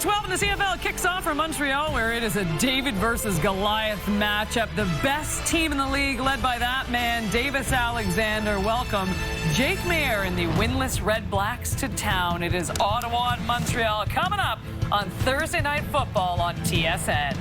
12 in the CFL kicks off from Montreal, where it is a David versus Goliath matchup. The best team in the league, led by that man, Davis Alexander. Welcome Jake Mayer and the winless Red Blacks to town. It is Ottawa and Montreal coming up on Thursday Night Football on TSN.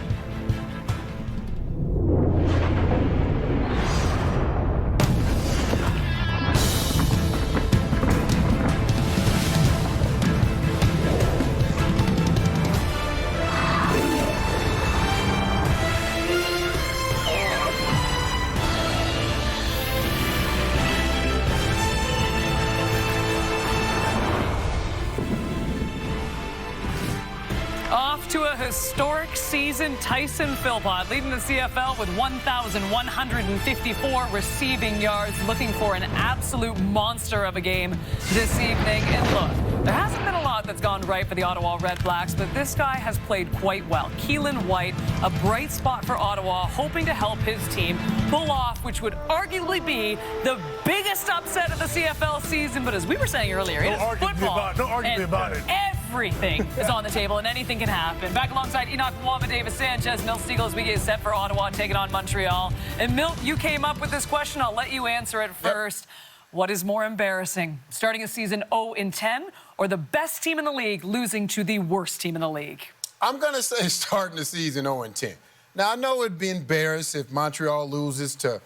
Off to a historic season, Tyson Philpott leading the CFL with 1,154 receiving yards, looking for an absolute monster of a game this evening. And look, there hasn't been a lot that's gone right for the Ottawa Red Blacks, but this guy has played quite well. Keelan White, a bright spot for Ottawa, hoping to help his team pull off, which would arguably be the biggest upset of the CFL season. But as we were saying earlier, it is football. No argument about it. Everything is on the table, and anything can happen. Back alongside Enoch Mwamba, Davis Sanchez, Milt Siegel as we get set for Ottawa taking on Montreal. And Milt, you came up with this question. I'll let you answer it first. What is more embarrassing, starting a season 0-10, or the best team in the league losing to the worst team in the league? I'm going to say starting the season 0-10. Now, I know it'd be embarrassed if Montreal loses to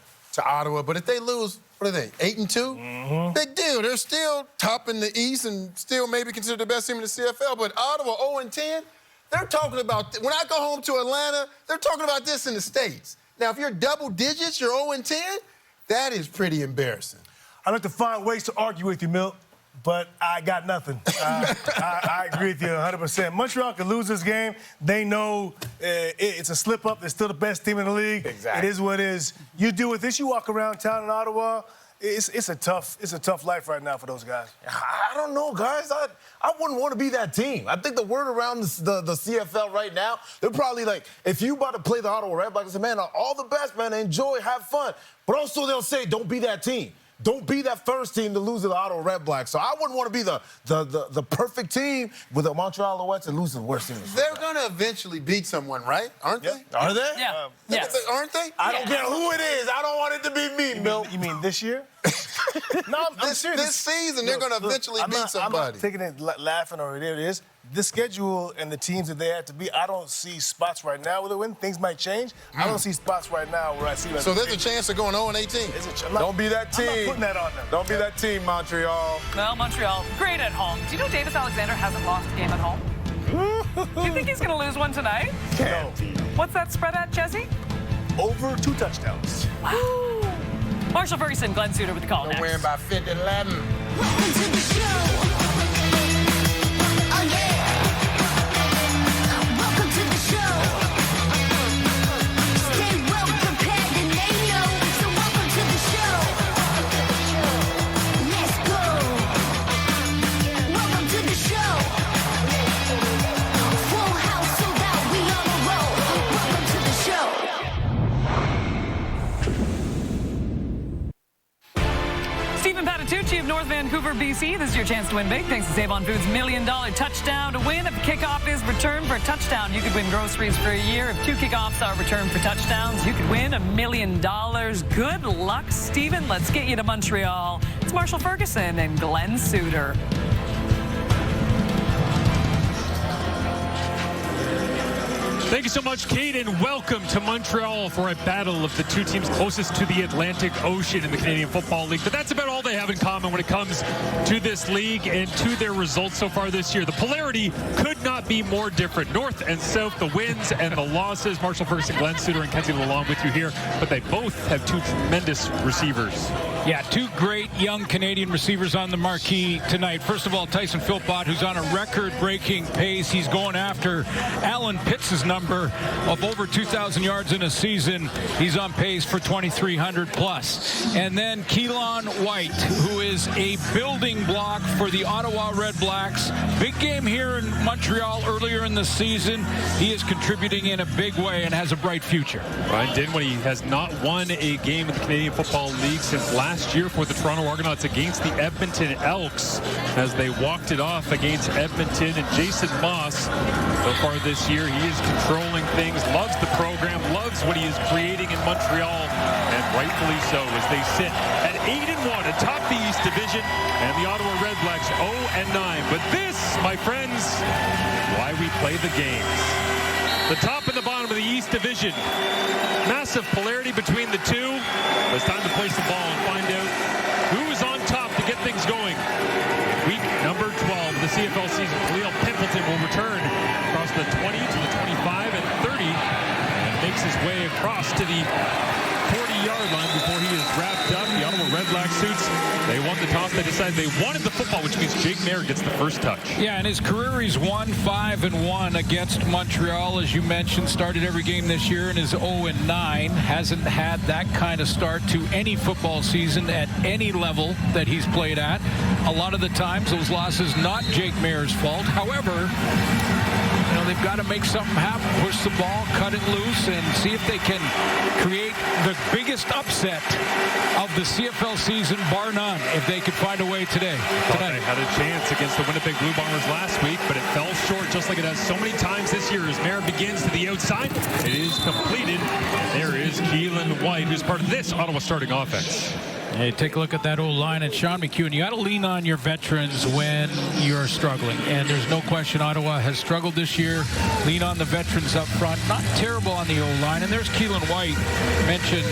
Ottawa, but if they lose, what are they, 8-2? Mm-hmm. Big deal. They're still top in the East and still maybe considered the best team in the CFL. But Ottawa 0-10, they're talking about, when I go home to Atlanta, they're talking about this in the States. Now, if you're double digits, you're 0-10, that is pretty embarrassing. I like to find ways to argue with you, Milt, but I got nothing. I agree with you 100%. Montreal can lose this game. They know it's a slip-up. They're still the best team in the league. Exactly. It is what it is. You deal with this. You walk around town in Ottawa. It's a tough life right now for those guys. I don't know, guys. I wouldn't want to be that team. I think the word around the CFL right now, they're probably like, if you about to play the Ottawa Red Blacks, say, man, all the best, man. Enjoy, have fun. But also they'll say, don't be that team. Don't be that first team to lose to the Ottawa Red Blacks. So I wouldn't want to be the perfect team with the Montreal Alouettes and lose to the worst team. They're going to eventually beat someone, right? Aren't they? Are they? Yeah. Aren't they? I don't care who it is. I don't want it to be me, Milt. You mean this year? No, I'm serious. This season, they're going to eventually beat somebody. I'm not taking it laughing or there it is. The schedule and the teams that they have to beat, I don't see spots right now where they win. Things might change. I don't see spots right now where I see that. So there's a chance of going 0-18. Don't be that team. I'm not putting that on them. Don't be that team, Montreal. Well, Montreal, great at home. Do you know Davis Alexander hasn't lost a game at home? Do you think he's going to lose one tonight? No. What's that spread at, Jesse? Over 2 touchdowns. Wow. Marshall Ferguson, Glenn Suter with the call next. They're winning by 50-11. Welcome to the show. Oh, yeah. Welcome to the show. Stay well prepared and they know. So welcome to the show. Let's go. Welcome to the show. Full house sold out. We on a roll. Welcome to the show. Stephen Patitucci of North Vancouver, BC. This is your chance to win big. Thanks to Save on Foods' $1 million touchdown to win. If the kickoff is returned for a touchdown, you could win groceries for a year. If 2 kickoffs are returned for touchdowns, you could win $1 million. Good luck, Stephen. Let's get you to Montreal. It's Marshall Ferguson and Glenn Suter. Thank you so much, Kate, and welcome to Montreal for a battle of the two teams closest to the Atlantic Ocean in the Canadian Football League. But that's about all they have in common when it comes to this league and to their results so far this year. The polarity could not be more different. North and south, the wins and the losses. Marshall Ferguson, Glenn Suter, and Kenzie along with you here. But they both have 2 tremendous receivers. Yeah, 2 great young Canadian receivers on the marquee tonight. First of all, Tyson Philpott, who's on a record-breaking pace. He's going after Alan Pitts' number. number of over 2,000 yards in a season. He's on pace for 2,300 plus. And then Keelan White, who is a building block for the Ottawa REDBLACKS. Big game here in Montreal earlier in the season. He is contributing in a big way and has a bright future. Ryan Dinwiddie has not won a game in the Canadian Football League since last year for the Toronto Argonauts against the Edmonton Elks as they walked it off against Edmonton. And Jason Moss, so far this year, he is controlling things, loves the program, loves what he is creating in Montreal, and rightfully so as they sit at 8-1 atop the East Division and the Ottawa REDBLACKS 0-9. But this, my friends, why we play the games. The top and the bottom of the East Division. Massive polarity between the two. It's time to place the ball and find out who is on top to get things going. Week number 12 of the CFL season. Khalil Pimpleton will return across the 20 to the 25 and 30 and makes his way across to the 40-yard line before he is wrapped up. The Ottawa REDBLACKS suits, they won the toss. They decided they wanted the football, which means Jake Mayer gets the first touch. Yeah, in his career, he's won 5-1 against Montreal, as you mentioned. Started every game this year and is 0-9. Hasn't had that kind of start to any football season at any level that he's played at. A lot of the times, those losses not Jake Mayer's fault. However, you know, they've got to make something happen, push the ball, cut it loose, and see if they can create the biggest upset of the CFL season, bar none, if they could find a way tonight. They had a chance against the Winnipeg Blue Bombers last week, but it fell short just like it has so many times this year as Mayer begins to the outside. It is completed. There is Keelan White, who's part of this Ottawa starting offense. Hey, take a look at that old line. And Sean McEwen, you got to lean on your veterans when you're struggling. And there's no question Ottawa has struggled this year. Lean on the veterans up front. Not terrible on the old line. And there's Keelan White, mentioned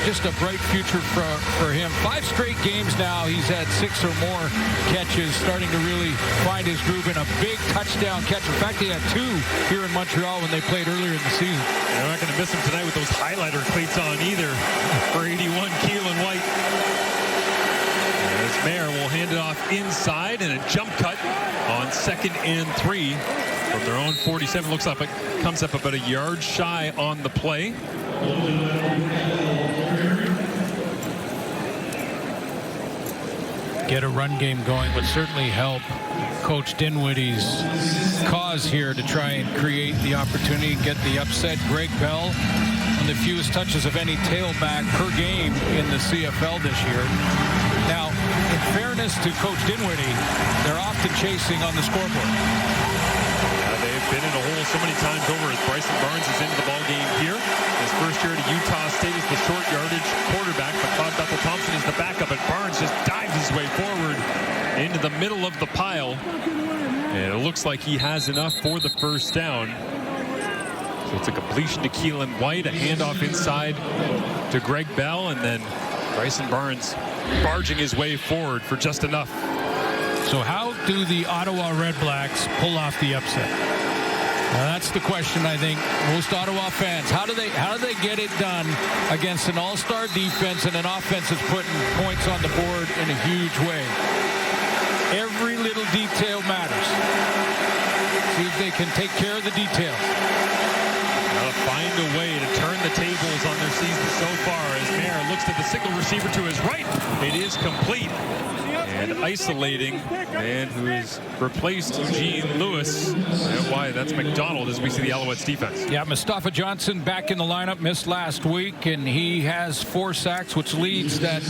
just a bright future for him. 5 straight games now. He's had 6 or more catches, starting to really find his groove in a big touchdown catch. In fact, he had 2 here in Montreal when they played earlier in the season. You're not going to miss him tonight with those highlighter cleats on either. For 81, Keelan White. As Mayer will hand it off inside and a jump cut on 2nd and 3 from their own 47. Looks like it comes up about a yard shy on the play. Get a run game going would certainly help Coach Dinwiddie's cause here to try and create the opportunity, get the upset. Greg Bell on the fewest touches of any tailback per game in the CFL this year. Now, in fairness to Coach Dinwiddie, they're often chasing on the scoreboard. They've been in a hole so many times over as Bryson Barnes is into the ball game here. His first year at Utah State is the short yardage quarterback, but Todd Bethel-Thompson is the backup, and Barnes just dives his way forward into the middle of the pile. And it looks like he has enough for the first down. So it's a completion to Keelan White, a handoff inside to Greg Bell, and then Bryson Barnes barging his way forward for just enough. So how do the Ottawa REDBLACKS pull off the upset? Now that's the question, I think, most Ottawa fans. How do they get it done against an all-star defense and an offense that's putting points on the board in a huge way? Every little detail matters. See if they can take care of the details. Find a way to turn the tables on their season so far as Mayer looks to the single receiver to his right. It is complete. And isolating the man who has replaced Eugene Lewis. And why? That's McDonald as we see the Alouettes defense. Yeah, Mustafa Johnson back in the lineup, missed last week, and he has 4 sacks, which leads that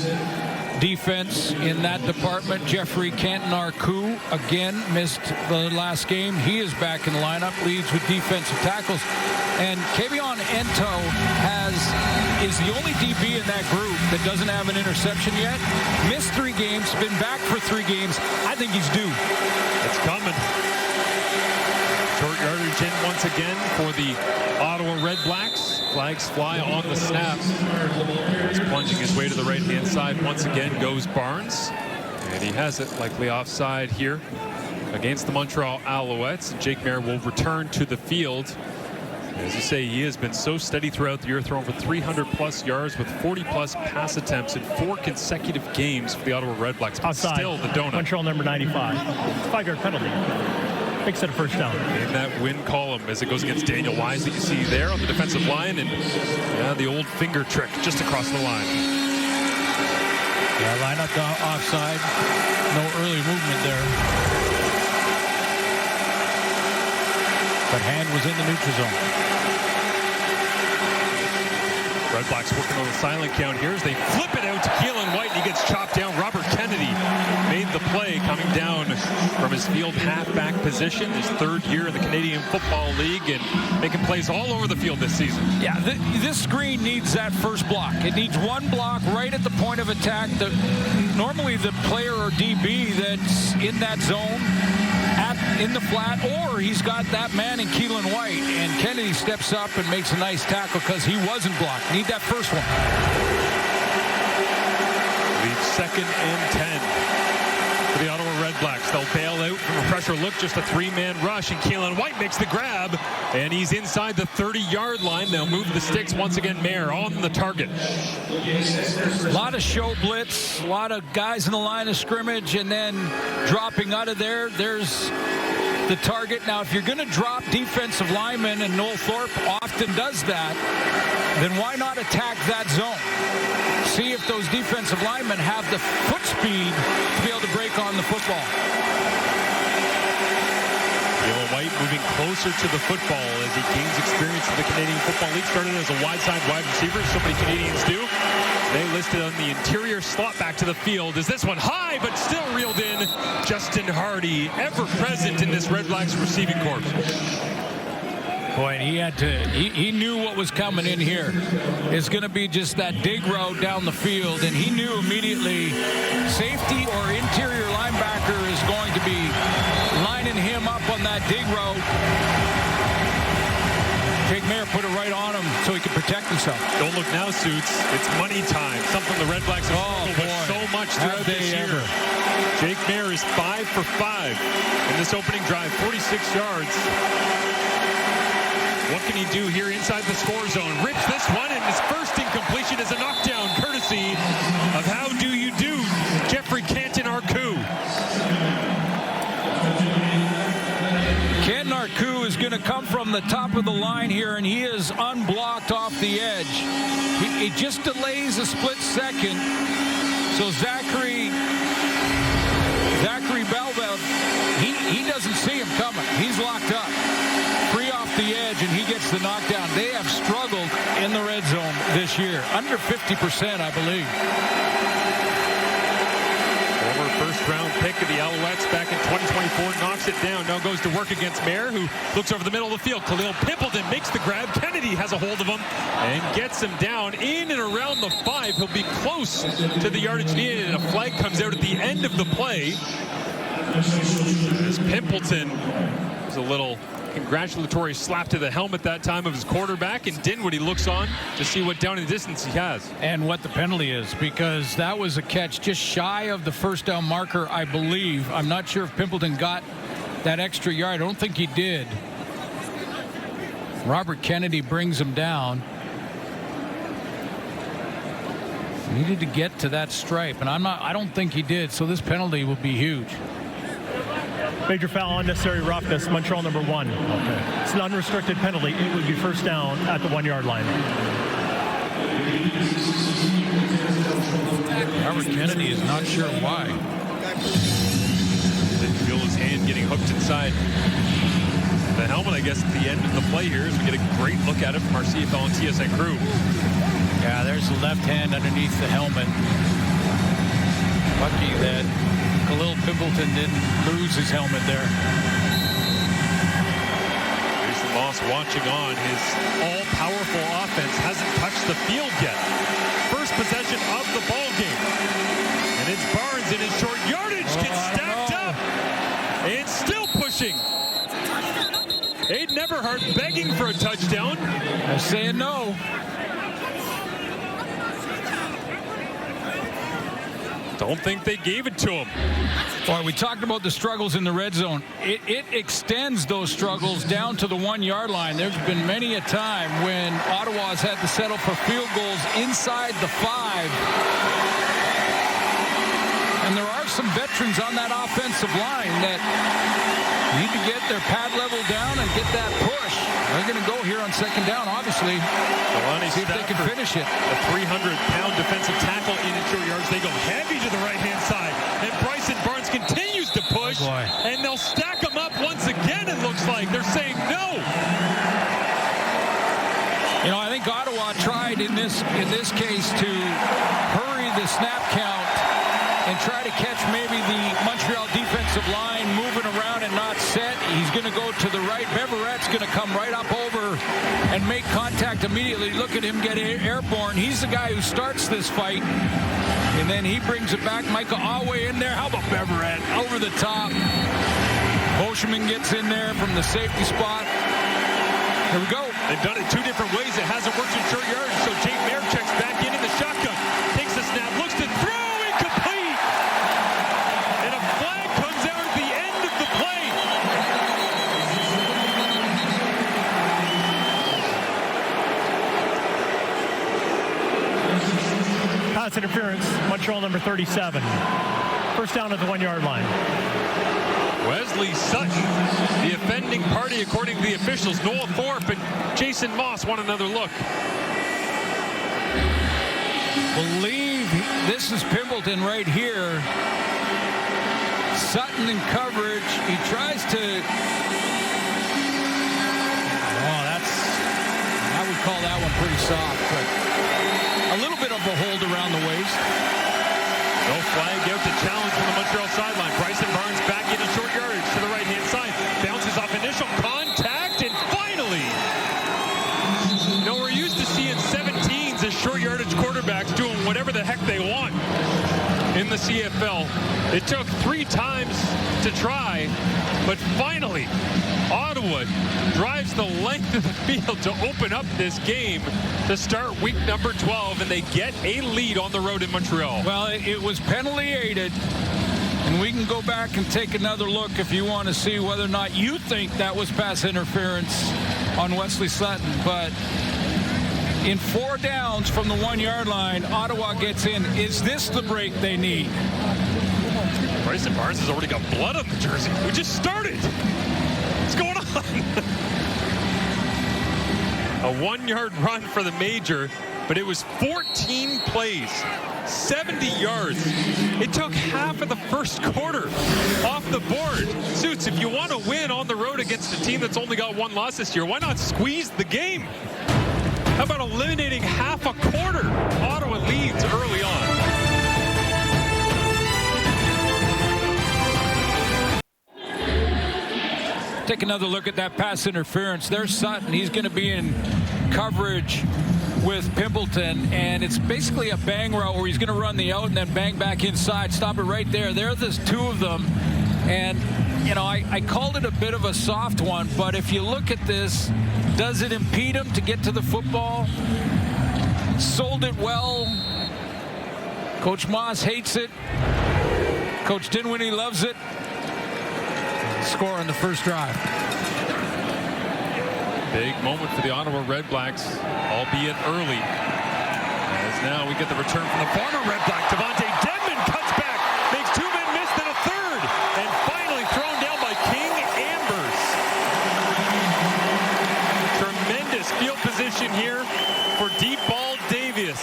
defense in that department. Jeffrey Canton-Arcou again missed the last game. He is back in the lineup, leads with defensive tackles. And Kavion Ento is the only DB in that group that doesn't have an interception yet. Missed 3 games, been back for 3 games. I think he's due. It's coming. Short yardage in once again for the Ottawa REDBLACKS. Flags fly on the snap. He's plunging his way to the right-hand side. Once again goes Barnes. And he has it, likely offside here against the Montreal Alouettes. Jake Mayer will return to the field. As you say, he has been so steady throughout the year, throwing for 300-plus yards with 40-plus pass attempts in 4 consecutive games for the Ottawa REDBLACKS. But Outside. Still the donut. Montreal number 95. 5-yard penalty. makes it a first down. In that win column as it goes against Daniel Wise that you see there on the defensive line, and the old finger trick just across the line. Yeah, line up offside. No early movement there. But hand was in the neutral zone. REDBLACKS working on the silent count here as they flip it out to Keelan White, and he gets chopped down. Robert Kennedy made the play coming down from his field halfback position, his third year in the Canadian Football League, and making plays all over the field this season. Yeah, this screen needs that first block. It needs one block right at the point of attack. Normally the player or DB that's in that zone in the flat, or he's got that man in Keelan White, and Kennedy steps up and makes a nice tackle because he wasn't blocked. Need that first one. Leaves 2nd and 10 for the Ottawa REDBLACKS. They'll bail out from a pressure look, just a 3-man rush, and Keelan White makes the grab, and he's inside the 30-yard line. They'll move the sticks once again. Mayer on the target. A lot of show blitz, a lot of guys in the line of scrimmage, and then dropping out of there. There's the target. Now, if you're going to drop defensive linemen, and Noel Thorpe often does that, then why not attack that zone? See if those defensive linemen have the foot speed to be able to break on the football. Keelan White moving closer to the football as he gains experience in the Canadian Football League. Started as a wide-side wide receiver, so many Canadians do. They listed on the interior slot back to the field. Is this one high, but still reeled in? Justin Hardy, ever present in this REDBLACKS receiving corps. Boy, he knew what was coming in here. It's going to be just that dig route down the field, and he knew immediately safety or interior linebacker is going to be lining him up on that dig route. Jake Mayer put it right on him so he could protect himself. Don't look now, Suits. It's money time. Something the REDBLACKS have struggled with so much throughout this year. Jake Mayer is 5 for 5 in this opening drive, 46 yards. What can he do here inside the score zone? Rips this one, and his first incompletion is a knockdown, courtesy of How Do You Do, Jeffrey Canton-Arcou. Canton-Arcou is going to come from the top of the line here, and he is unblocked off the edge. He just delays a split second. So Zachary Belveld, he doesn't see him coming. He's locked up. Free off the edge, and he gets the knockdown. They have struggled in the red zone this year. Under 50%, I believe. Former first-round pick of the Alouettes back in 2024 knocks it down. Now goes to work against Mayer, who looks over the middle of the field. Khalil Pimpleton makes the grab. Kennedy has a hold of him and gets him down in and around the 5. He'll be close to the yardage needed, and a flag comes out at the end of the play. As Pimpleton was a little congratulatory slap to the helmet that time of his quarterback, and Dinwiddie looks on to see what down in the distance he has. And what the penalty is, because that was a catch just shy of the first down marker, I believe. I'm not sure if Pimpleton got that extra yard. I don't think he did. Robert Kennedy brings him down. Needed to get to that stripe, and I don't think he did, so this penalty will be huge. Major foul, unnecessary roughness, Montreal number 1. Okay. It's an unrestricted penalty. It would be first down at the 1-yard line. Robert Kennedy is not sure why. Didn't feel his hand getting hooked inside the helmet, I guess, at the end of the play here, as we get a great look at it from our CFL and TSN crew. Yeah, there's the left hand underneath the helmet. Lucky that Khalil Pimpleton didn't lose his helmet there. Jason Moss watching on. His all-powerful offense hasn't touched the field yet. First possession of the ball game. And it's Barnes in his short yardage gets stacked up. And still pushing. Aiden Everhart begging for a touchdown. They're saying no. Don't think they gave it to him. Boy, we talked about the struggles in the red zone. It extends those struggles down to the 1-yard line. There's been many a time when Ottawa's had to settle for field goals inside the 5. And there are some veterans on that offensive line that Need to get their pad level down and get that push. They're going to go here on second down, obviously. See if they can finish it. A 300-pound defensive tackle in at short yards. They go heavy to the right-hand side. And Bryson Barnes continues to push. And they'll stack them up once again, it looks like. They're saying no. You know, I think Ottawa tried in this case to hurry the snap count and try to catch maybe the Montreal defensive line moving around and not set. He's going to go to the right. Beverette's going to come right up over and make contact immediately. Look at him get airborne. He's the guy who starts this fight. And then he brings it back. Micah Awe in there. How about Beverette? Over the top. Boschman gets in there from the safety spot. Here we go. They've done it two different ways. It hasn't worked in short yards. So Jake Mayer checks back in the shotgun. Takes the snap. Looks to throw. Incomplete. And a flag comes out at the end of the play. Pass interference, Montreal number 37. First down at the 1-yard line. Wesley Sutton, the offending party according to the officials. Noah Thorpe and Jason Moss want another look. Believe this is Pimbleton right here. Sutton in coverage. He tries to. Oh, I would call that one pretty soft, but a little bit of a hold around the waist. No flag out to challenge from the Montreal sideline. Bryson Barnes back into short yardage to the right-hand side. Bounces off initial contact, and finally. You know, we're used to seeing 17s as short yardage quarterbacks doing whatever the heck they want in the CFL. It took 3 times to try, but finally, Ottawa drives the length of the field to open up this game to start week number 12, and they get a lead on the road in Montreal. Well, it was penalty aided, and we can go back and take another look if you want to see whether or not you think that was pass interference on Wesley Sutton. But in 4 downs from the 1-yard line, Ottawa gets in. Is this the break they need? Bryson Barnes has already got blood on the jersey. We just started. What's going on? A 1-yard run for the Major, but it was 14 plays, 70 yards. It took half of the first quarter off the board. Suits, if you want to win on the road against a team that's only got 1 loss this year, why not squeeze the game? How about eliminating half a quarter? Ottawa leads early on. Take another look at that pass interference. There's Sutton. He's going to be in coverage with Pimbleton, and it's basically a bang route where he's going to run the out and then bang back inside. Stop it right there. There's 2 of them, and you know, I called it a bit of a soft one, but if you look at this, does it impede him to get to the football? Sold it well. Coach Moss hates it. Coach Dinwiddie loves it. Score on the first drive. Big moment for the Ottawa REDBLACKS, albeit early. As now we get the return from the former REDBLACK. Devontae Dedmon cuts back, makes 2 men miss, then a third, and finally thrown down by King Ambers. Tremendous field position here for Deep Ball Davis,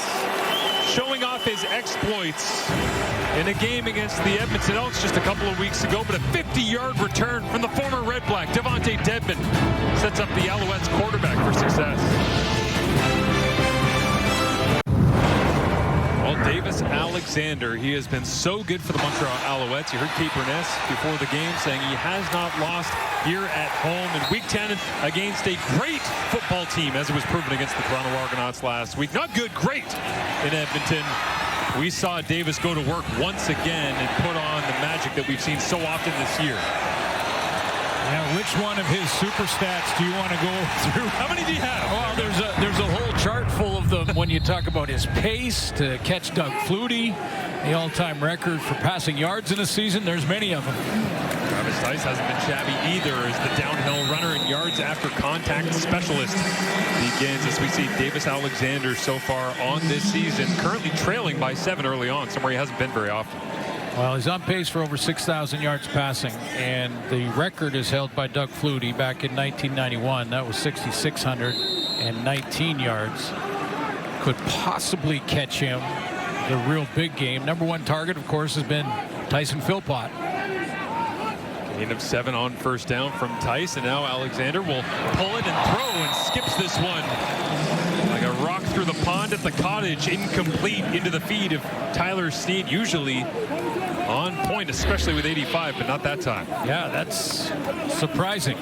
showing off his exploits in a game against the Edmonton Elks just a couple of weeks ago, but a 50-yard return from the former REDBLACK. Devontae Dedmon sets up the Alouettes quarterback for success. Well, Davis Alexander, he has been so good for the Montreal Alouettes. You heard Kate Burness before the game saying he has not lost here at home in Week 10 against a great football team, as it was proven against the Toronto Argonauts last week. Not good, great in Edmonton. We saw Davis go to work once again and put on the magic that we've seen so often this year. Yeah, which one of his super stats do you want to go through? How many do you have? Well, there's a whole chart full of them when you talk about his pace to catch Doug Flutie, the all-time record for passing yards in a season. There's many of them. Travis Tice hasn't been shabby either as the downhill runner and yards after contact specialist begins, as we see Davis Alexander so far on this season, currently trailing by 7 early on, somewhere he hasn't been very often. Well, he's on pace for over 6,000 yards passing, and the record is held by Doug Flutie back in 1991. That was 6,619 yards. Could possibly catch him the real big game. Number one target, of course, has been Tyson Philpott. Gain of 7 on first down from Tice, and now Alexander will pull it and throw and skips this one. Like a rock through the pond at the cottage, incomplete into the feed of Tyler Snead. Usually on point, especially with 85, but not that time. Yeah, that's surprising.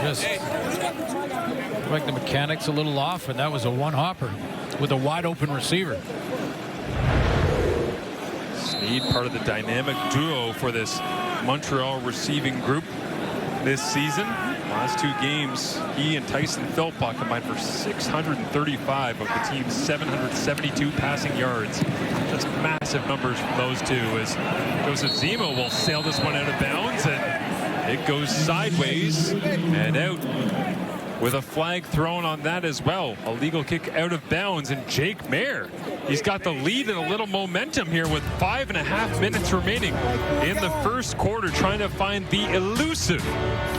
Just like the mechanics a little off, and that was a one-hopper with a wide-open receiver. Snead, part of the dynamic duo for this Montreal receiving group this season. Last 2 games, he and Tyson Philpott combined for 635 of the team's 772 passing yards. Just massive numbers from those two, as Joseph Zemo will sail this one out of bounds, and it goes sideways and out with a flag thrown on that as well. A legal kick out of bounds, and Jake Mayer, he's got the lead and a little momentum here with 5.5 minutes remaining in the first quarter, trying to find the elusive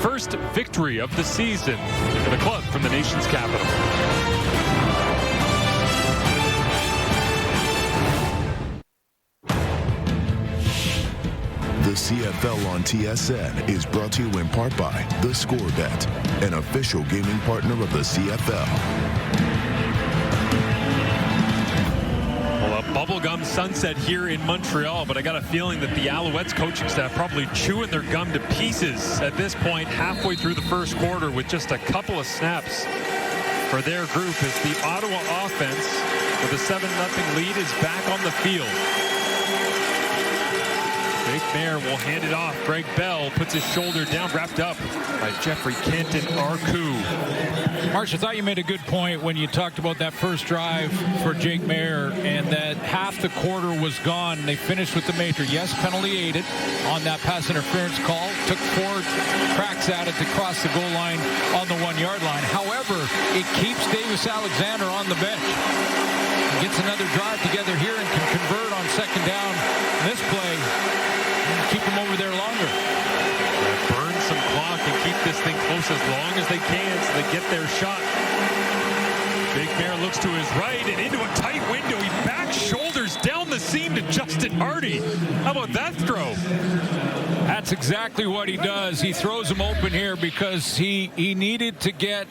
first victory of the season for the club from the nation's capital. The CFL on TSN is brought to you in part by The Score Bet, an official gaming partner of the CFL. Well, a bubblegum sunset here in Montreal, but I got a feeling that the Alouettes coaching staff probably chewing their gum to pieces at this point, halfway through the first quarter, with just a couple of snaps for their group, as the Ottawa offense with a 7-0 lead is back on the field. Jake Mayer will hand it off. Greg Bell puts his shoulder down, wrapped up by Jeffrey Kent and Arku. Marsh, I thought you made a good point when you talked about that first drive for Jake Mayer, and that half the quarter was gone. They finished with the major. Yes, penalty aided on that pass interference call. Took 4 cracks at it to cross the goal line on the 1-yard line. However, it keeps Davis Alexander on the bench. He gets another drive together here and can convert on second down. This play, keep them over there longer. Burn some clock and keep this thing close as long as they can so they get their shot. Jake Mayer looks to his right and into a tight window. He back shoulders down the seam to Justin Hardy. How about that throw? That's exactly what he does. He throws him open here because he needed to get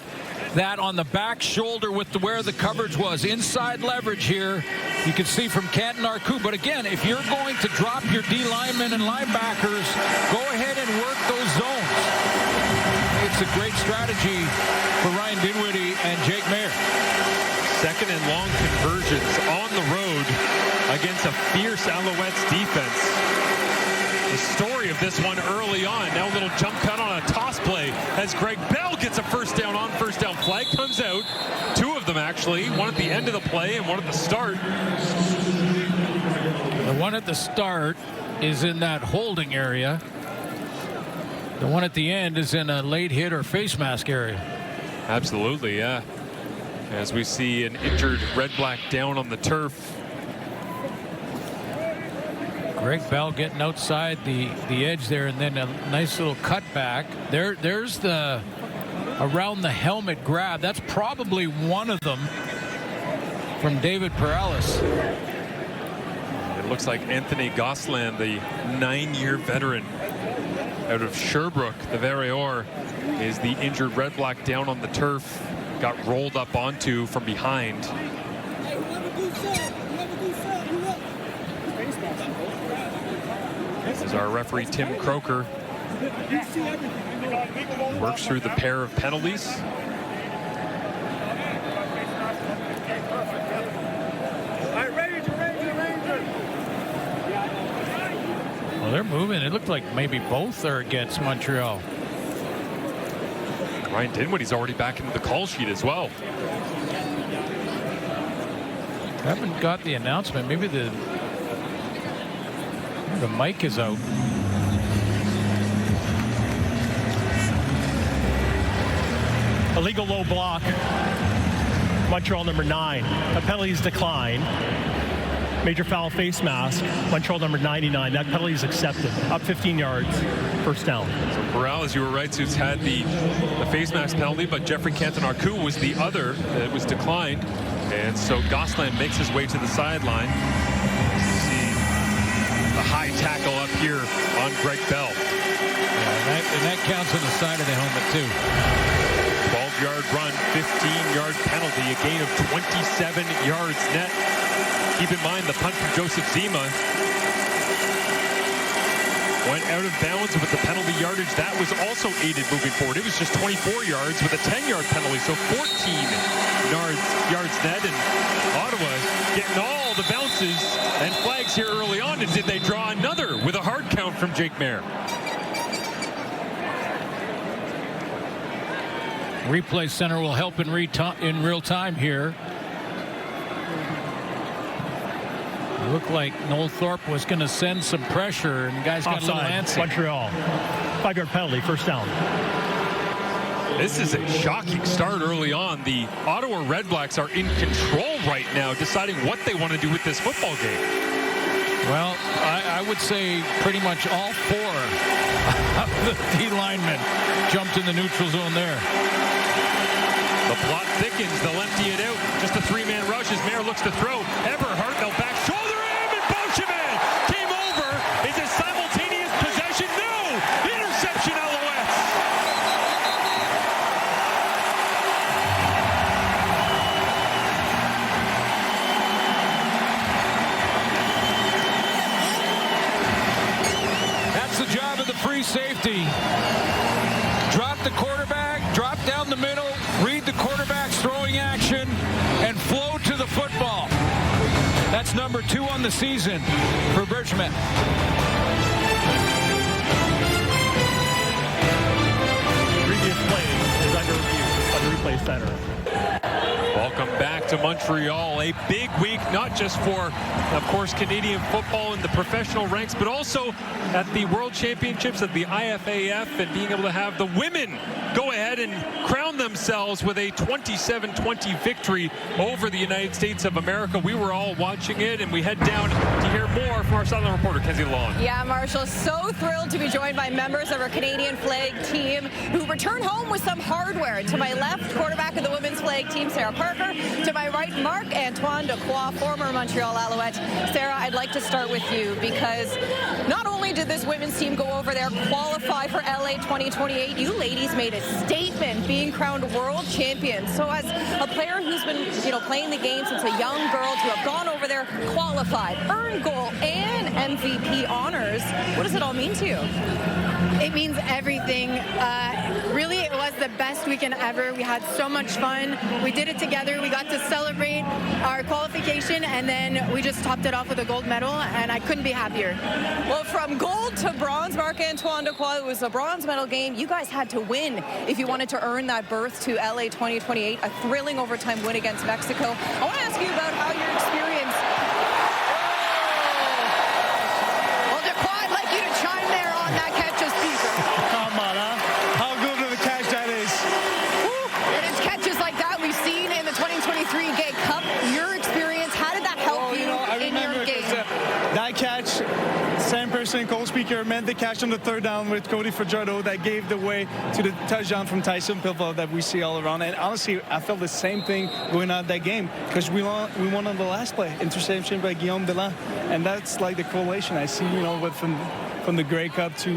that on the back shoulder with where the coverage was. Inside leverage here. You can see from Canton Arku. But again, if you're going to drop your D linemen and linebackers, go ahead and work those zones. It's a great strategy for Ryan Dinwiddie and Jake Mayer. Second and long conversions on the road against a fierce Alouettes defense. The story of this one early on. Now a little jump cut on a toss play as Greg Bell gets a first down on first down. Flag comes out. 2 of them actually. One at the end of the play and one at the start. The one at the start is in that holding area. The one at the end is in a late hit or face mask area. Absolutely, yeah. As we see an injured Red Black down on the turf. Greg Bell getting outside the edge there, and then a nice little cutback. There's the around the helmet grab. That's probably one of them from David Perales. It looks like Anthony Gosselin, the 9-year veteran out of Sherbrooke, the Verreor, is the injured Red Black down on the turf. Got rolled up onto from behind. As our referee Tim Croker works through the pair of penalties. Well, they're moving. It looked like maybe both are against Montreal. Ryan Dinwiddie's already back into the call sheet as well. Haven't got the announcement. Maybe the mic is out. Illegal low block. Montreal number 9. A penalty is declined. Major foul face mask. Montreal number 99. That penalty is accepted. Up 15 yards. First down. So Morales, you were right, Suits, had the face mask penalty, but Jeffrey Canton-Arcou was the other that was declined. And so Gosselin makes his way to the sideline. You see the high tackle up here on Greg Bell. Yeah, and that counts on the side of the helmet, too. 12-yard run, 15-yard penalty, a gain of 27 yards net. Keep in mind the punt from Joseph Zima went out of bounds with the penalty yardage. That was also aided moving forward. It was just 24 yards with a 10-yard penalty, so 14 yards net. And Ottawa getting all the bounces and flags here early on. And did they draw another with a hard count from Jake Mayer? Replay center will help in real time here. It looked like Noel Thorpe was going to send some pressure, and guys got a little antsy. Montreal. 5-yard penalty, first down. This is a shocking start early on. The Ottawa REDBLACKS are in control right now, deciding what they want to do with this football game. Well, I would say pretty much all 4 of the D linemen jumped in the neutral zone there. The plot thickens. They'll empty it out. Just a 3-man rush as Mayer looks to throw. Eberhardt, they'll back shoulder him, and Beauchemin came over. Is it simultaneous possession? No! Interception, Alouettes. That's the job of the free safety. Drop the quarterback, drop down the middle, read the quarterback's throwing action, and flow to the football. That's number 2 on the season for Beauchemin. Previous play is under review by the replay center. Welcome back to Montreal. A big week, not just for, of course, Canadian football in the professional ranks, but also at the World Championships at the IFAF, and being able to have the women go ahead and crown themselves with a 27-20 victory over the United States of America. We were all watching it, and we head down to hear more from our Southern reporter, Kenzie Long. Yeah, Marshall, so thrilled to be joined by members of our Canadian flag team who return home with some hardware. To my left, quarterback of the women's flag team, Sarah Parker. To my right, Marc-Antoine Dequoy, former Montreal Alouette. Sarah, I'd like to start with you because not only did this women's team go over there, qualify for LA 2028, you ladies made a statement being crowned world champions. So as a player who's been, playing the game since a young girl, to have gone over there, qualified, earned goal and MVP honors, what does it all mean to you? It means everything. Really, it was the best weekend ever. We had so much fun. We did it together. We got to celebrate our qualification, and then we just topped it off with a gold medal, and I couldn't be happier. Well, from gold to bronze, Marc-Antoine Dequoy, it was a bronze medal game. You guys had to win if you wanted to earn that berth to LA 2028, a thrilling overtime win against Mexico. I want to ask you about how your experience... Well, Dequoy, I'd like you to chime there on that catch as speaker. Come on, huh? How good of a catch that is. And it's catches like that we've seen in the 2023 Gay Cup. Your experience, how did that help you in your game? That catch, same person, co-speaker, meant the catch on the 3rd down with Cody Fajardo that gave the way to the touchdown from Tyson Pilfeld that we see all around. And honestly, I felt the same thing going out that game because we won on the last play, interception by Guillaume Delan. And that's like the correlation I see, from the Grey Cup to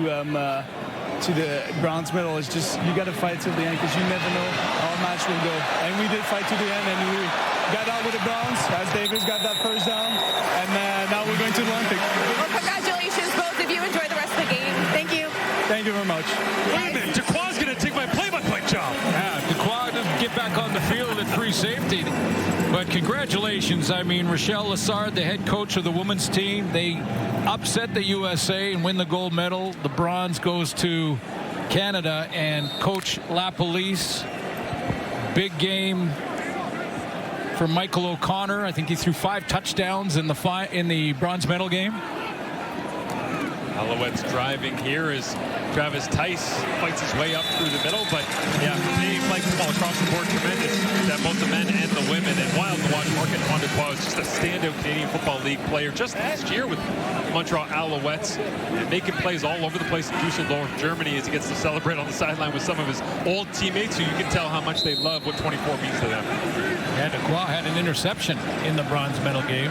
the bronze medal. It's just, you got to fight till the end because you never know how a match will go. And we did fight to the end, and we got out with the bronze as Davis got that first down. And now we're going to the Olympic. Well, congratulations, both of you. Enjoy the rest of the game. Thank you. Thank you very much. Wait a minute, Dequoy's going to take my play-by-play job. Yeah, Dequoy doesn't get back on the field at free safety. But congratulations. I mean, Rochelle Lassard, the head coach of the women's team, they upset the USA and win the gold medal. The bronze goes to Canada, and Coach LaPolice, big game for Michael O'Connor. I think he threw 5 touchdowns in the bronze medal game. Alouettes driving here as Travis Tice fights his way up through the middle. But yeah, Canadian flag football across the board, tremendous. That both the men and the women. And wild to watch. Marc-Antoine Duquois is just a standout Canadian Football League player just last year with Montreal Alouettes, and making plays all over the place in Düsseldorf, Germany, as he gets to celebrate on the sideline with some of his old teammates, who you can tell how much they love what 24 means to them. Yeah, Duquois had an interception in the bronze medal game.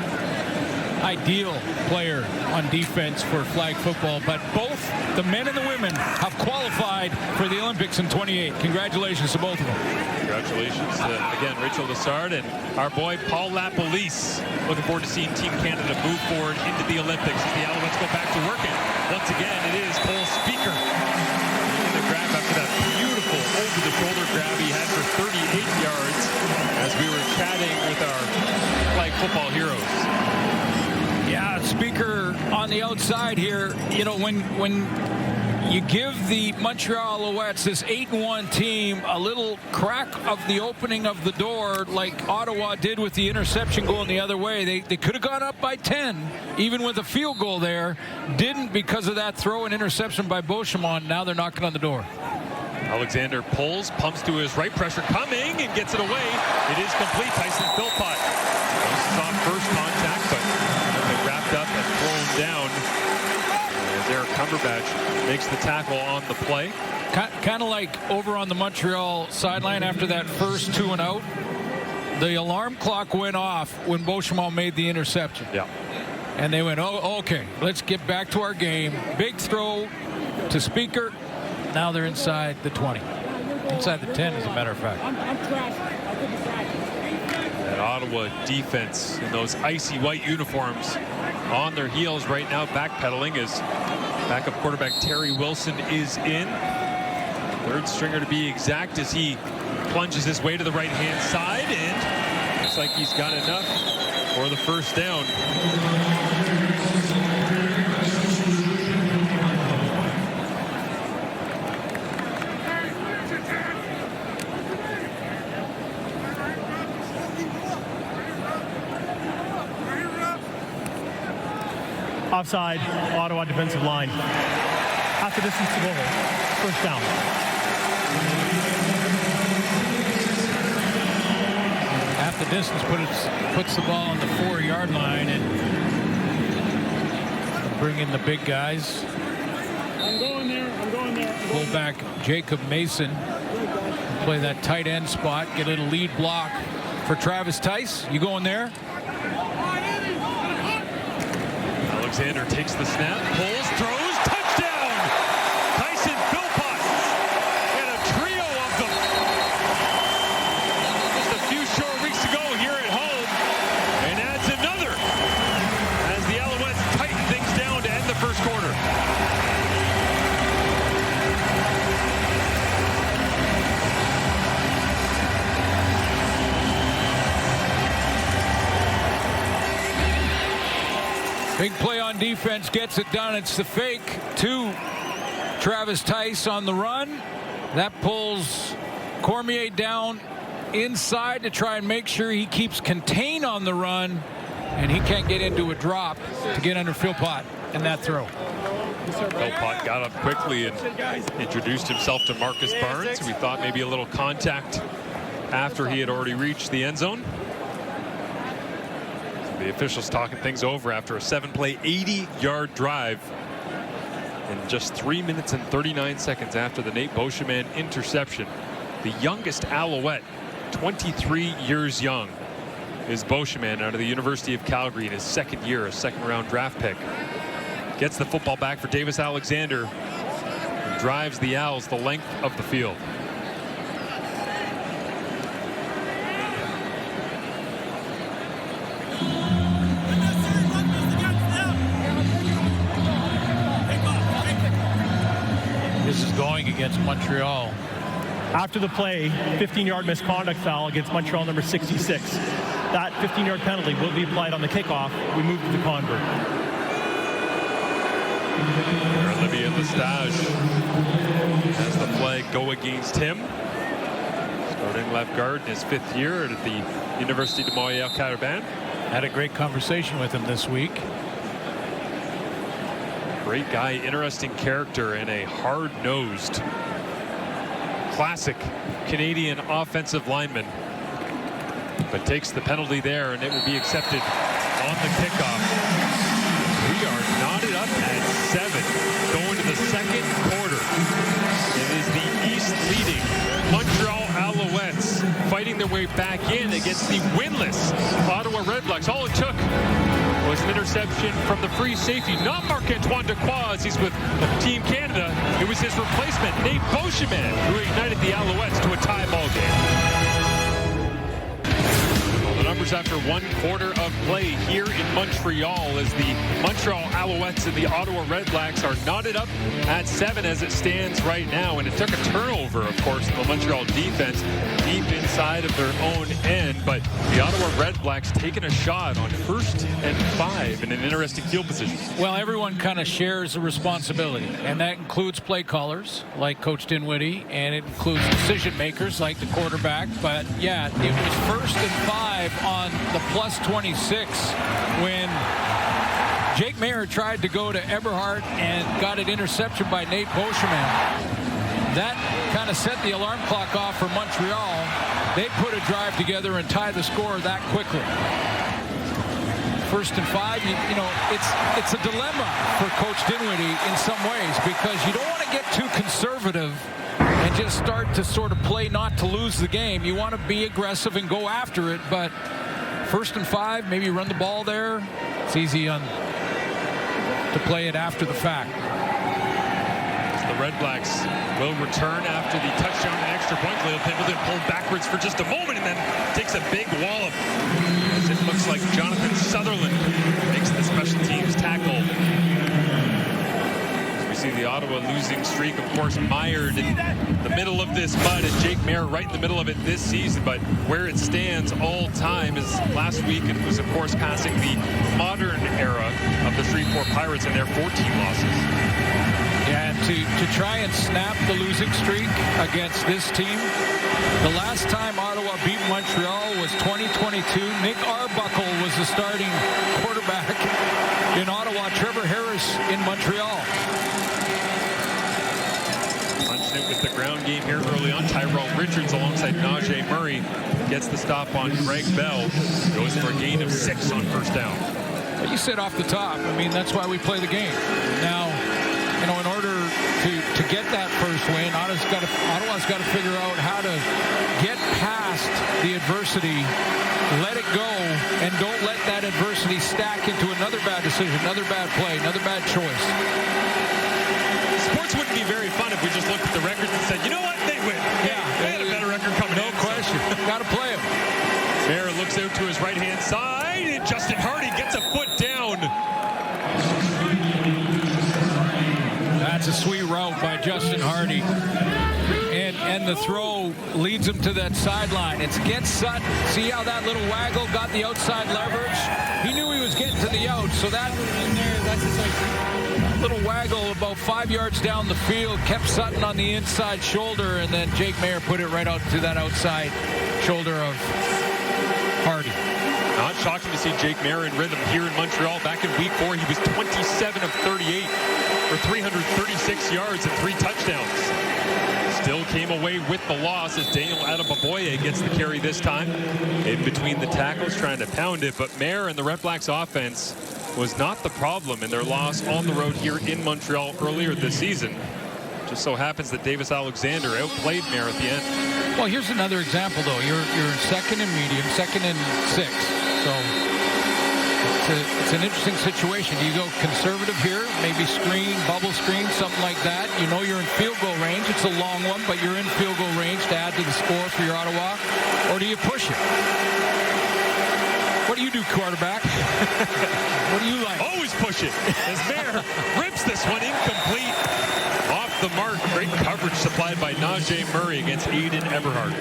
Ideal player on defense for flag football, but both the men and the women have qualified for the Olympics in 28. Congratulations to both of them. Congratulations to, again, Rachel Lessard and our boy Paul Lapolice. Looking forward to seeing Team Canada move forward into the Olympics as the Alouettes go back to working. Once again, it is Cole Speaker in the grab after that beautiful over-the-shoulder grab he had for 38 yards as we were chatting with our flag football heroes. Yeah, Speaker on the outside here. You know, when you give the Montreal Alouettes, this 8-1 team, a little crack of the opening of the door like Ottawa did with the interception going the other way. They could have gone up by 10, even with a field goal there. Didn't because of that throw and interception by Beauchemin. Now they're knocking on the door. Alexander pulls, pumps to his right, pressure coming, and gets it away. It is complete. Tyson Philpott. This is on first contact, but wrapped up and thrown down as Eric Cumberbatch makes the tackle on the play. Kind of like over on the Montreal sideline after that first 2 and out. The alarm clock went off when Beauchemin made the interception. Yeah. And they went, oh, okay, let's get back to our game. Big throw to Speaker. Now they're inside the 20. Inside the 10, as a matter of fact. That Ottawa defense in those icy white uniforms on their heels right now, backpedaling as backup quarterback Terry Wilson is in. Third stringer to be exact as he plunges his way to the right-hand side, and looks like he's got enough for the first down. Offside, Ottawa defensive line. Half the distance to goal. First down. Half the distance puts the ball on the 4-yard line, and bring in the big guys. I'm going there. Fullback Jacob Mason play that tight end spot, get a little lead block for Travis Tice. You going there? Alexander takes the snap, pulls, throws, touchdown! Tyson Philpott and a trio of them. Just a few short weeks ago here at home, and adds another as the Alouettes tighten things down to end the first quarter. Big play on defense, gets it done. It's the fake to Travis Tice on the run. That pulls Cormier down inside to try and make sure he keeps contained on the run, and he can't get into a drop to get under Philpott in that throw. Philpott got up quickly and introduced himself to Marcus Barnes. We thought maybe a little contact after he had already reached the end zone. The officials talking things over after a 7-play, 80-yard drive. In just 3 minutes and 39 seconds after the Nate Beauchemin interception. The youngest Alouette, 23 years young, is Beauchemin out of the University of Calgary in his second year, a second-round draft pick. Gets the football back for Davis Alexander and drives the Owls the length of the field. This is going against Montreal. After the play, 15-yard misconduct foul against Montreal number 66. That 15-yard penalty will be applied on the kickoff. We move to the convert. Olivier Lestage has the flag go against him. Starting left guard in his 5th year at the University de Montréal-Carabin. Had a great conversation with him this week. Great guy, interesting character, and a hard-nosed, classic Canadian offensive lineman. But takes the penalty there, and it will be accepted on the kickoff. We are knotted up at 7, going to the second quarter. It is the East-leading Montreal Alouettes fighting their way back in against the winless Ottawa REDBLACKS. All it took was an interception from the free safety, not Marc-Antoine Dequoy, as he's with Team Canada. It was his replacement, Nate Beauchemin, who ignited the Alouettes to a tie ball game. Numbers after 1 quarter of play here in Montreal as the Montreal Alouettes and the Ottawa REDBLACKS are knotted up at 7 as it stands right now. And it took a turnover, of course, in the Montreal defense deep inside of their own end. But the Ottawa REDBLACKS taking a shot on 1st and 5 in an interesting field position. Well, everyone kind of shares a responsibility, and that includes play callers like Coach Dinwiddie, and it includes decision makers like the quarterback. But yeah, it was 1st and 5 on the plus 26 when Jake Maier tried to go to Eberhardt and got an interception by Nate Beauchemin. That kind of set the alarm clock off for Montreal. They put a drive together and tie the score that quickly. 1st and 5, you know, it's a dilemma for Coach Dinwiddie in some ways, because you don't want to get too conservative and just start to sort of play not to lose the game. You want to be aggressive and go after it, but 1st and 5, maybe run the ball there. It's easy to play it after the fact. The REDBLACKS will return after the touchdown and extra point. Khalil Pimpleton pulled backwards for just a moment and then takes a big wallop, as it looks like Jonathan Sutherland makes the special teams tackle. See the Ottawa losing streak, of course, mired in the middle of this mud, and Jake Maier right in the middle of it this season. But where it stands all time is last week it was, of course, passing the modern era of the Shreveport Pirates and their 14 losses. Yeah, and to try and snap the losing streak against this team, the last time Ottawa beat Montreal was 2022. Nick Arbuckle was the starting quarterback in Ottawa. Trevor Harris in Montreal. With the ground game here early on, Tyrell Richards alongside Najee Murray gets the stop on Greg Bell. Goes for a gain of 6 on 1st down. Well, you said off the top, I mean, that's why we play the game. Now, you know, in order to get that first win, Ottawa's got to figure out how to get past the adversity, let it go, and don't let that adversity stack into another bad decision, another bad play, another bad choice. Sports wouldn't be very fun if we just looked at the records and said, you know what, they win. Yeah, they had a better record coming in. No question. Got to play them. Maier looks out to his right-hand side, and Justin Hardy gets a foot down. That's a sweet route by Justin Hardy. And the throw leads him to that sideline. It's get Sutton. See how that little waggle got the outside leverage? He knew he was getting to the out, so that little waggle about 5 yards down the field kept Sutton on the inside shoulder, and then Jake Maier put it right out to that outside shoulder of Hardy. Not shocking to see Jake Maier in rhythm here in Montreal. Back in week 4, he was 27 of 38 for 336 yards and 3 touchdowns. Still came away with the loss as Daniel Adeboboye gets the carry this time. In between the tackles, trying to pound it, but Maier and the REDBLACKS offense was not the problem in their loss on the road here in Montreal earlier this season. Just so happens that Davis Alexander outplayed Maier at the end. Well, here's another example, though. You're 2nd and medium, 2nd and 6. So it's an interesting situation. Do you go conservative here, maybe screen, bubble screen, something like that? You know you're in field goal range. It's a long one, but you're in field goal range to add to the score for your Ottawa. Or do you push it? What do you do, quarterback? What do you like? Always push it. As Maier rips this one incomplete. Off the mark. Great coverage supplied by Najee Murray against Aiden Eberhardt.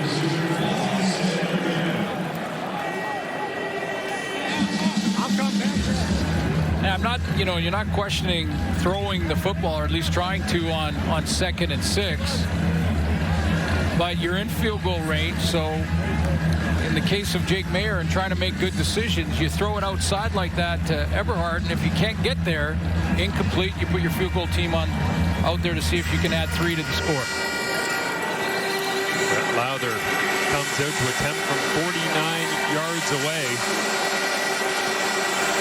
Now, I'm not, you know, you're not questioning throwing the football, or at least trying to on 2nd and 6. but you're in field goal range. So in the case of Jake Mayer and trying to make good decisions, you throw it outside like that to Eberhard, and if you can't get there, incomplete, you put your field goal team out there to see if you can add 3 to the score. Brett Lowther comes out to attempt from 49 yards away.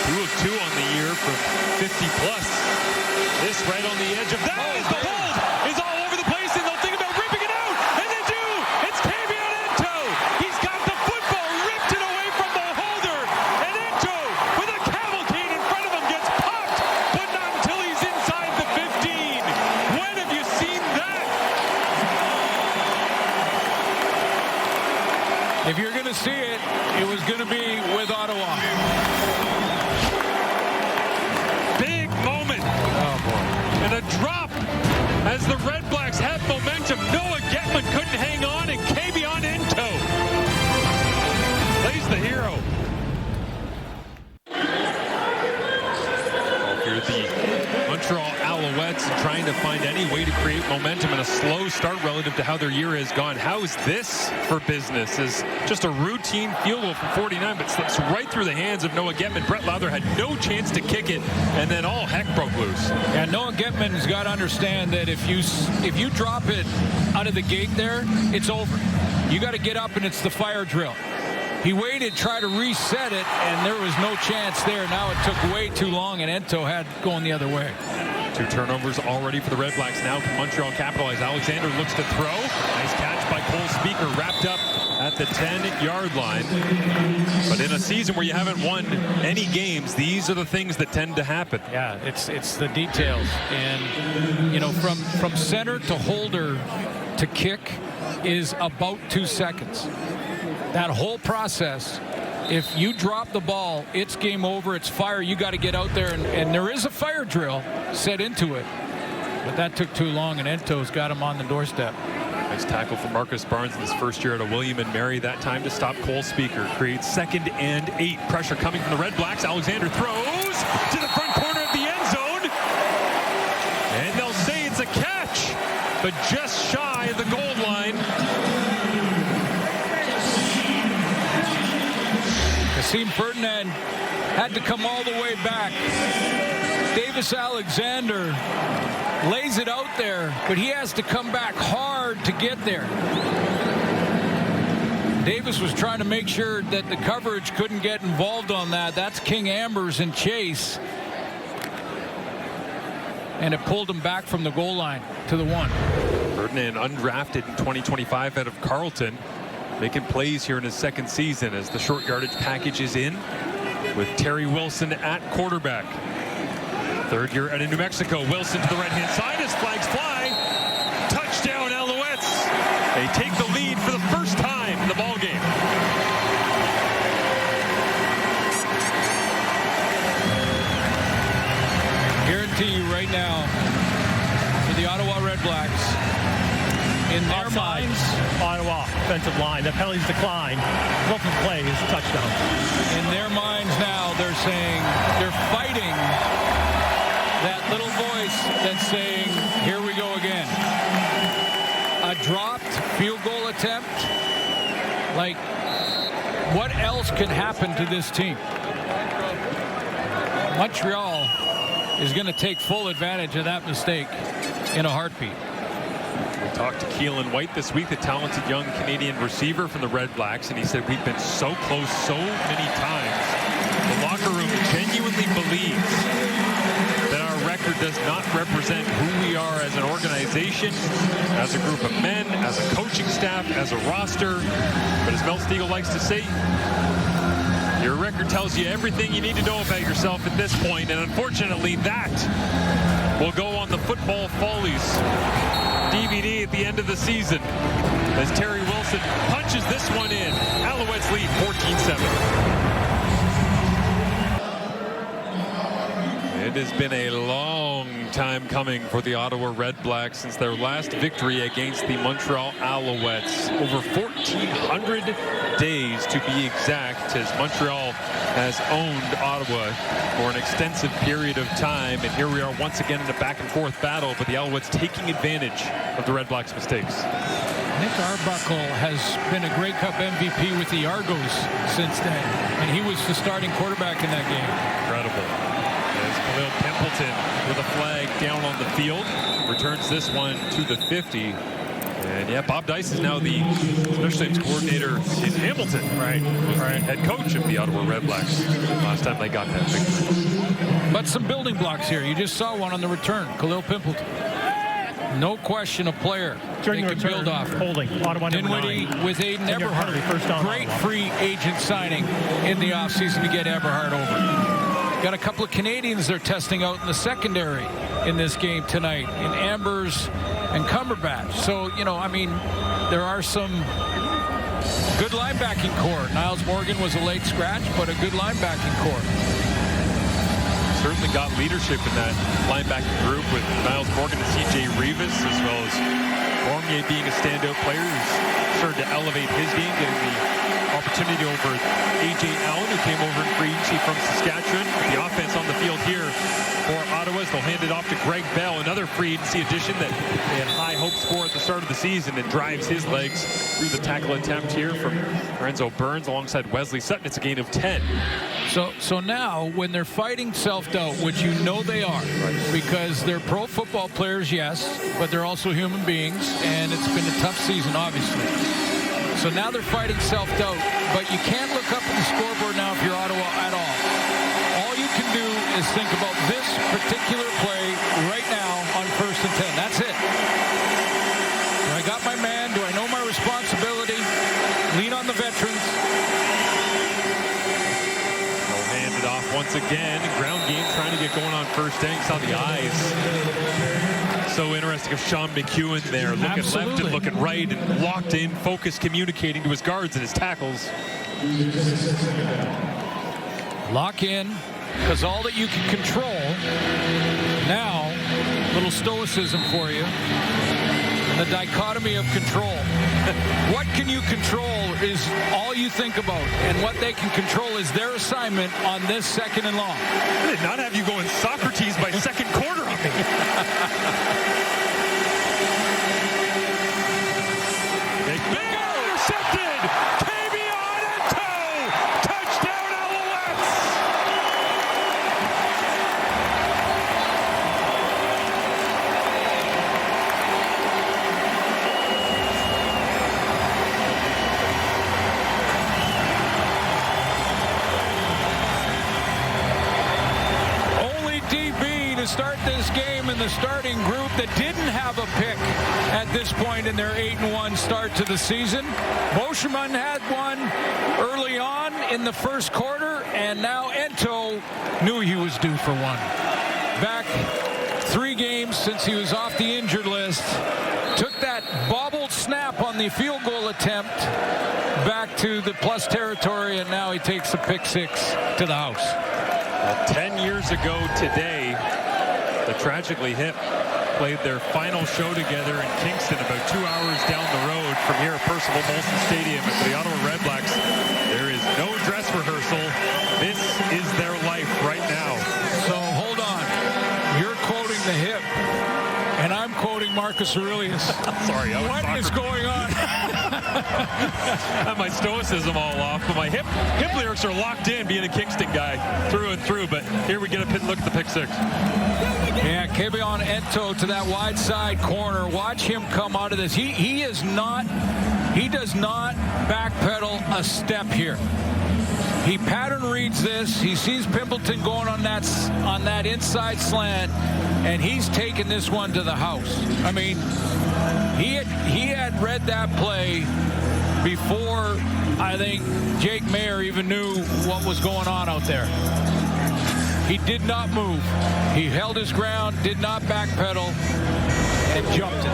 2 of 2 on the year from 50 plus. This right on the edge of that is the hold is all over the place, and they'll think about ripping it out, and they do. It's Kavion Ento. He's got the football, ripped it away from the holder, and Ento with a cavalcade in front of him gets popped, but not until he's inside the 15. When have you seen that? If you're going to see it, it was going to be with Ottawa. Big moment. Oh, boy. And a drop as the Red Blacks had momentum. Noah Getman couldn't hang on, and Kavion Ento plays the hero. Here the Montreal Alouettes trying to find any way to create momentum in a slow start relative to how their year has gone. How is this for business? Is just a routine field goal from 49, but slips right through the hands of Noah Getman. Brett Lowther had no chance to kick it, and then all heck broke loose. Yeah, Noah Getman's got to understand that if you drop it out of the gate there, it's over. You got to get up, and it's the fire drill. He waited, tried to reset it, and there was no chance there. Now it took way too long, and Ento had going the other way. 2 turnovers already for the Red Blacks. Now can Montreal capitalize? Alexander looks to throw. Nice catch by Cole Speaker, wrapped up at the 10-yard line. But in a season where you haven't won any games, these are the things that tend to happen. Yeah, it's the details. And, you know, from center to holder to kick is about 2 seconds. That whole process, if you drop the ball, it's game over, it's fire. You got to get out there, and there is a fire drill set into it. But that took too long, and Ento's got him on the doorstep. Nice tackle from Marcus Barnes in his first year at a William & Mary. That time to stop Cole Speaker. Creates 2nd and 8. Pressure coming from the Red Blacks. Alexander throws to the front corner of the end zone. And they'll say it's a catch, but just shy of the goal line. Kasim Ferdinand had to come all the way back. Davis Alexander lays it out there, but he has to come back hard to get there. Davis was trying to make sure that the coverage couldn't get involved on that. That's King Ambers and Chase. And it pulled him back from the goal line to the 1. Ferdinand undrafted in 2025 out of Carleton. Making plays here in his 2nd season as the short yardage package is in with Terry Wilson at quarterback. 3rd year out of New Mexico. Wilson to the right-hand side as flags fly. Touchdown Alouettes. They take the lead for the first time in the ballgame. Guarantee you right now for the Ottawa Red Blacks, in their minds, Ottawa offensive line. The penalties decline. Result of the play is a touchdown. In their minds now, they're saying, they're fighting that little voice that's saying, here we go again. A dropped field goal attempt. Like, what else can happen to this team? Montreal is going to take full advantage of that mistake in a heartbeat. We talked to Keelan White this week, the talented young Canadian receiver from the Red Blacks, and he said, we've been so close so many times. The locker room genuinely believes that our record does not represent who we are as an organization, as a group of men, as a coaching staff, as a roster. But as Mel Stiegel likes to say, your record tells you everything you need to know about yourself at this point, and unfortunately that will go on the Football Follies DVD at the end of the season as Terry Wilson punches this one in. Alouettes lead 14-7. It has been a long time coming for the Ottawa Red Blacks since their last victory against the Montreal Alouettes. Over 1,400 days to be exact, as Montreal has owned Ottawa for an extensive period of time. And here we are once again in a back and forth battle, but the Alouettes taking advantage of the Red Blacks' mistakes. Nick Arbuckle has been a Grey Cup MVP with the Argos since then, and he was the starting quarterback in that game. Incredible. As Khalil Pimpleton with a flag down on the field returns this one to the 50. And yeah, Bob Dice is now the special teams coordinator in Hamilton. Right. Head coach of the Ottawa REDBLACKS. Last time they got that victory. But some building blocks here. You just saw one on the return. Khalil Pimpleton. No question a player During they the can return, build off. Holding. Ottawa number 9. Dinwiddie with Aiden Eberhard. First down, Great Ottawa. free agent signing in the offseason to get Eberhard over. Got a couple of Canadians they're testing out in the secondary in this game tonight in Ambers and Cumberbatch. So, you know, I mean, there are some good linebacking core. Niles Morgan was a late scratch, but a good linebacking core. Certainly got leadership in that linebacking group with Niles Morgan and C.J. Rivas, as well as Fournier being a standout player who's started to elevate his game, getting the opportunity over A.J. Allen, who came over in free agency from Saskatchewan. The offense on the field here for Ottawa. They'll hand it off to Greg Bell, another free agency addition that they had high hopes for at the start of the season, and drives his legs through the tackle attempt here from Lorenzo Burns alongside Wesley Sutton. It's a gain of 10. So now, when they're fighting self-doubt, which you know they are, because they're pro football players, yes, but they're also human beings, and it's been a tough season, obviously. So now they're fighting self-doubt, but you can't look up at the scoreboard now if you're Ottawa at all. All you can do is think about this particular play right now on 1st and 10. That's it. Do I got my man? Do I know my responsibility? Lean on the veterans. Off once again. Ground game trying to get going on first down. You saw the eyes. So interesting of Sean McEwen there. Looking Absolutely. left and looking right and locked in, focused, communicating to his guards and his tackles. Lock in, because all that you can control. Now, little stoicism for you. And the dichotomy of control. What can you control is all you think about, and what they can control is their assignment on this 2nd and long. I did not have you going Socrates by second quarter on me. Big intercepted! Kevion Ento! Touchdown Alouettes! To start this game in the starting group that didn't have a pick at this point in their 8-1 start to the season. Boschman had one early on in the first quarter, and now Ento knew he was due for one. Back 3 games since he was off the injured list. Took that bobbled snap on the field goal attempt back to the plus territory, and now he takes a pick 6 to the house. Well, 10 years ago today, the Tragically Hip played their final show together in Kingston, about 2 hours down the road from here at Percival Molson Stadium. And for the Ottawa REDBLACKS, there is no dress rehearsal. This is their life right now. So hold on. You're quoting the Hip, and I'm quoting Marcus Aurelius. Sorry, what is going on? I have my stoicism all off, but my hip lyrics are locked in, being a Kingston guy through and through. But here we get a look at the pick 6. Yeah, Kevion Ento to that wide side corner. Watch him come out of this. He does not backpedal a step here. He pattern reads this. He sees Pimpleton going on that inside slant, and he's taking this one to the house. I mean, he had read that play before I think Jake Mayer even knew what was going on out there. He did not move. He held his ground, did not backpedal, and jumped it.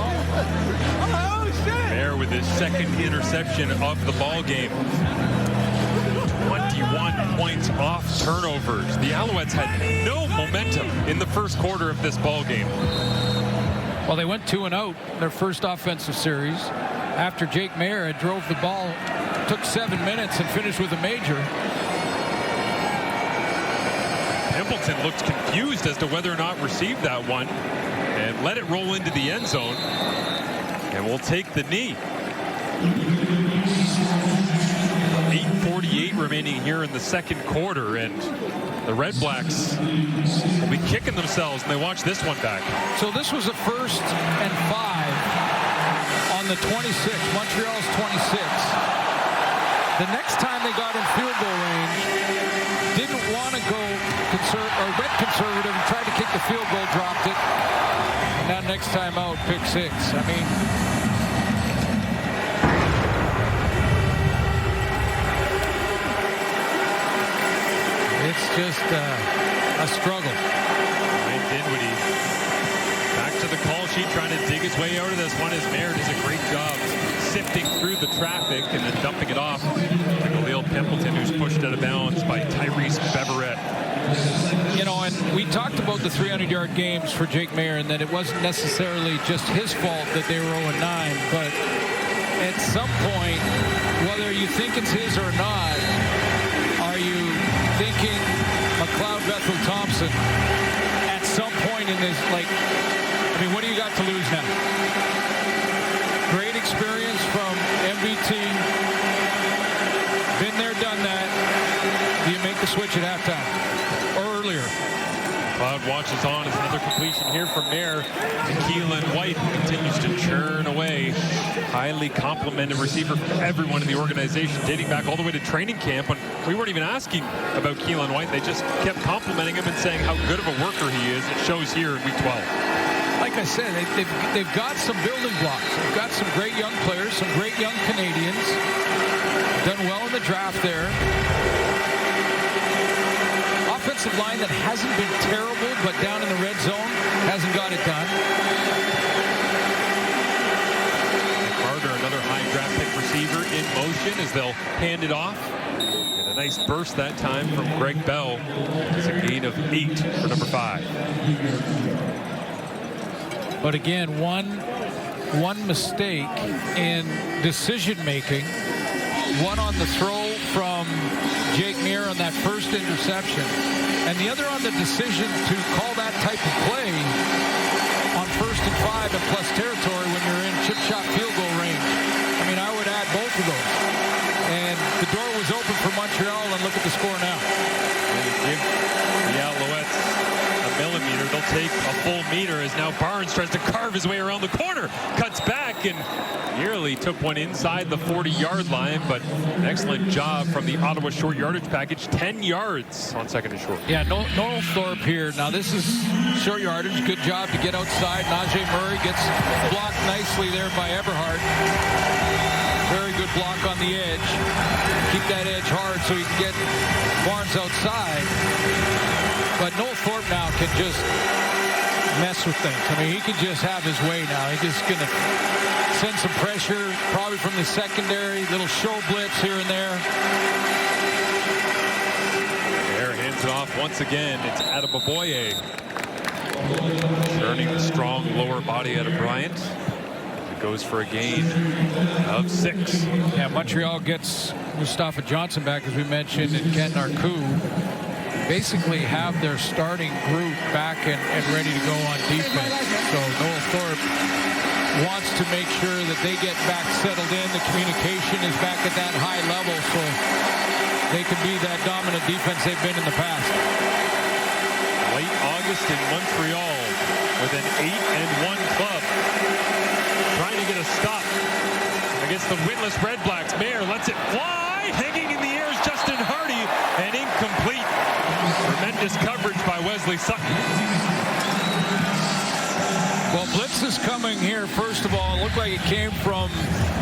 Mayer with his 2nd interception of the ball game. 21 points off turnovers. The Alouettes had no momentum in the first quarter of this ball game. Well, they went 2-0 their first offensive series after Jake Mayer had drove the ball, took 7 minutes and finished with a major. Pimpleton looked confused as to whether or not received that one and let it roll into the end zone. And we'll take the knee. .848 remaining here in the second quarter, and the REDBLACKS will be kicking themselves, and they watch this one back. So this was a 1st and 5 on the 26, Montreal's 26. The next time they got in field goal range, didn't want to go went conservative and tried to kick the field goal, dropped it. Now next time out, pick 6. I mean, it's just a struggle. Ryan Dinwiddie back to the call sheet, trying to dig his way out of this one, as Mayer does a great job sifting through the traffic and then dumping it off to Khalil Pimpleton, who's pushed out of bounds by Tyrese Beverett. You know, and we talked about the 300-yard games for Jake Mayer, and that it wasn't necessarily just his fault that they were 0-9, but at some point, whether you think it's his or not, are you thinking McLeod Bethel Thompson at some point in this, like, I mean, what do you got to lose now? Great experience from MBT. Been there, done that. Do you make the switch at halftime or earlier? Cloud watches on as another completion here from Mayer to Keelan White, who continues to churn away. Highly complimented receiver from everyone in the organization, dating back all the way to training camp when we weren't even asking about Keelan White. They just kept complimenting him and saying how good of a worker he is. It shows here in week 12. Like I said, they've got some building blocks. They've got some great young players, some great young Canadians. Done well in the draft there. Offensive line that hasn't been terrible, but down in the red zone hasn't got it done. Carter, another high draft pick receiver, in motion as they'll hand it off. And a nice burst that time from Greg Bell. It's a gain of 8 for number 5. But again, one mistake in decision making. One on the throw from Jake Mayer on that first interception, and the other on the decision to call that type of play on 1st and 5 and plus territory when you're in chip shot field goal range. I mean, I would add both of those. And the door was open for Montreal, and look at the score now. Give the Alouettes a millimeter. They'll take a full meter as now Barnes tries to carve his way around the corner. Cuts back and nearly took one inside the 40-yard line, but an excellent job from the Ottawa short yardage package. 10 yards on 2nd and short. Yeah, Noel Thorpe here. Now this is short yardage. Good job to get outside. Najee Murray gets blocked nicely there by Eberhardt. Very good block on the edge. Keep that edge hard so he can get Barnes outside. But Noel Thorpe now can just mess with things. I mean, he can just have his way now. He's just going to send some pressure, probably from the secondary, little show blitz here and there. There, hands it off once again. It's Adeboboye. Turning the strong lower body out of Bryant. It goes for a gain of 6. Yeah, Montreal gets Mustafa Johnson back, as we mentioned, and Ken Narku. Basically have their starting group back and ready to go on defense. So Noel Thorpe wants to make sure that they get back settled in. The communication is back at that high level so they can be that dominant defense they've been in the past. Late August in Montreal with an 8-1 club. Trying to get a stop against the winless REDBLACKS. Mayer lets it fly. Hanging in the air is Justin Hardy, and incomplete. Tremendous coverage by Wesley Sutton. Well, blitz is coming here. First of all, it looked like it came from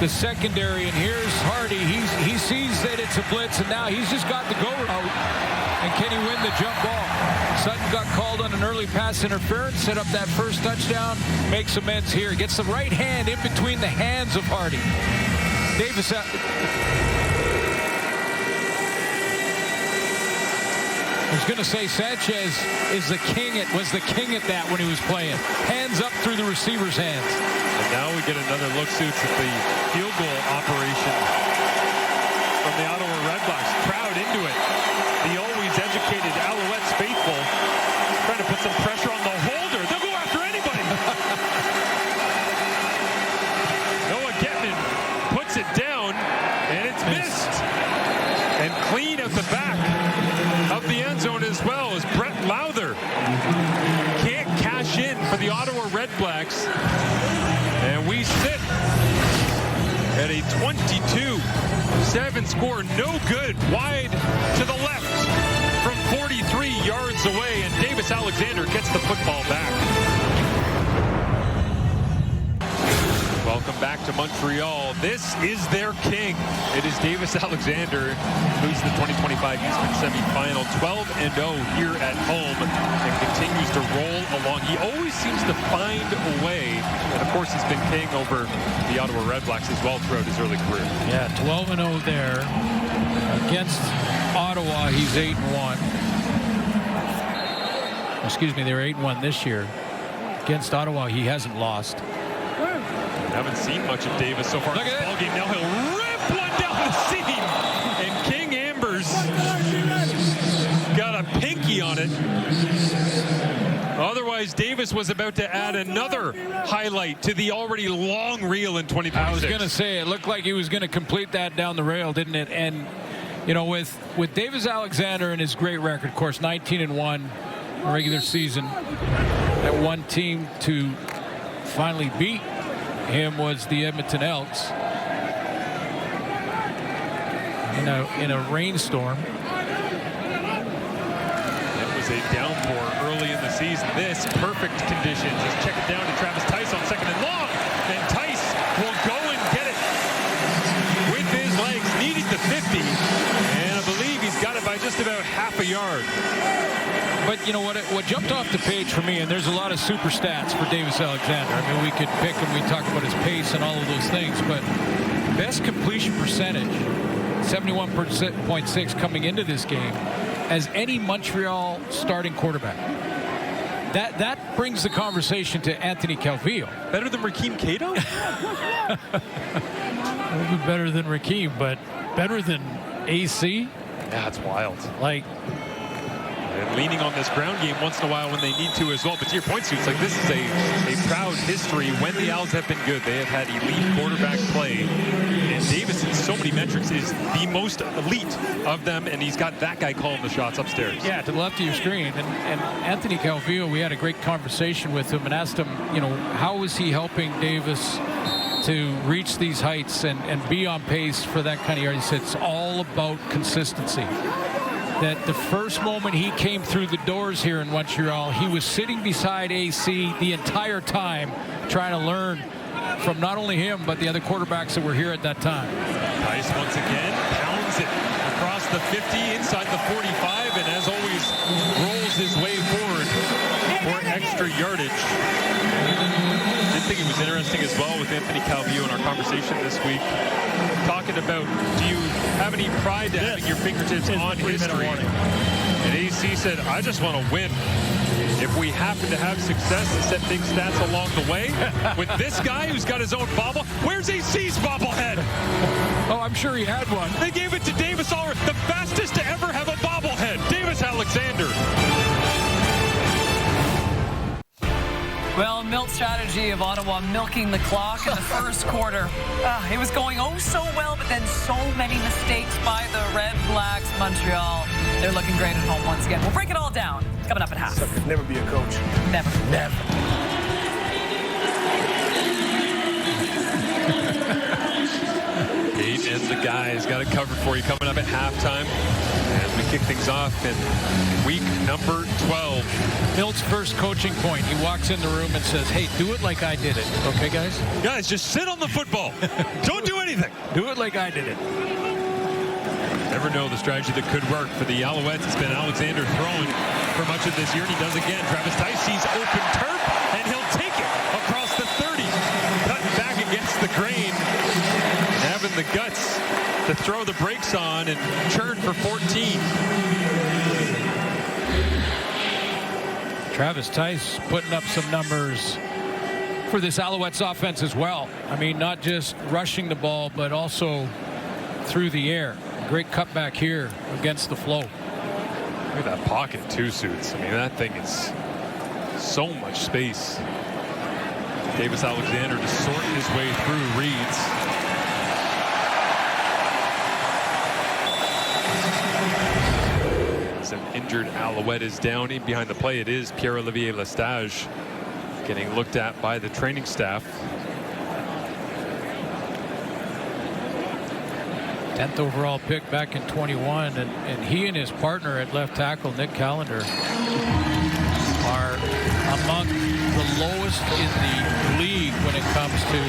the secondary, and here's Hardy. He sees that it's a blitz, and now he's just got the go route. And can he win the jump ball? Sutton got called on an early pass interference, set up that first touchdown, makes amends here. Gets the right hand in between the hands of Hardy. Davis out. I was going to say Sanchez was the king at that when he was playing. Hands up through the receiver's hands. And now we get another look, Suits, at the field goal operation from the Ottawa REDBLACKS. Crowd into it. The always educated Alouettes faithful trying to put some pressure on the holder. They'll go after anybody. Noah Getman puts it Redblacks. And we sit at a 22-7 score. No good. Wide to the left from 43 yards away. And Davis Alexander gets the football back. Welcome back to Montreal. This is their king. It is Davis Alexander, who's the 2025 Eastern semifinal, 12-0 here at home, and continues to roll along. He always seems to find a way, and of course he's been king over the Ottawa Redblacks as well throughout his early career. Yeah, 12-0 there. Against Ottawa, he's 8-1. Excuse me, they're 8-1 this year. Against Ottawa, he hasn't lost. Haven't seen much of Davis so far in this ball game. Now he'll rip one down the seam. And King Amber's got a pinky on it. Otherwise, Davis was about to add another highlight to the already long reel in 2026. I was going to say, it looked like he was going to complete that down the rail, didn't it? And, you know, with Davis Alexander and his great record, of course, 19-1 regular season, that one team to finally beat him was the Edmonton Elks in a rainstorm. It was a downpour early in the season. This perfect conditions. Just check it down to Travis Tice on second and long, and Tice will go and get it with his legs. Needed the 50, and I believe he's got it by just about half a yard. But you know what jumped off the page for me, and there's a lot of super stats for Davis Alexander. I mean, we could pick him, we talk about his pace and all of those things, but best completion percentage, 71.6 coming into this game, as any Montreal starting quarterback. That brings the conversation to Anthony Calvillo. Better than Rakeem Cato? A little bit better than Rakeem, but better than AC? Yeah, that's wild. Like, and leaning on this ground game once in a while when they need to as well. But to your point, Stu, it's like this is a proud history. When the Owls have been good, they have had elite quarterback play. And Davis, in so many metrics, is the most elite of them, and he's got that guy calling the shots upstairs. Yeah, to the left of your screen. And Anthony Calvillo, we had a great conversation with him and asked him, you know, how is he helping Davis to reach these heights and be on pace for that kind of yard? He said it's all about consistency. That the first moment he came through the doors here in Montreal, he was sitting beside AC the entire time trying to learn from not only him, but the other quarterbacks that were here at that time. Tice once again pounds it across the 50, inside the 45, and as always, rolls his way forward for extra yardage. I think it was interesting as well with Anthony Calvillo in our conversation this week, talking about, do you have any pride to having your fingertips on history? And AC said, I just want to win. If we happen to have success and set big stats along the way, with this guy who's got his own bobble, where's AC's bobblehead? Oh, I'm sure he had one. They gave it to Davis already, the fastest to ever have a bobblehead, Davis Alexander. Well, Milt's strategy of Ottawa milking the clock in the first quarter. It was going oh so well, but then so many mistakes by the Redblacks. Montreal, they're looking great at home once again. We'll break it all down coming up at half. Sucker, never be a coach. Never. Never. Kate and the guys got it covered for you coming up at halftime as we kick things off in week number 12. Milt's first coaching point, he walks in the room and says, hey, do it like I did it. Okay, guys? Guys, just sit on the football. Don't do anything. Do it like I did it. Never know the strategy that could work for the Alouettes. It's been Alexander throwing for much of this year, and he does again. Travis Tice sees open turf, and he'll take it across the 30. Cutting back against the grain, and having the guts to throw the brakes on and churn for 14. Travis Tice putting up some numbers for this Alouettes offense as well. I mean, not just rushing the ball, but also through the air. Great cutback here against the flow. Look at that pocket, too, Suits. I mean, that thing is so much space. Davis Alexander just sorting his way through reads. As an injured Alouette is down in behind the play. It is Pierre-Olivier Lestage. getting looked at by the training staff. 10th overall pick back in 21, and he and his partner at left tackle, Nick Callender, are among the lowest in the league when it comes to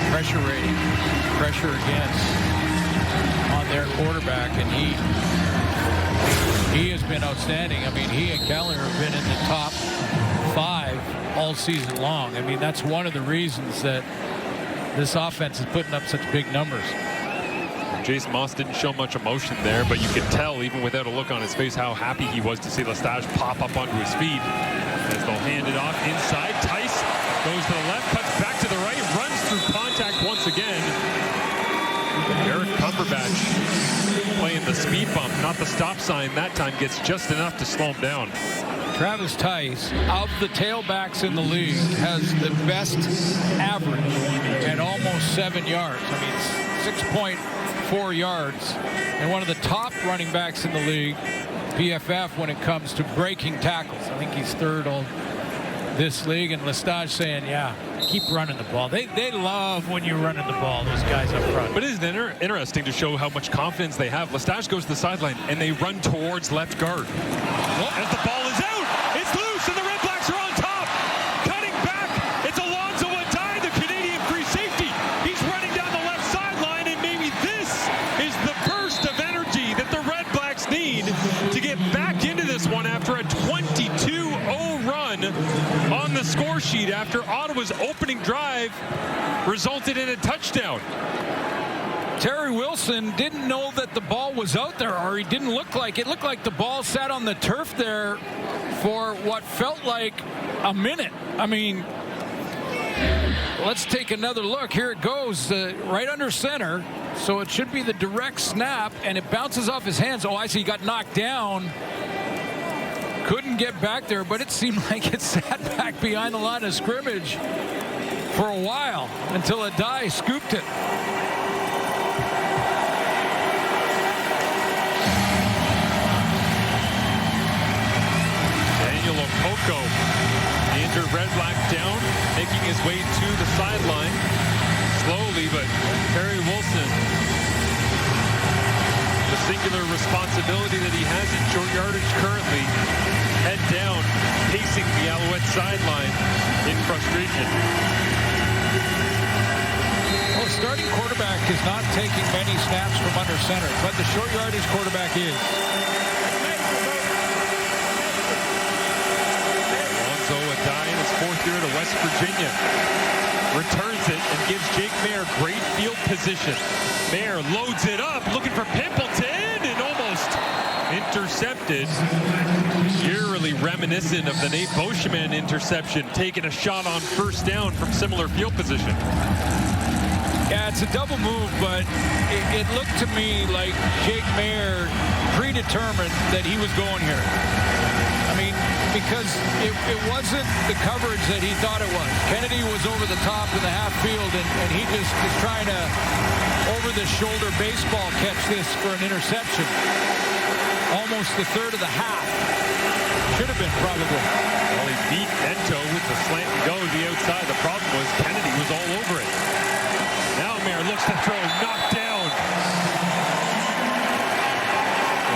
pressure rating, pressure against on their quarterback, and he has been outstanding. I mean, he and Callender have been in the top 5 all season long. I mean, that's one of the reasons that this offense is putting up such big numbers. Jason Moss didn't show much emotion there, but you could tell, even without a look on his face, how happy he was to see Lestage pop up onto his feet as they'll hand it off inside. Tice goes to the left, cuts back to the right, runs through contact once again. Eric Cumberbatch playing the speed bump, not the stop sign. That time gets just enough to slow him down. Travis Tice, of the tailbacks in the league, has the best average at almost 7 yards. I mean, 6.4 yards, and one of the top running backs in the league, PFF, when it comes to breaking tackles. I think he's third on this league, and Lestage saying, yeah, keep running the ball. They love when you're running the ball, those guys up front. But isn't it interesting to show how much confidence they have? Lestage goes to the sideline, and they run towards left guard. As the ball is out, it's loose, and the Red Blacks are on top. Cutting back, it's Alonzo Adai, the Canadian free safety. He's running down the left sideline, and maybe this is the burst of energy that the Red Blacks need to get back into this one after a 22-0 run on the score sheet after Ottawa's opening drive resulted in a touchdown. Terry Wilson didn't know that the ball was out there, or he didn't look like it. Looked like the ball sat on the turf there for what felt like a minute. I mean, let's take another look. Here it goes, right under center. So it should be the direct snap, and it bounces off his hands. Oh, I see, he got knocked down. Couldn't get back there, but it seemed like it sat back behind the line of scrimmage for a while until Adai scooped it. Poco, the injured Red Black down, making his way to the sideline slowly, but Terry Wilson, the singular responsibility that he has in short yardage currently, head down, pacing the Alouette sideline in frustration. Well, the starting quarterback is not taking many snaps from under center, but the short yardage quarterback is. Fourth year to West Virginia. Returns it and gives Jake Mayer great field position. Mayer loads it up, looking for Pimpleton, and almost intercepted. Eerily reminiscent of the Nate Beauchemin interception, taking a shot on first down from similar field position. Yeah, it's a double move, but it looked to me like Jake Mayer predetermined that he was going here. I mean, because it wasn't the coverage that he thought it was. Kennedy was over the top in the half field, and he just is trying to over-the-shoulder baseball catch this for an interception. Almost the third of the half. Should have been, probably. Well, he beat Ento with the slant and go to the outside. The problem was Kennedy was all over it. Now Mayer looks to throw, knocked down.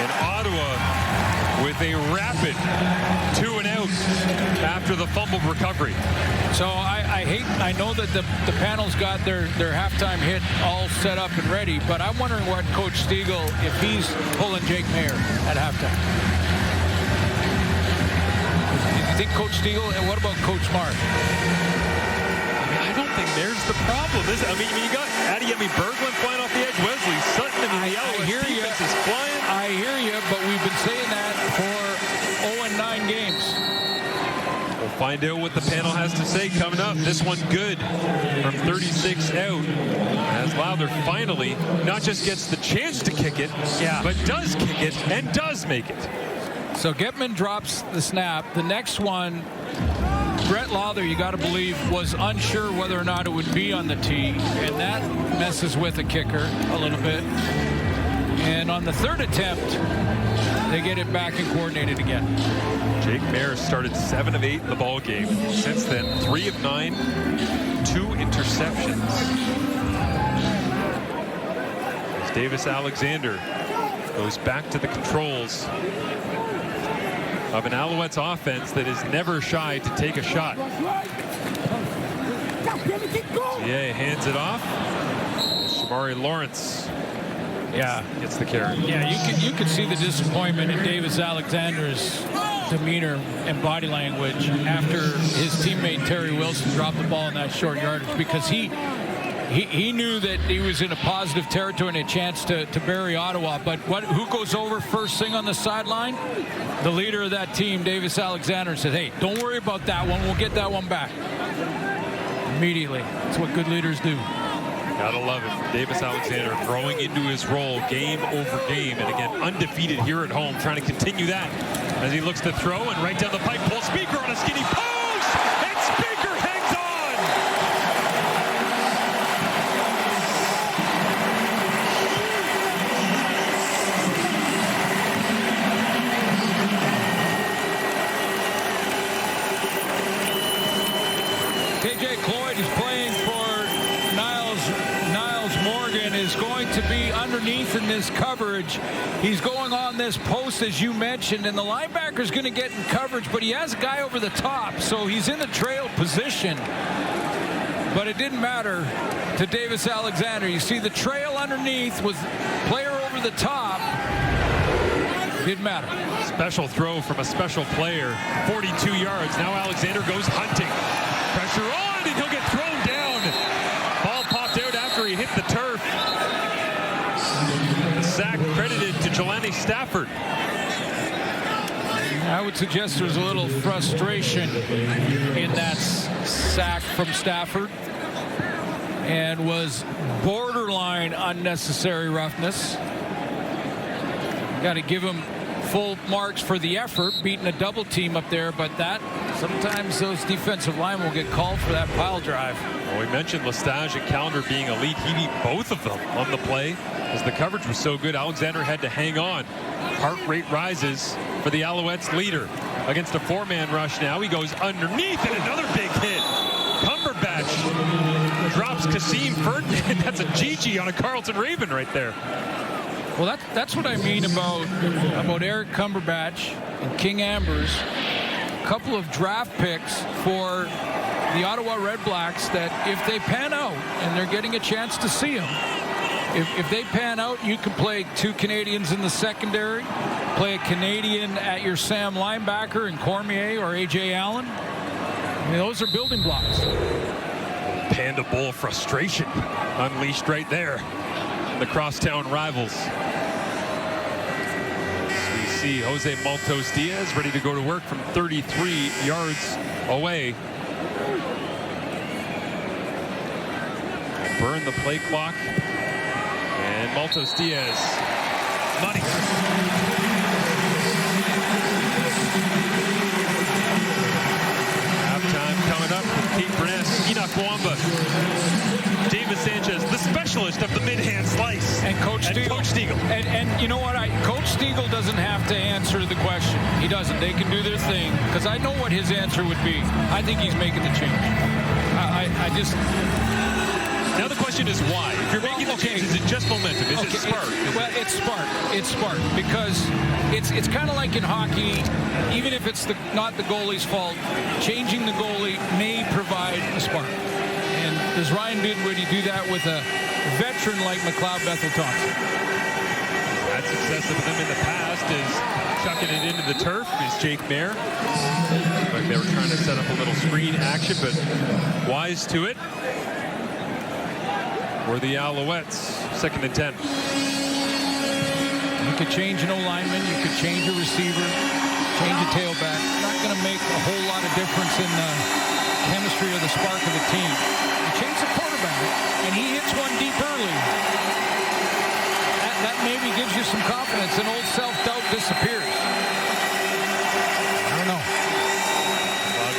And Ottawa with a rapid 2-and-out after the fumbled recovery. So I know that the panel's got their halftime hit all set up and ready, but I'm wondering what Coach Stiegel, if he's pulling Jake Mayer at halftime. Do you think Coach Stiegel, and what about Coach Mark? I don't think there's the problem, is it? I mean, you got Adeyemi Berglund flying off the edge, Wesley Sutton, and the Alouettes defense is flying. I hear you, but we've been saying that for 0-9 games. We'll find out what the panel has to say coming up. This one good from 36 out, as Lowther finally not just gets the chance to kick it, but does kick it and does make it. So Getman drops the snap. The next one, Brett Lowther, you got to believe, was unsure whether or not it would be on the tee, and that messes with the kicker a little bit. And on the third attempt, they get it back and coordinated again. Jake Mayer started 7 of 8 in the ball game. Since then, 3 of 9, 2 interceptions. As Davis Alexander goes back to the controls of an Alouettes offense that is never shy to take a shot. Yeah, hands it off. Shamari Lawrence gets the carry. Yeah, you could see the disappointment in Davis Alexander's demeanor and body language after his teammate Terry Wilson dropped the ball in that short yardage, because he knew that he was in a positive territory and a chance to bury Ottawa. But who goes over first thing on the sideline? The leader of that team, Davis Alexander, said, hey, don't worry about that one. We'll get that one back. Immediately. That's what good leaders do. Gotta love it. Davis Alexander growing into his role game over game. And again, undefeated here at home, trying to continue that as he looks to throw, and right down the pipe, Paul Speaker on a skinny post, and Speaker hangs on. KJ Cloyd is playing for Niles Morgan, is going to be underneath in this coverage. He's going on this post, as you mentioned, and the linebacker's going to get in coverage, but he has a guy over the top, so he's in the trail position. But it didn't matter to Davis Alexander. You see the trail underneath with player over the top. Didn't matter. Special throw from a special player, 42 yards. Now Alexander goes hunting. Pressure on, and he'll get thrown down. Ball popped out after he hit the turf. The sack credited to Jelani Stafford. I would suggest there's a little frustration in that sack from Stafford, and was borderline unnecessary roughness. Got to give him full marks for the effort, beating a double team up there, but that sometimes those defensive linemen will get called for that pile drive. Well, we mentioned Lestage and Callender being elite. He beat both of them on the play as the coverage was so good. Alexander had to hang on. Heart rate rises for the Alouettes leader against a 4-man rush. Now he goes underneath, and another big hit. Cumberbatch drops Kasim Ferdinand. That's a GG on a Carlton Raven right there. Well, that's what I mean about Eric Cumberbatch and King Ambers. A couple of draft picks for the Ottawa REDBLACKS that if they pan out, and they're getting a chance to see them, if they pan out, you can play 2 Canadians in the secondary, play a Canadian at your Sam linebacker in Cormier or A.J. Allen. I mean, those are building blocks. Panda Bowl frustration unleashed right there. The crosstown rivals. We see Jose Maltos Diaz ready to go to work from 33 yards away. Burn the play clock. And Maltos Diaz. Money. Halftime coming up with Kate Burness, Enoch Wamba, David Sanchez, the specialist of the mid-hand slice. And Coach Stiegel. And you know what? Coach Stiegel doesn't have to answer the question. He doesn't. They can do their thing, because I know what his answer would be. I think he's making the change. I just... Now the question is why? If you're making the change, is it just momentum? Is it spark? It's spark. It's spark, because it's kind of like in hockey. Even if it's not the goalie's fault, changing the goalie may provide a spark. And does Ryan Dinwiddie do that with a veteran like McLeod Bethel-Thompson? Had success with them in the past is chucking it into the turf is Jake Mayer. Like they were trying to set up a little screen action, but wise to it. For the Alouettes, 2nd and 10. You could change an O-lineman, you could change a receiver, change a tailback. Not going to make a whole lot of difference in the chemistry or the spark of the team. You change the quarterback, and he hits one deep early. That maybe gives you some confidence, and old self-doubt disappears. I don't know.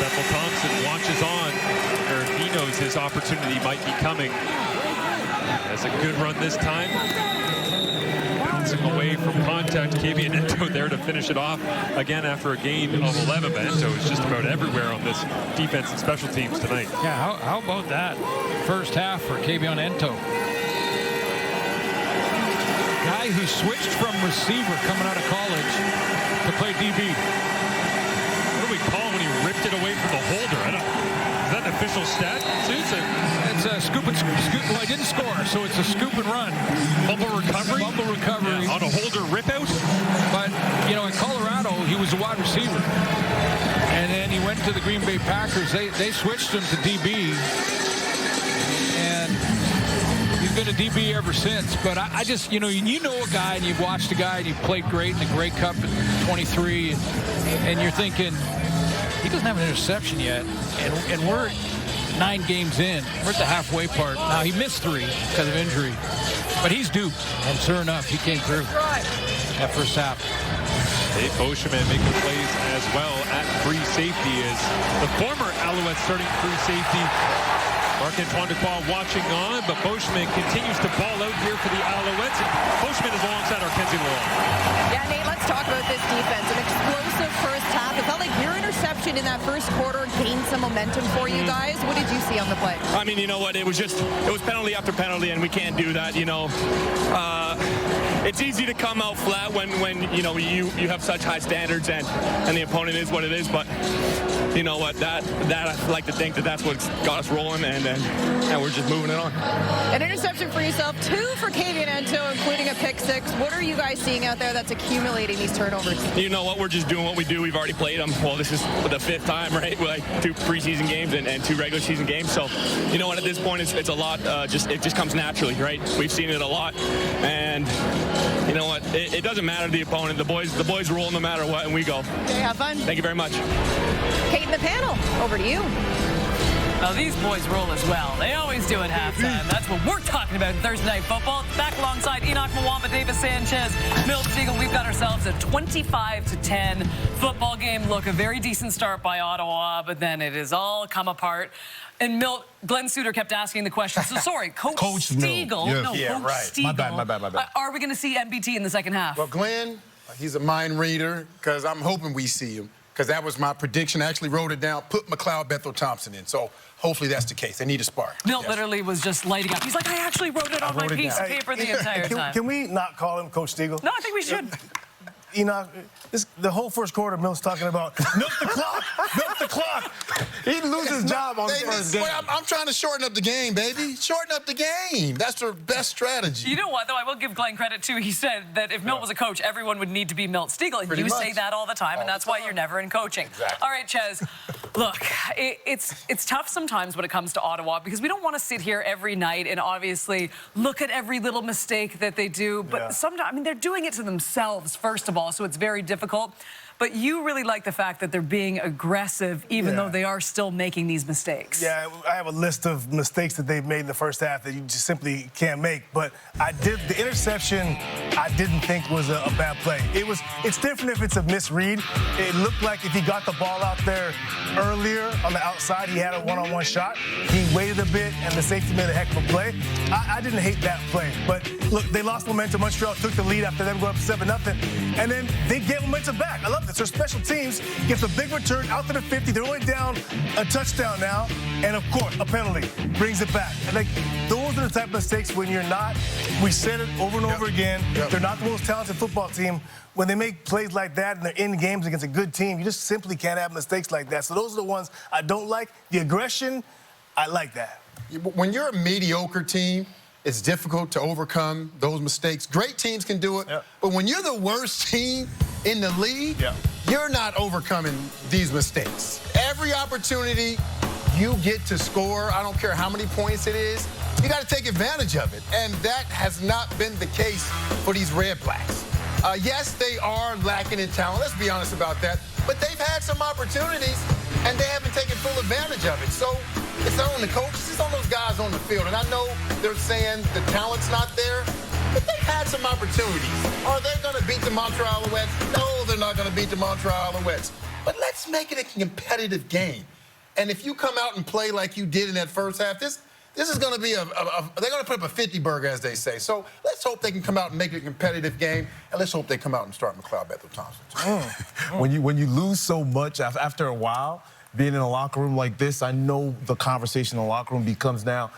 Bethel-Thompson watches on, or he knows his opportunity might be coming. Has a good run this time. yards away from contact. Kavian Ento there to finish it off again after a gain of 11. But Ento is just about everywhere on this defense and special teams tonight. Yeah, how about that first half for Kavian Ento? Guy who switched from receiver coming out of college to play DB. What do we call when he ripped it away from the holder? Is that an official stat? It's a scoop and scoop. Well, I didn't score, so it's a scoop and run. Fumble recovery? Fumble recovery. Yeah, on a holder rip out? But, you know, in Colorado, he was a wide receiver. And then he went to the Green Bay Packers. They switched him to DB. And he's been a DB ever since. But I just, you know a guy and you've watched a guy and you've played great in the Grey Cup at 23. And you're thinking, he doesn't have an interception yet. And we're 9 games in. We're at the halfway part. Now, he missed 3 because of injury. But he's due. And sure enough, he came through that first half. Dave Beauchemin making plays as well at free safety as the former Alouettes starting free safety. Marc-Antoine Ducroix watching on, but Beauchemin continues to ball out here for the Alouettes. And Beauchemin is alongside Arkenzie Lalonde. Yeah, Nate, let's talk about this defense. An explosive first half. It felt like your interception in that first quarter gained some momentum for you guys. What did you see on the play? I mean, you know what? It was penalty after penalty, and we can't do that, you know. It's easy to come out flat when you know you have such high standards and the opponent is what it is, but you know what, that I like to think that's what's got us rolling, and we're just moving it on. An interception for yourself, 2 for Kavian Ento, including a pick 6. What are you guys seeing out there that's accumulating these turnovers? You know what, we're just doing what we do. We've already played them. Well, this is the 5th time, right? Like 2 preseason games and 2 regular season games. So, you know what, at this point, it's a lot. It just comes naturally, right? We've seen it a lot, and you know what, it doesn't matter the opponent. The boys roll no matter what, and we go. Okay, have fun. Thank you very much. Kate in the panel, over to you. Well, these boys roll as well. They always do at halftime. That's what we're talking about in Thursday Night Football. Back alongside Enoch Mwamba, Davis Sanchez, Milt Stegall. We've got ourselves a 25-10 football game. Look, a very decent start by Ottawa, but then it has all come apart. And Milt, Glenn Suter kept asking the question. So sorry, Coach Stegall. Yes. No, Yeah, Coach right. Stegall. My bad. Are we going to see MBT in the second half? Well, Glenn, he's a mind reader, because I'm hoping we see him, because that was my prediction. I actually wrote it down, put McLeod Bethel-Thompson in. So hopefully that's the case. They need a spark. Milt literally was just lighting up. He's like, I actually wrote it on my piece of paper the entire time. Can we not call him Coach Stegall? No, I think we should. Enoch, the whole first quarter, Milt's talking about milk the clock, milk the clock. He'd lose his job on the first game. I'm trying to shorten up the game, baby. Shorten up the game. That's the best strategy. You know what, though? I will give Glenn credit, too. He said that if Milt was a coach, everyone would need to be Milt Stegall. And you say that all the time, and that's why you're never in coaching. Exactly. All right, Ches. Look, it's tough sometimes when it comes to Ottawa because we don't want to sit here every night and obviously look at every little mistake that they do. But sometimes, I mean, they're doing it to themselves, first of all, so it's very difficult. But you really like the fact that they're being aggressive, even though they are still making these mistakes. Yeah, I have a list of mistakes that they've made in the first half that you just simply can't make. But the interception, I didn't think was a bad play. It's different if it's a misread. It looked like if he got the ball out there earlier on the outside, he had a one-on-one shot. He waited a bit, and the safety made a heck of a play. I didn't hate that play. But look, they lost momentum. Montreal took the lead after them going up 7-0, and then they get momentum back. I love this. Their special teams gets a big return out to the 50. They're only down a touchdown now, and of course, a penalty brings it back. And like, those are the type of mistakes when you're not. We said it over and over again. They're not the most talented football team. When they make plays like that and they're in games against a good team, you just simply can't have mistakes like that. So those are the ones I don't like. The aggression, I like that. When you're a mediocre team, it's difficult to overcome those mistakes. Great teams can do it, but when you're the worst team in the league, you're not overcoming these mistakes. Every opportunity you get to score, I don't care how many points it is, you got to take advantage of it. And that has not been the case for these Red Blacks. Yes, they are lacking in talent. Let's be honest about that. But they've had some opportunities, and they haven't taken full advantage of it. So it's not on the coaches, it's on those guys on the field. And I know they're saying the talent's not there, but they've had some opportunities. Are they going to beat the Montreal Alouettes? No, they're not going to beat the Montreal Alouettes. But let's make it a competitive game. And if you come out and play like you did in that first half, this This is going to be they're going to put up a 50 burger, as they say. So let's hope they can come out and make it a competitive game, and let's hope they come out and start McLeod Bethel-Thompson. When you lose so much after a while, being in a locker room like this, I know the conversation in the locker room becomes now,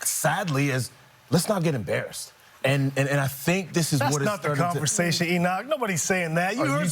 sadly, is let's not get embarrassed. And I think this is That's what it's not the conversation, Enoch. Nobody's saying that. You heard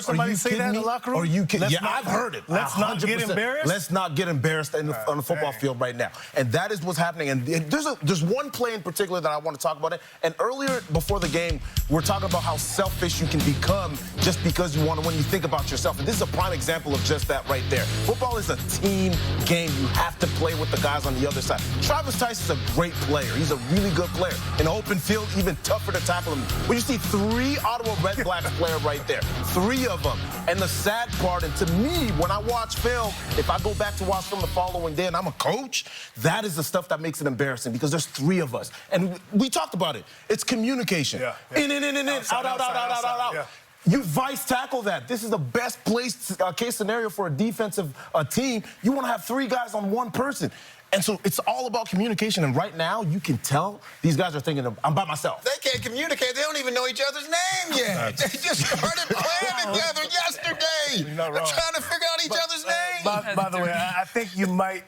somebody say that in the locker room? Are you kidding? Yeah, I've heard it. Let's not get embarrassed? Let's not get embarrassed on the football field right now. And that is what's happening. And there's one play in particular that I want to talk about. And earlier, before the game, we're talking about how selfish you can become just because you want to, when you think about yourself. And this is a prime example of just that right there. Football is a team game. You have to play with the guys on the other side. Travis Tyson's a great player. He's a really good player. In open field, even tougher to tackle him. But you see 3 Ottawa REDBLACKS players right there. 3 of them. And the sad part, and to me, when I watch film, if I go back to watch film the following day and I'm a coach, that is the stuff that makes it embarrassing because there's 3 of us. And we talked about it. It's communication. In, out. Yeah. You vice tackle that. This is the best case scenario for a defensive team. You want to have 3 guys on 1 person. And so it's all about communication. And right now, you can tell these guys are thinking, I'm by myself. They can't communicate. They don't even know each other's name yet. They just started playing together yesterday. They're trying to figure out each other's names. By the way, I think you might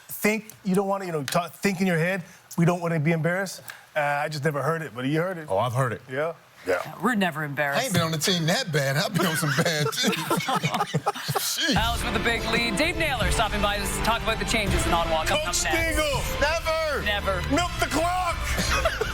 think you don't want to, think in your head, we don't want to be embarrassed. I just never heard it, but you heard it. Oh, I've heard it. Yeah. Yeah. We're never embarrassed. I ain't been on the team that bad. I've been on some bad teams. Alice with a big lead. Dave Naylor stopping by to talk about the changes in Ottawa. Coach Stegall, never. Milk the clock.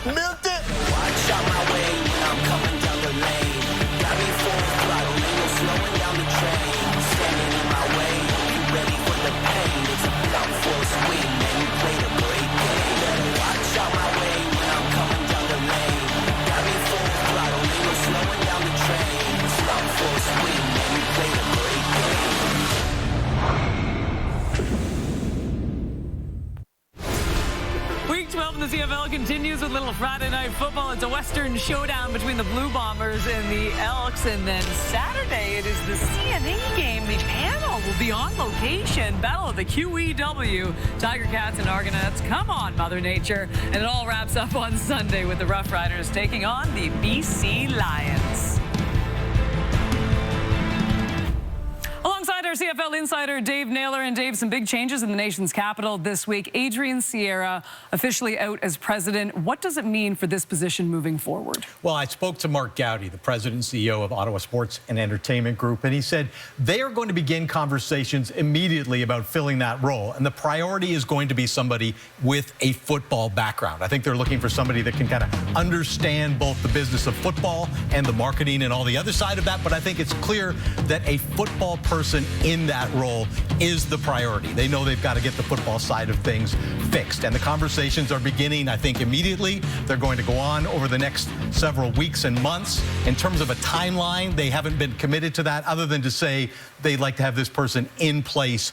Milked it. Watch out my way when I'm coming down the lane. Got me full throttle, ain't no slowing down the train. Standing in my way, you ready for the pain? It's about full swing, and you played a great game. Watch out my way when I'm coming down the lane. Got me full throttle, ain't no slowing down the train. It's about full swing, and you played a great game. Week 12 in the CFL continues with little Friday night football. It's a Western showdown between the Blue Bombers and the Elks. And then Saturday, it is the CNA game. The panel will be on location. Battle of the QEW. Tiger Cats and Argonauts. Come on, Mother Nature. And it all wraps up on Sunday with the Rough Riders taking on the BC Lions. Alongside our CFL insider, Dave Naylor. And Dave, some big changes in the nation's capital this week. Adrian Sierra officially out as president. What does it mean for this position moving forward? Well, I spoke to Mark Gowdy, the president and CEO of Ottawa Sports and Entertainment Group, and he said they are going to begin conversations immediately about filling that role. And the priority is going to be somebody with a football background. I think they're looking for somebody that can kind of understand both the business of football and the marketing and all the other side of that. But I think it's clear that a football person in that role is the priority. They know they've got to get the football side of things fixed. And the conversations are beginning, I think, immediately. They're going to go on over the next several weeks and months. In terms of a timeline, they haven't been committed to that other than to say they'd like to have this person in place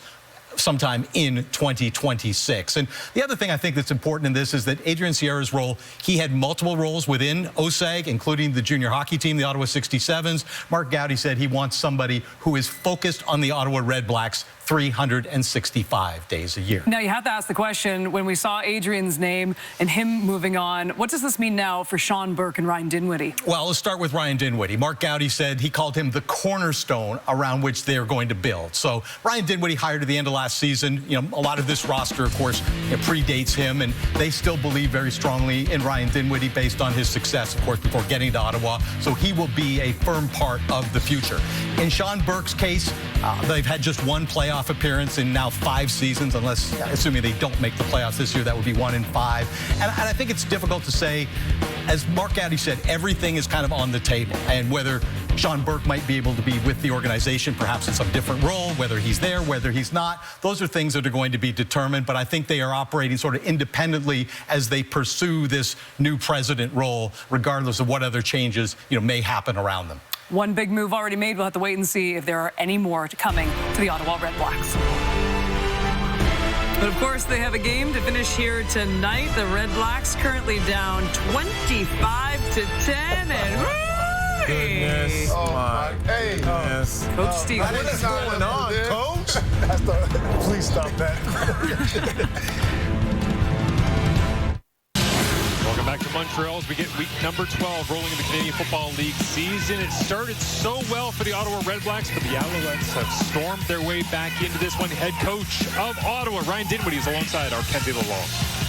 sometime in 2026. And the other thing I think that's important in this is that Adrian Sierra's role, he had multiple roles within OSAG, including the junior hockey team, the Ottawa 67s. Mark Gowdy said he wants somebody who is focused on the Ottawa REDBLACKS 365 days a year. Now, you have to ask the question, when we saw Adrian's name and him moving on, what does this mean now for Sean Burke and Ryan Dinwiddie? Well, let's start with Ryan Dinwiddie. Mark Gowdy said he called him the cornerstone around which they're going to build. So Ryan Dinwiddie hired at the end of last season. You know, a lot of this roster, of course, predates him, and they still believe very strongly in Ryan Dinwiddie based on his success, of course, before getting to Ottawa. So he will be a firm part of the future. In Sean Burke's case, they've had just one playoff appearance in now 5 seasons, assuming they don't make the playoffs this year. That would be 1 in 5. And I think it's difficult to say, as Mark Gowdy said, everything is kind of on the table. And whether Sean Burke might be able to be with the organization, perhaps in some different role, whether he's there, whether he's not, those are things that are going to be determined. But I think they are operating sort of independently as they pursue this new president role, regardless of what other changes, may happen around them. One big move already made. We'll have to wait and see if there are any more coming to the Ottawa REDBLACKS. But of course, they have a game to finish here tonight. The REDBLACKS currently down 25-10, and Goodness. Oh my goodness. Coach Steve, what is going on, Coach? Please stop that. Montreal as we get week number 12 rolling in the Canadian Football League season. It started so well for the Ottawa REDBLACKS, but the Alouettes have stormed their way back into this one. Head coach of Ottawa, Ryan Dinwiddie, is alongside our Kenzie Lalonde.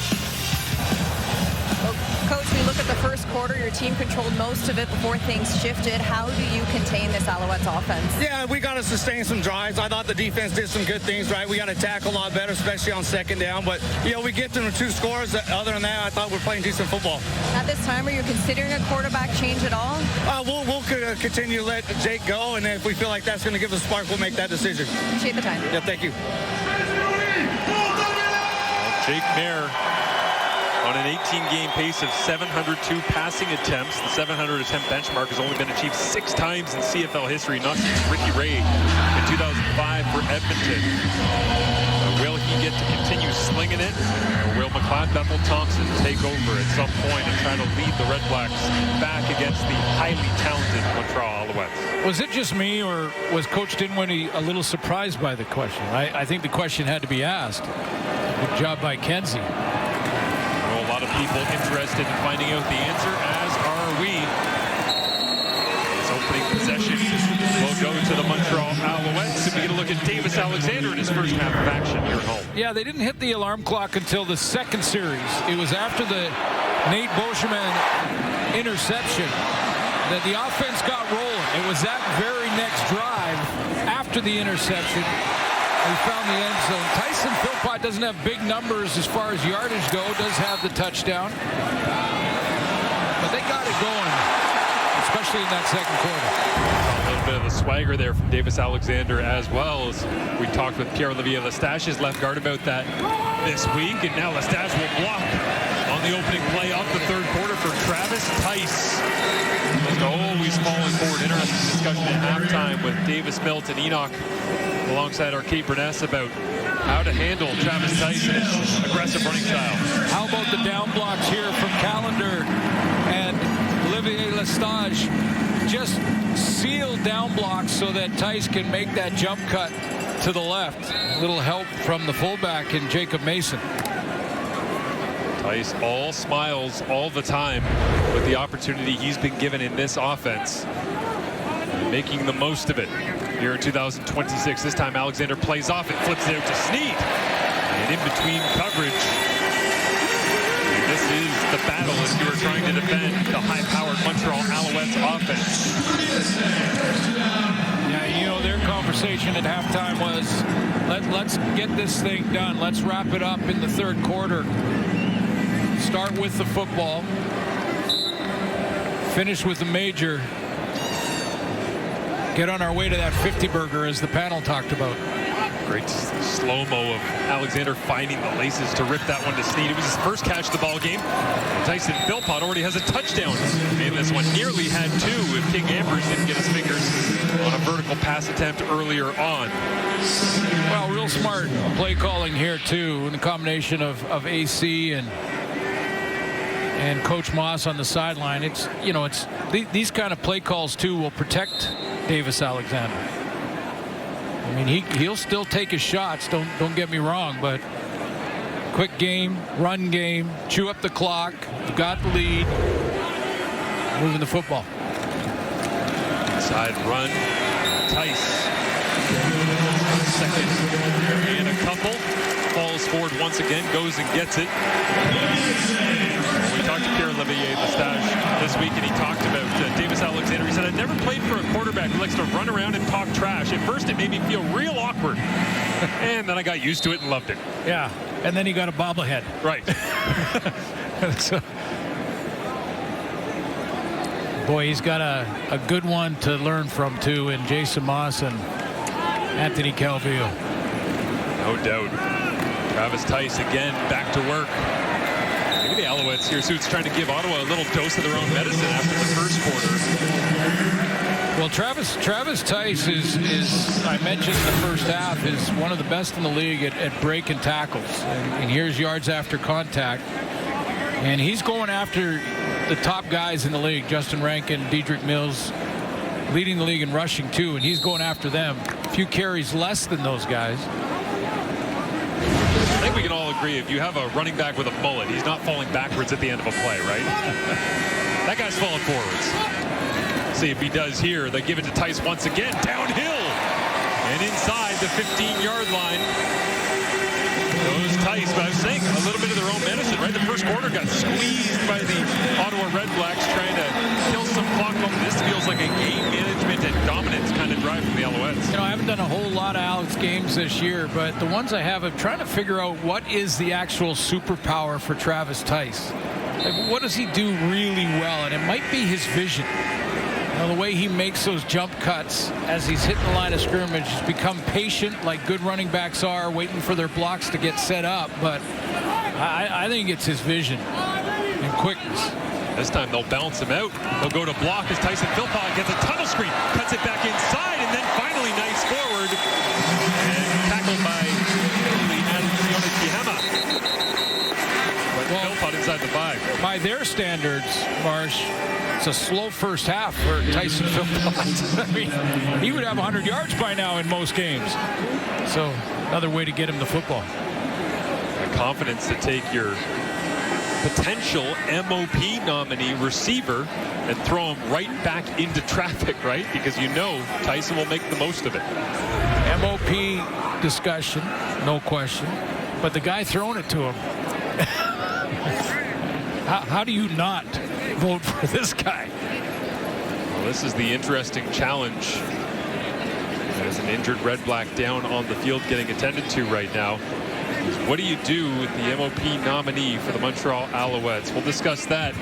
Coach, we look at the first quarter. Your team controlled most of it before things shifted. How do you contain this Alouettes offense? Yeah, we got to sustain some drives. I thought the defense did some good things, right? We got to tackle a lot better, especially on second down. But, you know, we get them 2 scores. Other than that, I thought we're playing decent football. At this time, are you considering a quarterback change at all? We'll continue to let Jake go, and if we feel like that's going to give us a spark, we'll make that decision. Appreciate the time. Yeah, thank you. Jake Mayer on an 18-game pace of 702 passing attempts. The 700 attempt benchmark has only been achieved 6 times in CFL history, not since Ricky Ray in 2005 for Edmonton. Will he get to continue slinging it, or will McLeod Thompson take over at some point and try to lead the REDBLACKS back against the highly talented Montreal Alouettes? Was it just me, or was Coach Dinwiddie a little surprised by the question? I think the question had to be asked. Good job by Kenzie. A lot of people interested in finding out the answer, as are we. His opening possession will go to the Montreal Alouettes. And we get a look at Davis Alexander in his first half of action here at home. Yeah, they didn't hit the alarm clock until the second series. It was after the Nate Beauchemin interception that the offense got rolling. It was that very next drive after the interception we found the end zone. Tyson Philpott doesn't have big numbers as far as yardage go, does have the touchdown. But they got it going, especially in that second quarter. A little bit of the swagger there from Davis Alexander, as well as we talked with Pierre-Olivier Lestache's left guard about that this week. And now Lestache will block on the opening play of the third quarter for Travis Tice. Always falling forward. Interesting discussion at halftime with Davis Milton, Enoch, alongside our Kate Burness about how to handle Travis Tyson's aggressive running style. How about the down blocks here from Callender and Olivier Lestage? Just seal down blocks so that Tice can make that jump cut to the left. A little help from the fullback in Jacob Mason. Tice all smiles all the time with the opportunity he's been given in this offense, making the most of it here in 2026. This time Alexander plays off and flips it out to Sneed, and in between coverage. And this is the battle as you are trying to defend the high-powered Montreal Alouettes offense. Yeah, you know, their conversation at halftime was, let's get this thing done. Let's wrap it up in the third quarter. Start with the football. Finish with the major. Get on our way to that 50 burger, as the panel talked about. Great slow-mo of Alexander finding the laces to rip that one to Sneed. It was his first catch of the ball game. Tyson Philpott already has a touchdown in this one. Nearly had 2 if King Ambers didn't get his fingers on a vertical pass attempt earlier on. Well, real smart play calling here too, in the combination of AC and Coach Moss on the sideline. It's, you know, it's these kind of play calls too will protect Davis Alexander. I mean, he'll still take his shots, don't get me wrong, but quick game, run game, chew up the clock, you've got the lead, moving the football. Side run, Tice. Second and a couple. Falls forward once again, goes and gets it. We talked to Pierre-Olivier Lestage this week, and he talked about Davis Alexander. He said, I've never played for a quarterback who likes to run around and talk trash. At first, it made me feel real awkward. And then I got used to it and loved it. Yeah, and then he got a bobblehead. Right. So, boy, he's got a good one to learn from, too, in Jason Moss and Anthony Calvillo. No doubt. Travis Tice again back to work. Maybe the Alouettes here, Suits, trying to give Ottawa a little dose of their own medicine after the first quarter. Well, Travis Tice is, I mentioned in the first half, is one of the best in the league at breaking tackles. And here's yards after contact. And he's going after the top guys in the league, Justin Rankin, Dedrick Mills, leading the league in rushing too, and he's going after them. A few carries less than those guys. I think we can all agree, if you have a running back with a mullet, he's not falling backwards at the end of a play, right? That guy's falling forwards. See if he does here. They give it to Tice once again, downhill. And inside the 15-yard line goes Tice. But I was saying, a little bit of their own medicine, right? The first quarter got squeezed by the Ottawa REDBLACKS trying to kill some clock. This feels like a game management and dominance kind of drive from the Alouettes. You know, I haven't done a whole lot of Alex games this year, but the ones I have, I'm trying to figure out what is the actual superpower for Travis Tice. Like, what does he do really well? And it might be his vision. You know, the way he makes those jump cuts as he's hitting the line of scrimmage. He's become patient like good running backs are, waiting for their blocks to get set up. But I think it's his vision and quickness. This time they'll bounce him out. They'll go to block as Tyson Philpott gets a tunnel screen, cuts it back inside, and then finally nice forward. And tackled by Kihama. But Philpott inside the 5. By their standards, Marsh, it's a slow first half for Tyson Philpott. I mean, he would have 100 yards by now in most games. So another way to get him the football. The confidence to take your potential MOP nominee receiver and throw him right back into traffic, right? Because you know Tyson will make the most of it. MOP discussion, no question. But the guy throwing it to him, how do you not vote for this guy? Well, this is the interesting challenge. There's an injured REDBLACK down on the field getting attended to right now. What do you do with the MOP nominee for the Montreal Alouettes? We'll discuss that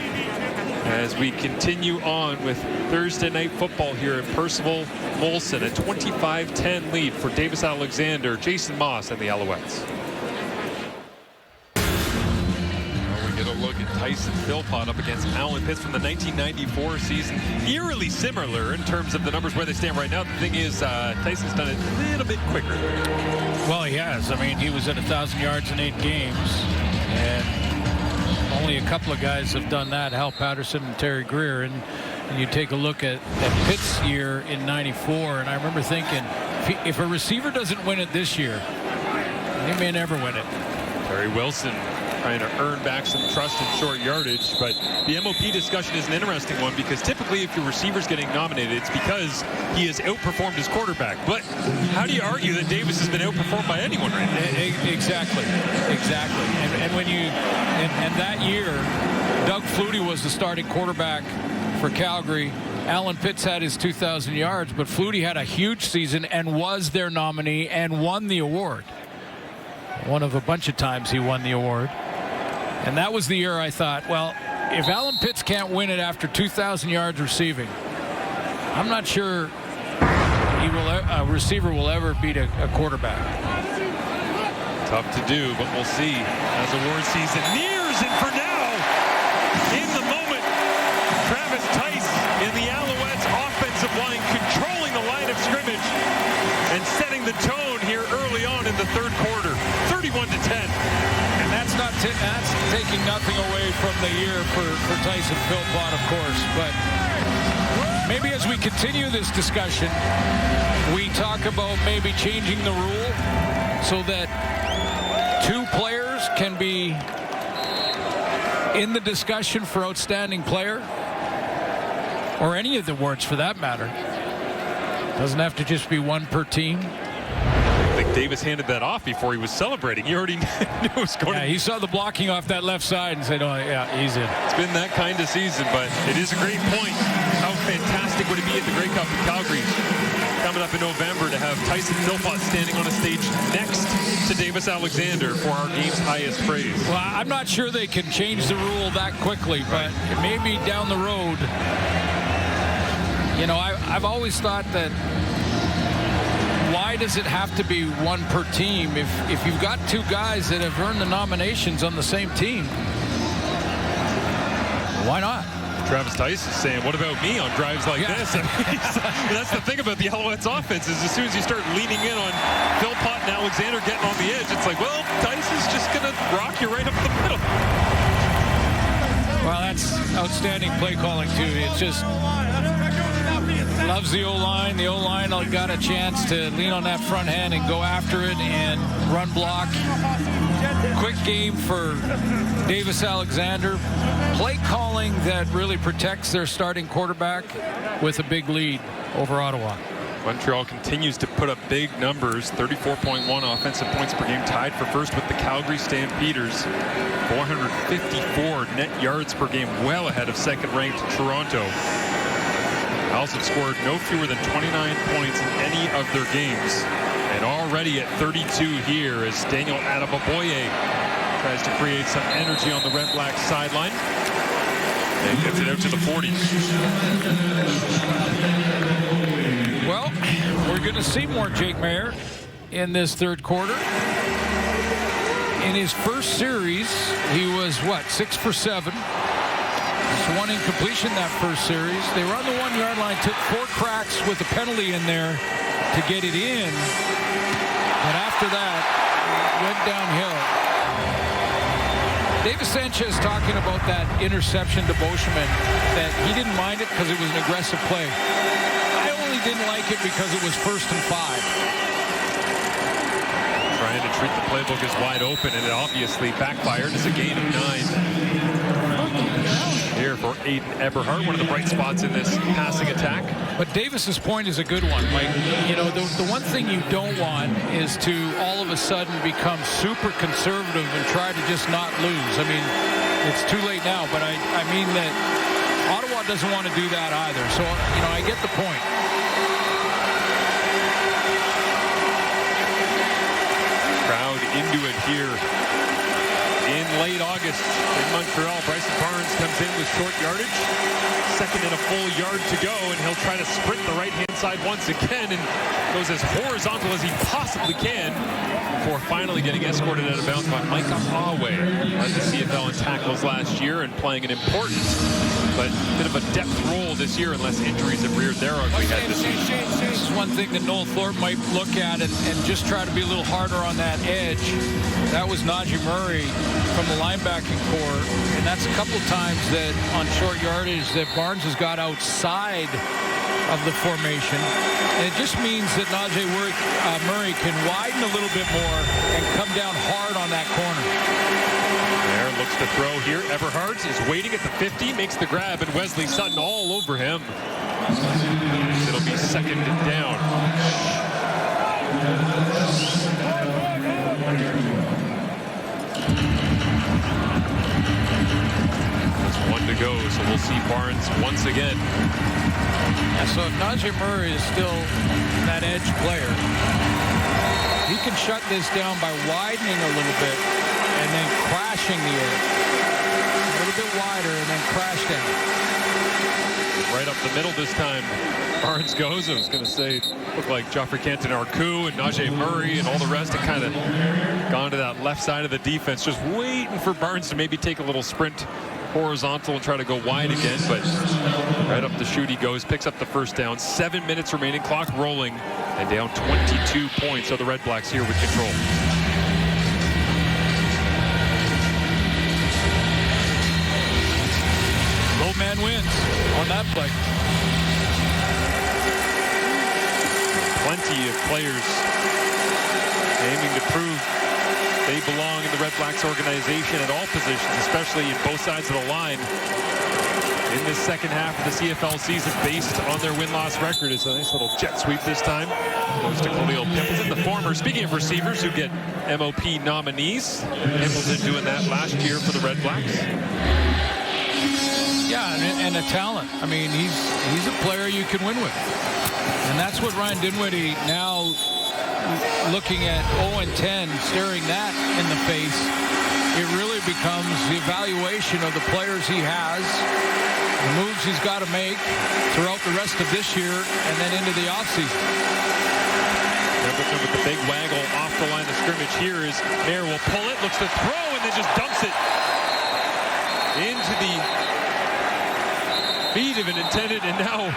as we continue on with Thursday Night Football here in Percival Molson. A 25-10 lead for Davis Alexander, Jason Moss, and the Alouettes. A look at Tyson Philpott up against Alan Pitts from the 1994 season. Eerily similar in terms of the numbers where they stand right now. The thing is, Tyson's done it a little bit quicker. Well, he has. I mean, he was at 1,000 yards in 8 games, and only a couple of guys have done that, Hal Patterson and Terry Greer. And you take a look at Pitt's year in 94, and I remember thinking, if a receiver doesn't win it this year, he may never win it. Terry Wilson trying to earn back some trust in short yardage, but the MOP discussion is an interesting one because typically if your receiver's getting nominated, it's because he has outperformed his quarterback. But how do you argue that Davis has been outperformed by anyone right now? Exactly. And when you and that year, Doug Flutie was the starting quarterback for Calgary. Alan Pitts had his 2,000 yards, but Flutie had a huge season and was their nominee and won the award. One of a bunch of times he won the award. And that was the year I thought, well, if Alan Pitts can't win it after 2,000 yards receiving, I'm not sure a receiver will ever beat a quarterback. Tough to do, but we'll see as award season nears. And for now, in the moment, Travis Tice in the Alouettes offensive line controlling the line of scrimmage and setting the tone here early on in the third quarter, 31-10. That's taking nothing away from the year for Tyson Philpott, of course. But maybe as we continue this discussion, we talk about maybe changing the rule so that 2 players can be in the discussion for outstanding player, or any of the awards for that matter. Doesn't have to just be 1 per team. I think Davis handed that off before he was celebrating. He already knew it was going. Yeah, he saw the blocking off that left side and said, oh, yeah, he's in. It's been that kind of season, but it is a great point. How fantastic would it be at the Grey Cup in Calgary coming up in November to have Tyson Philpott standing on a stage next to Davis Alexander for our game's highest praise. Well, I'm not sure they can change the rule that quickly, but maybe down the road. You know, I've always thought that why does it have to be 1 per team if you've got 2 guys that have earned the nominations on the same team? Why not? Travis Tice is saying, what about me on drives like this? And that's the thing about the Alouettes offense is as soon as you start leaning in on Philpott and Alexander getting on the edge, it's like, well, Tice is just going to rock you right up the middle. Well, that's outstanding play calling, too. It's just loves the O-line. The O-line got a chance to lean on that front hand and go after it and run block. Quick game for Davis Alexander. Play calling that really protects their starting quarterback with a big lead over Ottawa. Montreal continues to put up big numbers, 34.1 offensive points per game, tied for first with the Calgary Stampeders. 454 net yards per game, well ahead of second-ranked Toronto. Owls have scored no fewer than 29 points in any of their games. And already at 32 here as Daniel Adeboboye tries to create some energy on the Red Blacks sideline. And gets it out to the 40. Well, we're going to see more Jake Maier in this third quarter. In his first series, he was, 6 for 7. Just one incompletion that first series. They were on the 1-yard line, took 4 cracks with a penalty in there to get it in. But after that, it went downhill. Davis Sanchez talking about that interception to Boschman, that he didn't mind it because it was an aggressive play. I only didn't like it because it was 1st and 5. Trying to treat the playbook as wide open, and it obviously backfired. It's a gain of 9. Here for Aiden Eberhardt, one of the bright spots in this passing attack. But Davis's point is a good one. Like, you know, the one thing you don't want is to all of a sudden become super conservative and try to just not lose. I mean, it's too late now, but I mean that Ottawa doesn't want to do that either. So, you know, I get the point. Crowd into it here. In late August in Montreal, Bryson Barnes comes in with short yardage. Second and a full yard to go, and he'll try to sprint the right-hand side once again and goes as horizontal as he possibly can before finally getting escorted out of bounds by Micah Awe. Led the CFL in tackles last year and playing an important but bit of a depth role this year unless injuries have reared their ugly head this season. This is one thing that Noel Thorpe might look at and just try to be a little harder on that edge. That was Najee Murray from the linebacking core, and that's a couple times that on short yardage that Barnes has got outside of the formation, and it just means that Najee Murray can widen a little bit more and come down hard on that corner. There looks to throw here. Eberhardt is waiting at the 50, makes the grab, and Wesley Sutton all over him. It'll be second down. There's 1 to go, so we'll see Barnes once again. Yeah, so if Najee Murray is still that edge player, he can shut this down by widening a little bit and then crashing the edge. A little bit wider and then crash down. Right up the middle this time. Barnes goes. I was going to say, looked like Joffrey Canton-Arcou and Najee Murray and all the rest have kind of gone to that left side of the defense, just waiting for Barnes to maybe take a little sprint horizontal and try to go wide again, but right up the chute he goes, picks up the first down. 7 minutes remaining, clock rolling, and down 22 points. So the Red Blacks here with control. Low man wins on that play. Plenty of players aiming to prove they belong in the Red Blacks organization at all positions, especially in both sides of the line. In this second half of the CFL season, based on their win-loss record, it's a nice little jet sweep this time. Goes to Khalil Pimpleton, the former, speaking of receivers who get MOP nominees. Pimpleton doing that last year for the Red Blacks. Yeah, and a talent. I mean, he's a player you can win with. And that's what Ryan Dinwiddie now, looking at 0-10, staring that in the face, it really becomes the evaluation of the players he has, the moves he's got to make throughout the rest of this year and then into the offseason. With the big waggle off the line of scrimmage here is Maier will pull it, looks to throw, and then just dumps it into the feet of an intended, and now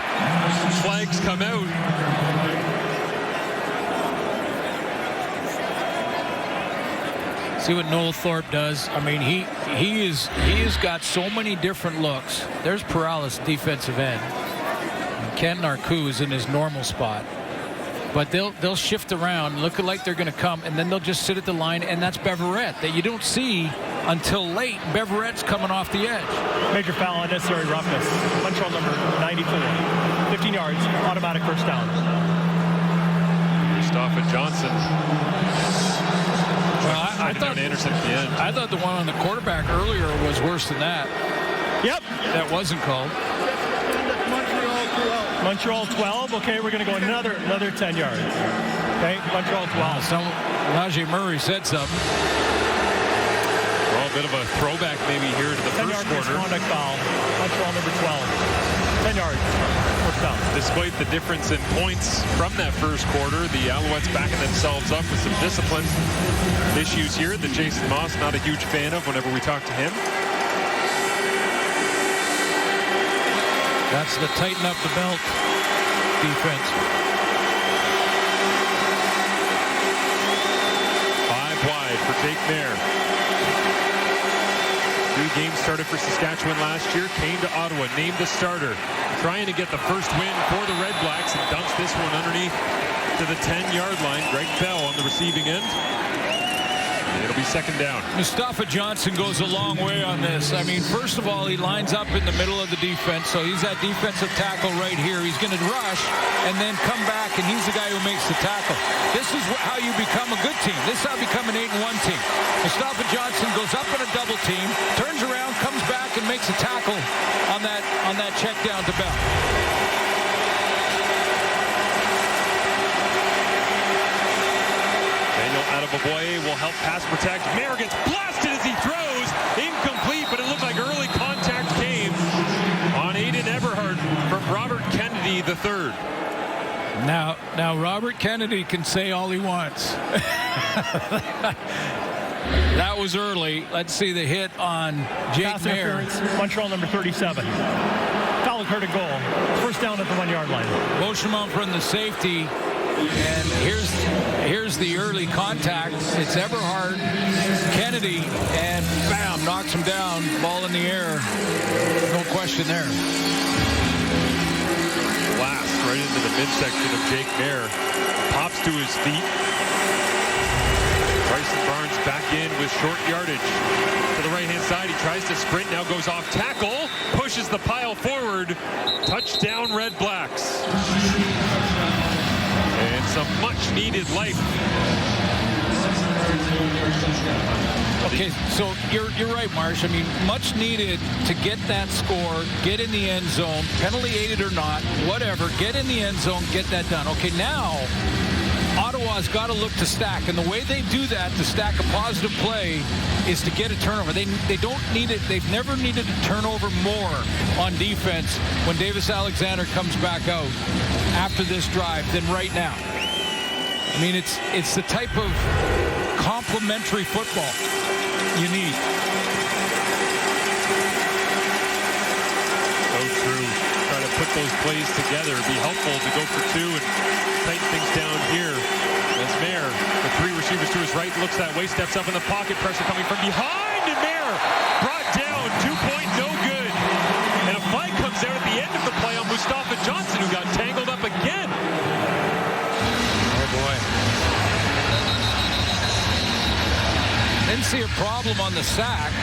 flags come out. See what Noel Thorpe does. I mean, he has got so many different looks. There's Perales, defensive end. And Canton-Arcou is in his normal spot. but they'll shift around, look like they're going to come, and then they'll just sit at the line, and that's Beverette that you don't see until late. Beverette's coming off the edge. Major foul, unnecessary roughness. Montreal number 94. 15 yards, automatic first down. Mustafa Johnson. Well, I thought Anderson at the end. I thought the one on the quarterback earlier was worse than that. Yep. That wasn't called. Montreal 12. Okay, we're going to go another 10 yards. Okay, Montreal 12. Najee Murray said something. Well, a bit of a throwback maybe here to the first quarter. Misconduct foul. Montreal number 12. 10 yards. First down. Despite the difference in points from that first quarter, the Alouettes backing themselves up with some discipline issues here that Jason Moss not a huge fan of whenever we talk to him. That's the tighten up the belt defense. 5 wide for Jake Mayer. 2 games started for Saskatchewan last year, came to Ottawa, named the starter, trying to get the first win for the Red Blacks, and dumps this one underneath to the 10-yard line. Greg Bell on the receiving end. It'll be second down. Mustafa Johnson goes a long way on this. I mean, first of all, he lines up in the middle of the defense, so he's that defensive tackle right here. He's going to rush and then come back, and he's the guy who makes the tackle. This is how you become a good team. This is how you become an 8-1 team. Mustafa Johnson goes up in a double team, turns around, comes back, and makes a tackle on that check down to Bell. Adebaboye will help pass protect. Mayer gets blasted as he throws. Incomplete, but it looked like early contact came on Aiden Everhart from Robert Kennedy III. Now Robert Kennedy can say all he wants. That was early. Let's see the hit on Jake Mayer. Montreal number 37. Foul occurred at goal. First down at the 1-yard line. Motion him from the safety. And here's the early contact. It's Everhart, Kennedy, and bam, knocks him down. Ball in the air. No question there. Blast right into the midsection of Jake Mayer. Pops to his feet. Bryson Barnes back in with short yardage. To the right-hand side, he tries to sprint, now goes off tackle, pushes the pile forward. Touchdown, Red Blacks. And some much-needed life. Okay, so you're right, Marsh. I mean, much needed to get that score, get in the end zone, penalty aided or not, whatever, get in the end zone, get that done. Okay, now Ottawa's got to look to stack, and the way they do that to stack a positive play is to get a turnover. They don't need it. They've never needed a turnover more on defense when Davis Alexander comes back out after this drive than right now. I mean, it's the type of complementary football you need. Go through, try to put those plays together. It'd be helpful to go for 2 and tighten things down here. As Mayer, the 3 receivers to his right, looks that way, steps up in the pocket, pressure coming from behind, and Mayer brought down, 2-point, no good. And a flag comes out at the end of the play on Mustafa Johnson, who got tangled up again. Oh, boy. Didn't see a problem on the sack.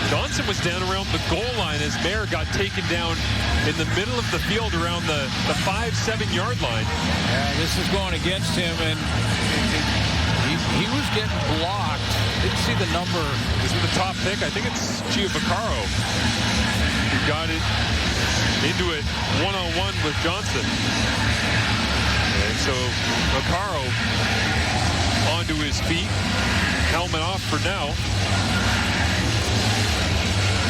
Johnson was down around the goal line as Mayer got taken down in the middle of the field around the 5-7-yard line. Yeah, this is going against him, and he was getting blocked. Didn't see the number. This is the top pick. I think it's Giovacaro who got it into it one-on-one with Johnson. And so Vaccaro onto his feet. Helmet off for now.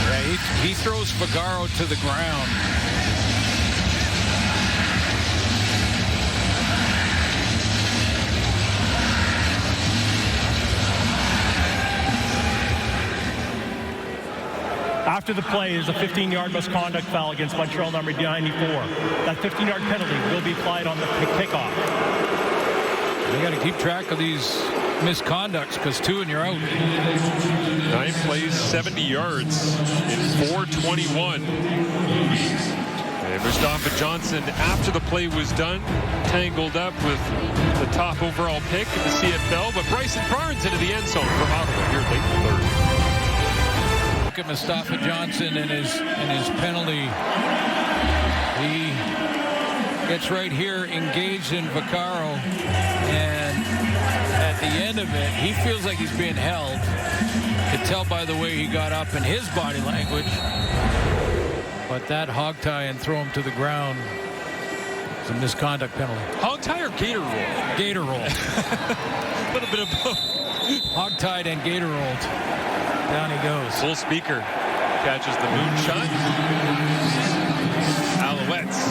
Yeah, he throws Vaccaro to the ground. After the play is a 15-yard misconduct foul against Montreal number 94. That 15-yard penalty will be applied on the kickoff. You got to keep track of these misconducts because 2 and you're out. plays 70 yards in 4:21. And Mustafa Johnson, after the play was done, tangled up with the top overall pick in the CFL, but Bryson Barnes into the end zone from Ottawa here late in the third. Look at Mustafa Johnson and his penalty. He gets right here engaged in Vaccaro, and at the end of it, he feels like he's being held. You could tell by the way he got up in his body language. But that hog tie and throw him to the ground is a misconduct penalty. Hog tie or gator roll? Gator roll. A little bit of both. Hog tied and gator rolled. Down he goes. Full speaker catches the moonshot. Alouettes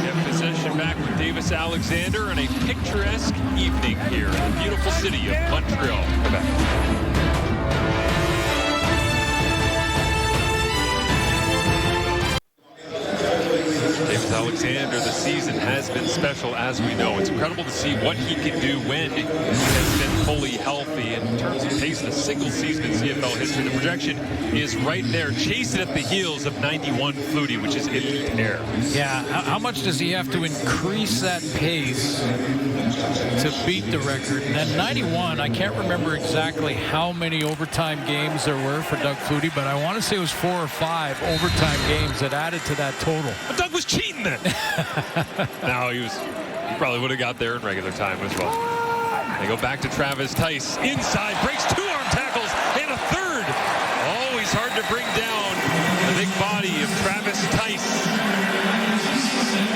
get possession back with Davis Alexander and a picturesque evening here in the beautiful city of Montreal, Quebec. Davis Alexander, the season has been special, as we know. It's incredible to see what he can do when he has been fully healthy. In terms of pace, the single season in CFL history, the projection is right there, chasing at the heels of 91 Flutie, which is elite air. Yeah, how much does he have to increase that pace to beat the record? And then 91, I can't remember exactly how many overtime games there were for Doug Flutie, but I want to say it was 4 or 5 overtime games that added to that total. But Doug was cheating then. No, he probably would have got there in regular time as well. They go back to Travis Tice. Inside, breaks 2 arm tackles and a third. Always hard to bring down the big body of Travis Tice.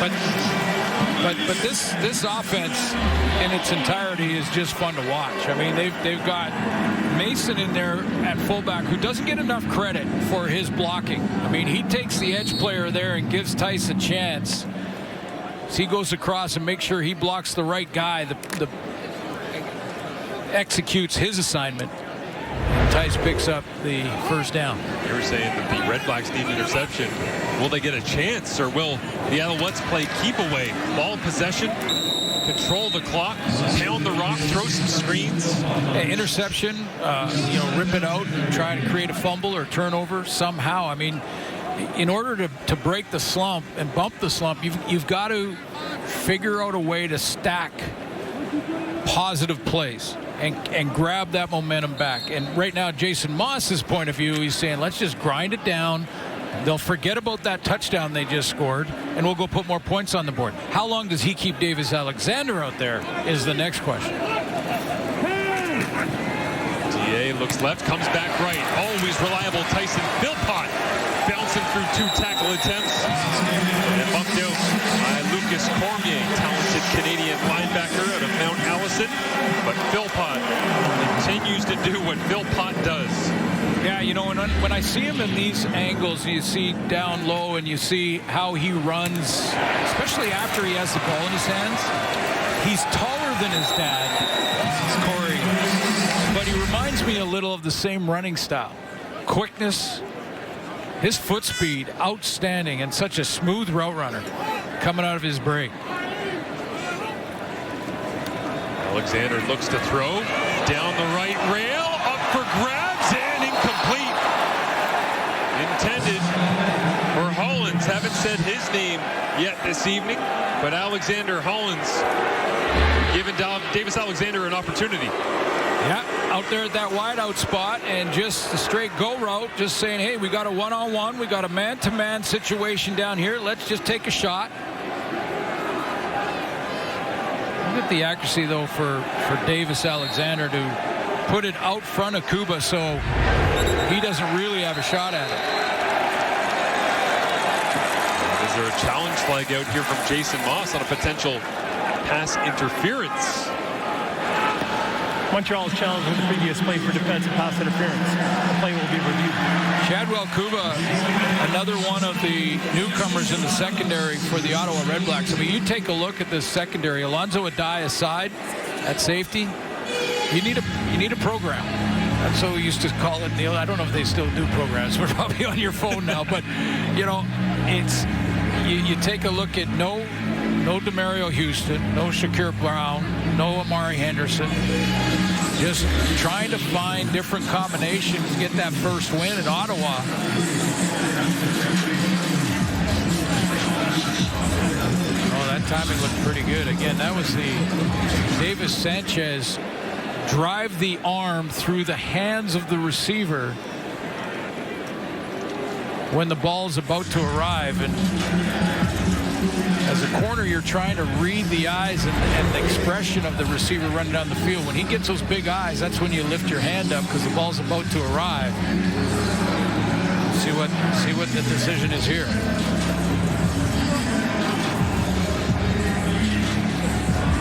But this offense in its entirety is just fun to watch. I mean, they've got Mason in there at fullback who doesn't get enough credit for his blocking. I mean, he takes the edge player there and gives Tice a chance. So he goes across and makes sure he blocks the right guy, executes his assignment. Tice picks up the first down. You were saying that the REDBLACKS need an interception. Will they get a chance, or will the Alouettes play keep away? Ball possession, control the clock, pound the rock, throw some screens. Interception, rip it out and try to create a fumble or turnover somehow. I mean, in order to break the slump and bump the slump, you've got to figure out a way to stack positive plays and grab that momentum back. And right now, Jason Moss's point of view, he's saying, let's just grind it down. They'll forget about that touchdown they just scored, and we'll go put more points on the board. How long does he keep Davis Alexander out there is the next question. DA looks left, comes back right. Always reliable Tyson Philpott bouncing through 2 tackle attempts. And bumped out by Lucas Cormier, talented Canadian linebacker out of Mount Allison. But Philpott continues to do what Philpott does. Yeah, when I see him in these angles, you see down low and you see how he runs, especially after he has the ball in his hands. He's taller than his dad, Corey, but he reminds me a little of the same running style. Quickness, his foot speed, outstanding, and such a smooth route runner coming out of his break. Alexander looks to throw down the right rail, up for grabs, and incomplete. Intended for Hollins. Haven't said his name yet this evening, but Alexander Hollins giving Davis Alexander an opportunity. Yeah, out there at that wide out spot and just a straight go route, just saying, hey, we got a one-on-one, we got a man-to-man situation down here. Let's just take a shot. Look at the accuracy, though, for Davis Alexander to put it out front of Cuba, so he doesn't really have a shot at it. Is there a challenge flag out here from Jason Moss on a potential pass interference? Montreal's challenged with the previous play for defensive pass interference. The play will be reviewed. Chadwell Cuba, another one of the newcomers in the secondary for the Ottawa REDBLACKS. I mean, you take a look at this secondary. Alonzo Adai aside at safety, you need a program. That's what we used to call it, Neil. I don't know if they still do programs. We're probably on your phone now, but it's you take a look at no DeMario Houston, no Shakir Brown, no Amari Henderson. Just trying to find different combinations to get that first win in Ottawa. Oh, that timing looked pretty good. Again, that was the Davis Sanchez drive the arm through the hands of the receiver when the ball's about to arrive. And as a corner, you're trying to read the eyes and the expression of the receiver running down the field. When he gets those big eyes, that's when you lift your hand up because the ball's about to arrive. See what the decision is here.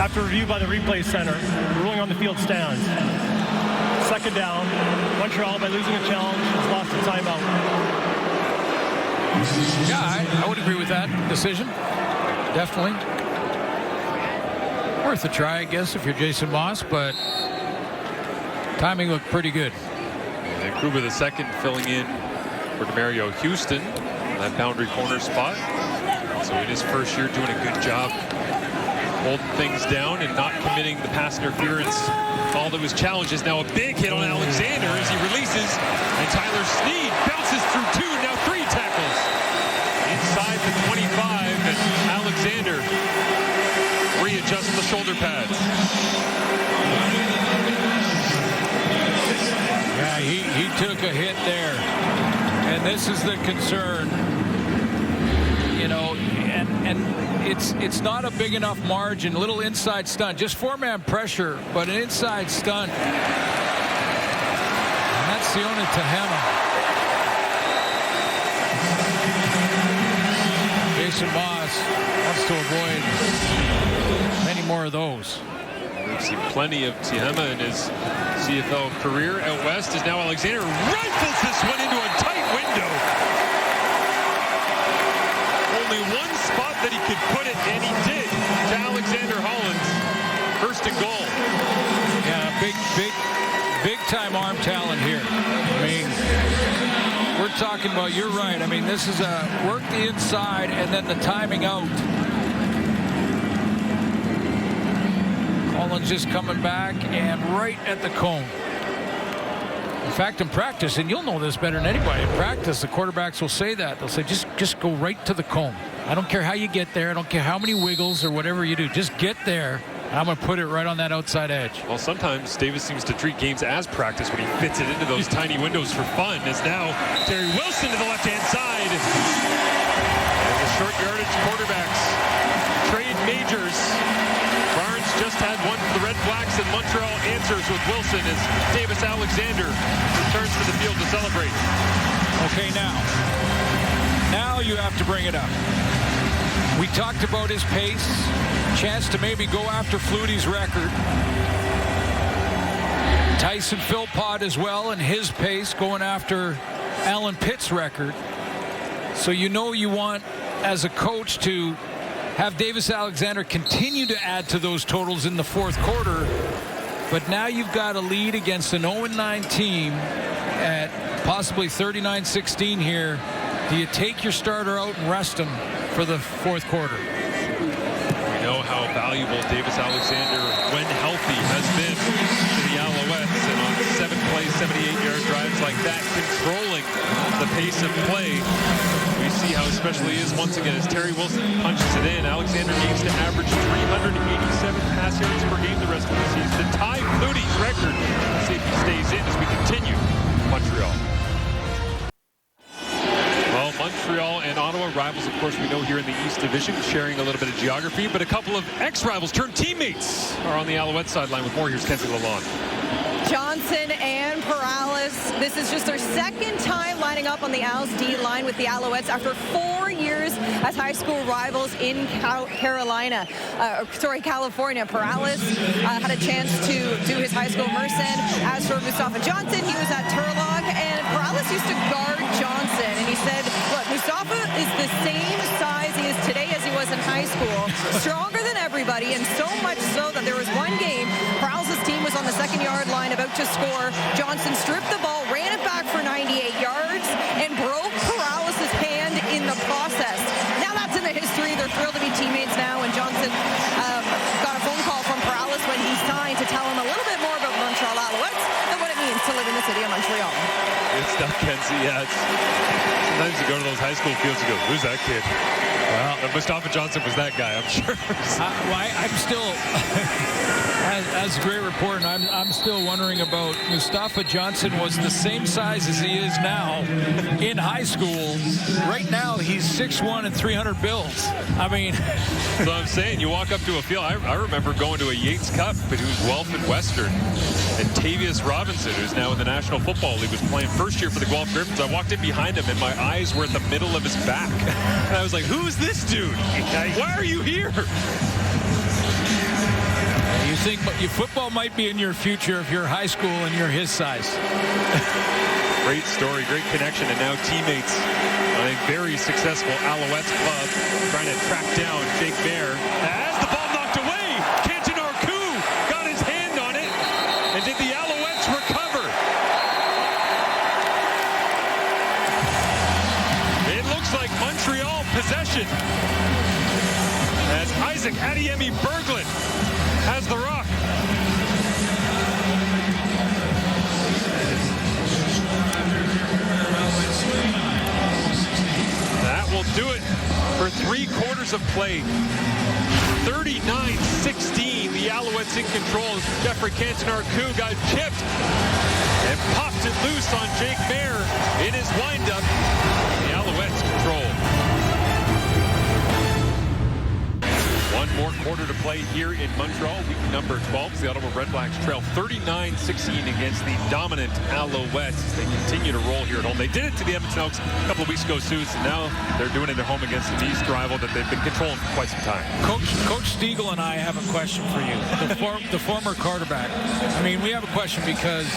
After review by the replay center, the ruling on the field stands. Second down, Montreal, by losing a challenge, has lost a timeout. Yeah, I would agree with that decision. Definitely. Worth a try, I guess, if you're Jason Moss, but timing looked pretty good. And Kruger the second filling in for Demario Houston, that boundary corner spot. So in his first year doing a good job holding things down and not committing the pass interference call that was challenged. Is now a big hit on Alexander as he releases, and Tyler Snead bounces through 2, now 3 tackles. Inside the 25, and Alexander readjusts the shoulder pads. Yeah, he took a hit there. And this is the concern. You know, and it's not a big enough margin. A little inside stunt. Just 4-man pressure, but an inside stunt. And that's Sione Tehama. Jason Moss wants to avoid many more of those. We've seen plenty of Tehama in his CFL career. Out west is now Alexander. Rifles this one into a tight window. Only one spot that he could put it, and he did, to Alexander Hollins. First and goal. Yeah, big time arm talent here. I mean, we're talking about, you're right. I mean, this is a work the inside and then the timing out. Hollins just coming back and right at the cone. In fact, in practice, and you'll know this better than anybody, in practice, the quarterbacks will say that. They'll say, just go right to the cone. I don't care how you get there. I don't care how many wiggles or whatever you do. Just get there. I'm going to put it right on that outside edge. Well, sometimes Davis seems to treat games as practice when he fits it into those tiny windows for fun. As now Terry Wilson to the left-hand side. And the short yardage quarterbacks trade majors. Barnes just had one for the Red Blacks, and Montreal answers with Wilson as Davis Alexander returns to the field to celebrate. Okay, now you have to bring it up. We talked about his pace, chance to maybe go after Flutie's record. Tyson Philpott as well, and his pace going after Alan Pitt's record. So you know you want, as a coach, to have Davis Alexander continue to add to those totals in the fourth quarter. But now you've got a lead against an 0-9 team at possibly 39-16 here. Do you take your starter out and rest him for the fourth quarter? We know how valuable Davis Alexander, when healthy, has been to the Alouettes. And on 7-play, 78-yard drives like that, controlling the pace of play, we see how special he is once again as Terry Wilson punches it in. Alexander needs to average 387 pass yards per game the rest of the season to tie Flutie's record. See if he stays in as we continue Montreal. Well, Montreal and Ottawa, rivals, of course, we know here in the East Division, sharing a little bit of geography, but a couple of ex-rivals turned teammates are on the Alouette sideline with more. Here's Kenzie Lalonde. Johnson and Perales. This is just their second time lining up on the Als D line with the Alouettes after 4 years as high school rivals in California. Perales had a chance to do his high school Merced. As for Mustafa Johnson, he was at Turlock, and Perales used to guard Johnson. And he said, look, Mustafa is the same size he is today as he was in high school, stronger than everybody, and so much so that there was one game, Perales' team was on the second-yard line about to score. Johnson stripped the ball, ran it back for 98 yards, and broke Perales' hand in the process. Now that's in the history. They're thrilled to be teammates now, and Johnson got a phone call from Perales when he city of Montreal. Good stuff, Kenzie. Yeah, sometimes you go to those high school fields and go, who's that kid? Well, Mustafa Johnson was that guy, I'm sure. I'm still, as a great reporter, I'm still wondering about Mustafa Johnson. Was the same size as he is now in high school. Right now, he's 6'1" and 300 bills. I mean, so I'm saying, you walk up to a field. I remember going to a Yates Cup, but it was Guelph and Western. And Tavius Robinson, who's now in the National Football League, was playing first year for the Guelph Griffins. I walked in behind him, and my eyes were at the middle of his back. And I was like, who's this dude? Why are you here? You think your football might be in your future if you're high school and you're his size. Great story, great connection, and now teammates on a very successful Alouettes club trying to track down Jake Mayer. As the ball knocked away, Canton Arcou got his hand on it, and did the Alouettes recover? It looks like Montreal possession as Isaac Adiemi Berglund has the rock. That will do it for 3 quarters of play. 39-16, the Alouettes in control. Jeffrey Canton Arcou got chipped and popped it loose on Jake Mayer in his windup. The Alouettes control. One more quarter to play here in Montreal. Week number 12. The Ottawa REDBLACKS trail 39-16 against the dominant Alouettes. They continue to roll here at home. They did it to the Edmonton Elks a couple of weeks ago, Suits, and now they're doing it at home against an East rival that they've been controlling for quite some time. Coach Stiegel and I have a question for you. The former quarterback. I mean, we have a question because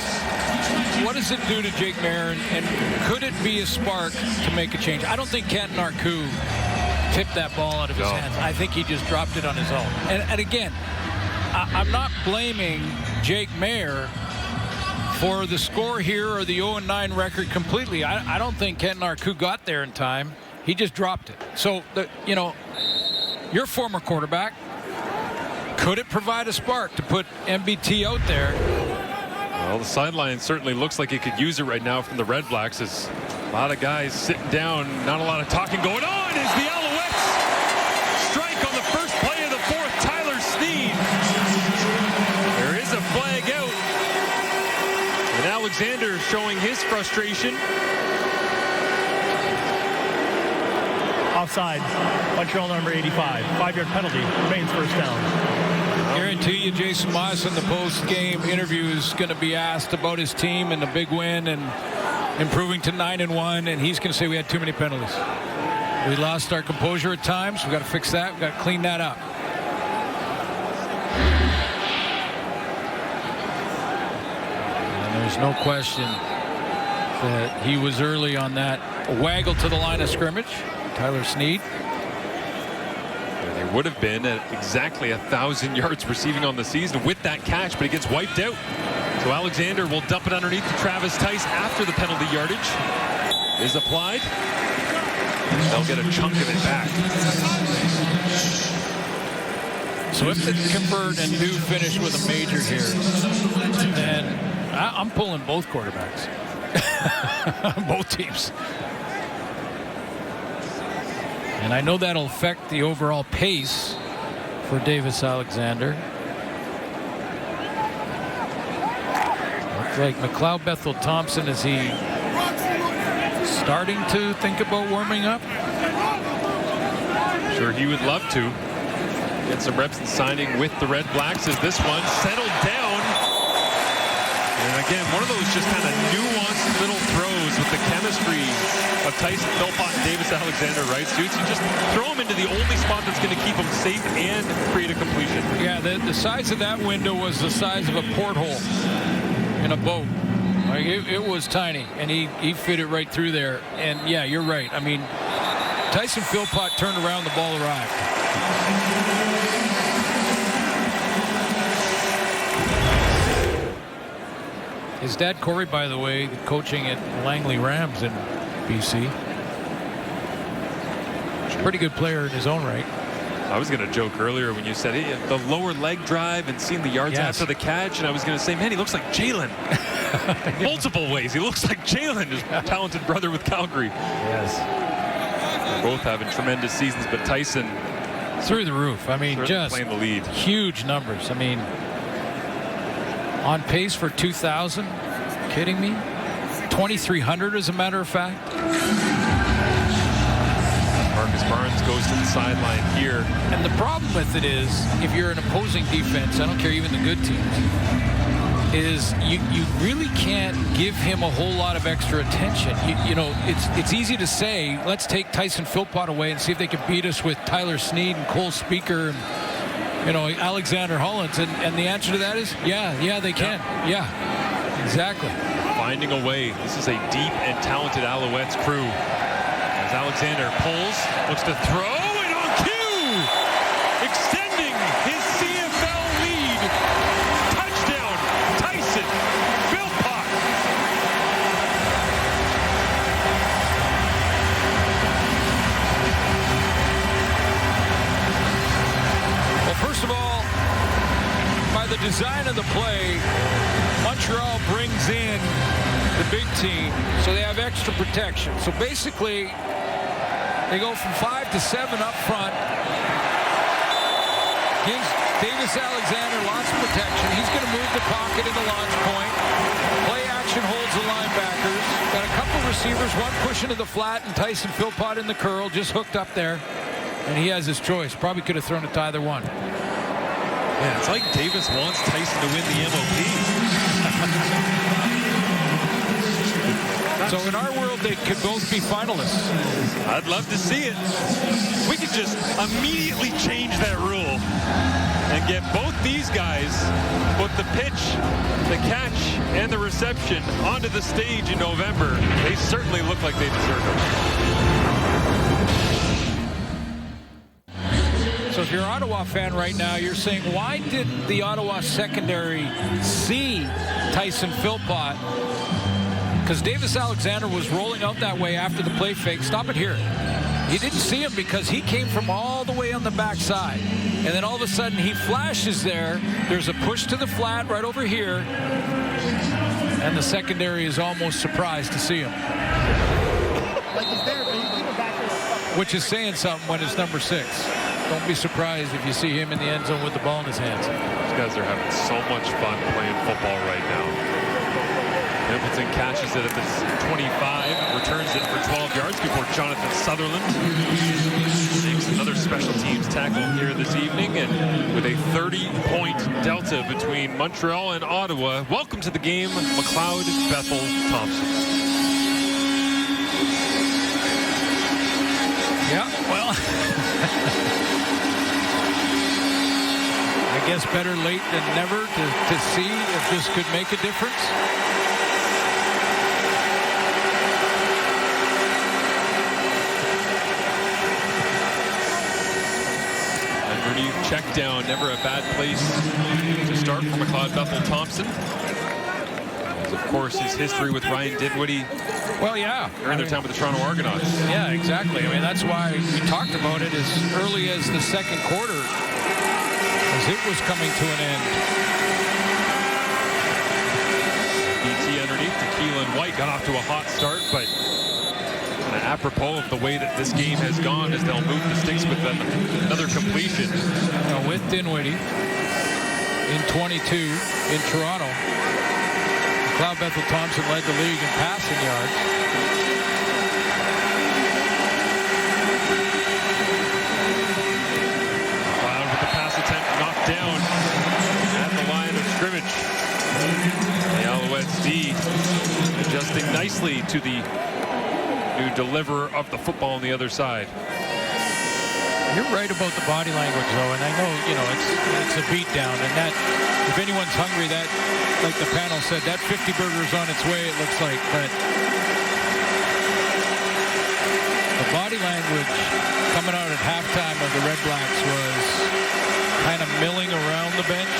what does it do to Jake Mayer, and could it be a spark to make a change? I don't think Canton Arcou tipped that ball out of his hands. I think he just dropped it on his own. And again, I'm not blaming Jake Mayer for the score here or the 0-9 record completely. I don't think Canton Arcou got there in time. He just dropped it. So, your former quarterback, could it provide a spark to put MBT out there? Well, the sideline certainly looks like it could use it right now from the REDBLACKS. As a lot of guys sitting down, not a lot of talking going on as the Alouettes strike on the first play of the fourth. Tyler Sneed. There is a flag out. And Alexander showing his frustration. Offside. Montreal number 85. 5-yard penalty. Remains first down. Guarantee you Jason Moss in the post-game interview is going to be asked about his team and the big win and improving to 9-1, and he's going to say we had too many penalties. We lost our composure at times. We've got to fix that. We've got to clean that up. And there's no question that he was early on that waggle to the line of scrimmage. Tyler Sneed. There would have been at exactly 1,000 yards receiving on the season with that catch, but he gets wiped out. So Alexander will dump it underneath to Travis Tice after the penalty yardage is applied. They'll get a chunk of it back. So if they convert and do finish with a major here, then I'm pulling both quarterbacks. Both teams. And I know that'll affect the overall pace for Davis Alexander. Looks like McLeod Bethel Thompson, is he starting to think about warming up? Sure, he would love to. Get some reps and signing with the REDBLACKS as this one settled down. And again, one of those just kind of nuanced little throws with the chemistry of Tyson Philpott and Davis Alexander, right? Suits, you just throw him into the only spot that's going to keep him safe and create a completion. Yeah, the size of that window was the size of a porthole in a boat. Like it was tiny, and he fit it right through there. And yeah, you're right. I mean, Tyson Philpott turned around, the ball arrived. His dad, Corey, by the way, coaching at Langley Rams in BC. Pretty good player in his own right. I was going to joke earlier when you said the lower leg drive and seeing the yards after the catch, and I was going to say, man, he looks like Jalen. multiple ways. He looks like Jalen, his talented brother with Calgary. Yes. Both having tremendous seasons, but Tyson through the roof. I mean, just playing the lead. Huge numbers. I mean, on pace for 2,000. Kidding me? 2,300 as a matter of fact. Marcus Barnes goes to the sideline here. And the problem with it is, if you're an opposing defense, I don't care, even the good teams, is you really can't give him a whole lot of extra attention. You know, it's easy to say, let's take Tyson Philpott away and see if they can beat us with Tyler Snead and Cole Speaker and, you know, Alexander Hollins. And the answer to that is, yeah, they can. Yeah, exactly. Finding a way. This is a deep and talented Alouettes crew. As Alexander pulls, looks to throw, and on cue, extending his CFL lead. Touchdown, Tyson Philpott. Well, first of all, by the design of the play, Montreal brings in the big team, so they have extra protection. So basically, they go from 5 to 7 up front. Gives Davis Alexander lots of protection. He's going to move the pocket in the launch point. Play action holds the linebackers. Got a couple receivers, one pushing to the flat, and Tyson Philpott in the curl, just hooked up there. And he has his choice. Probably could have thrown it to either one. Yeah, it's like Davis wants Tyson to win the MOP. So in our world, they could both be finalists. I'd love to see it. We could just immediately change that rule and get both these guys, both the pitch, the catch, and the reception onto the stage in November. They certainly look like they deserve it. So if you're an Ottawa fan right now, you're saying, why didn't the Ottawa secondary see Tyson Philpott? Because Davis Alexander was rolling out that way after the play fake. Stop it here. He didn't see him because he came from all the way on the backside. And then all of a sudden he flashes there. There's a push to the flat right over here. And the secondary is almost surprised to see him. Which is saying something when it's number 6. Don't be surprised if you see him in the end zone with the ball in his hands. These guys are having so much fun playing football right now. Hamilton catches it at the 25, returns it for 12 yards before Jonathan Sutherland makes another special teams tackle here this evening, and with a 30-point delta between Montreal and Ottawa. Welcome to the game, McLeod, Bethel, Thompson. Yeah, well, I guess better late than never to see if this could make a difference. Check down, never a bad place to start for McLeod Bethel Thompson. As of course, his history with Ryan Dinwiddie. Well, yeah. During their time with the Toronto Argonauts. Yeah, exactly. I mean, that's why we talked about it as early as the second quarter, as it was coming to an end. BT underneath to Keelan White. Got off to a hot start, but apropos of the way that this game has gone, as they'll move the sticks with them. Another completion. With Dinwiddie in 22 in Toronto. McLeod Bethel Thompson led the league in passing yards. McLeod with the pass attempt knocked down at the line of scrimmage. The Alouettes D adjusting nicely to the new deliverer of the football on the other side. You're right about the body language, though, and I know, you know, it's a beatdown, and that, if anyone's hungry, that, like the panel said, that 50 burger's on its way, it looks like, but the body language coming out at halftime of the REDBLACKS was kind of milling around the bench.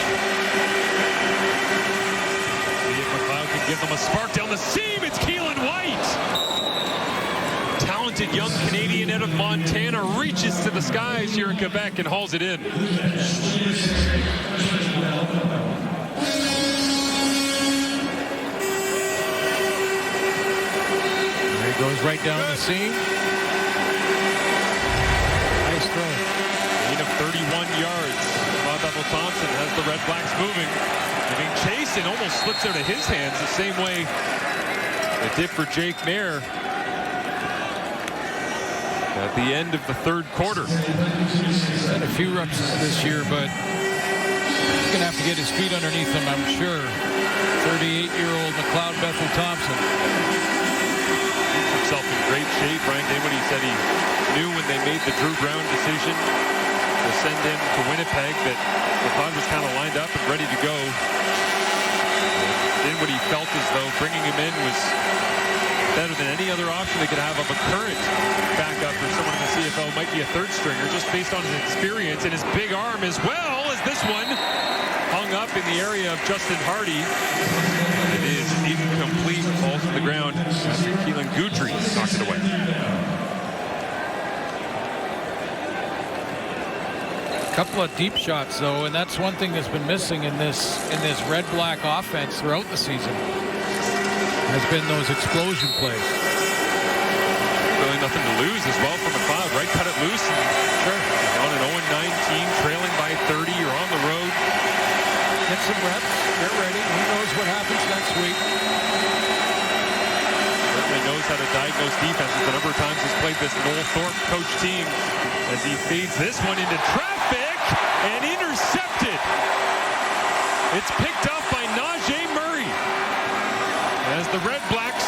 See if McLeod can give them a spark down the seam. It's Keelan White. Talented young Canadian out of Montana reaches to the skies here in Quebec and hauls it in. he goes right down the seam. Nice throw. Gain of 31 yards. Bob Thompson has the Red Blacks moving. I mean, chase and almost slips out of his hands the same way it did for Jake Mayer at the end of the third quarter. Had a few reps this year, but he's going to have to get his feet underneath him, I'm sure. 38-year-old McLeod Bethel Thompson. Keeps himself in great shape. Brian Dinwiddie said he knew when they made the Drew Brown decision to send him to Winnipeg that McLeod was kind of lined up and ready to go. Dinwiddie felt as though bringing him in was better than any other option they could have of a current backup or someone in the CFL might be a third stringer just based on his experience and his big arm as well as this one hung up in the area of Justin Hardy. It is incomplete, falls to the ground after Keelan Goudry knocked it away. Couple of deep shots though, and that's one thing that's been missing in this Red Black offense throughout the season. Has been those explosion plays. Really nothing to lose as well for McLeod, right? Cut it loose. And sure. On an 0-9 team, trailing by 30, you're on the road. Get some reps, get ready. Who knows what happens next week? Certainly knows how to diagnose defenses. The number of times he's played this Noel Thorpe coach team as he feeds this one into traffic and intercepted. It's picked up by Najee Murray. As the Red Blacks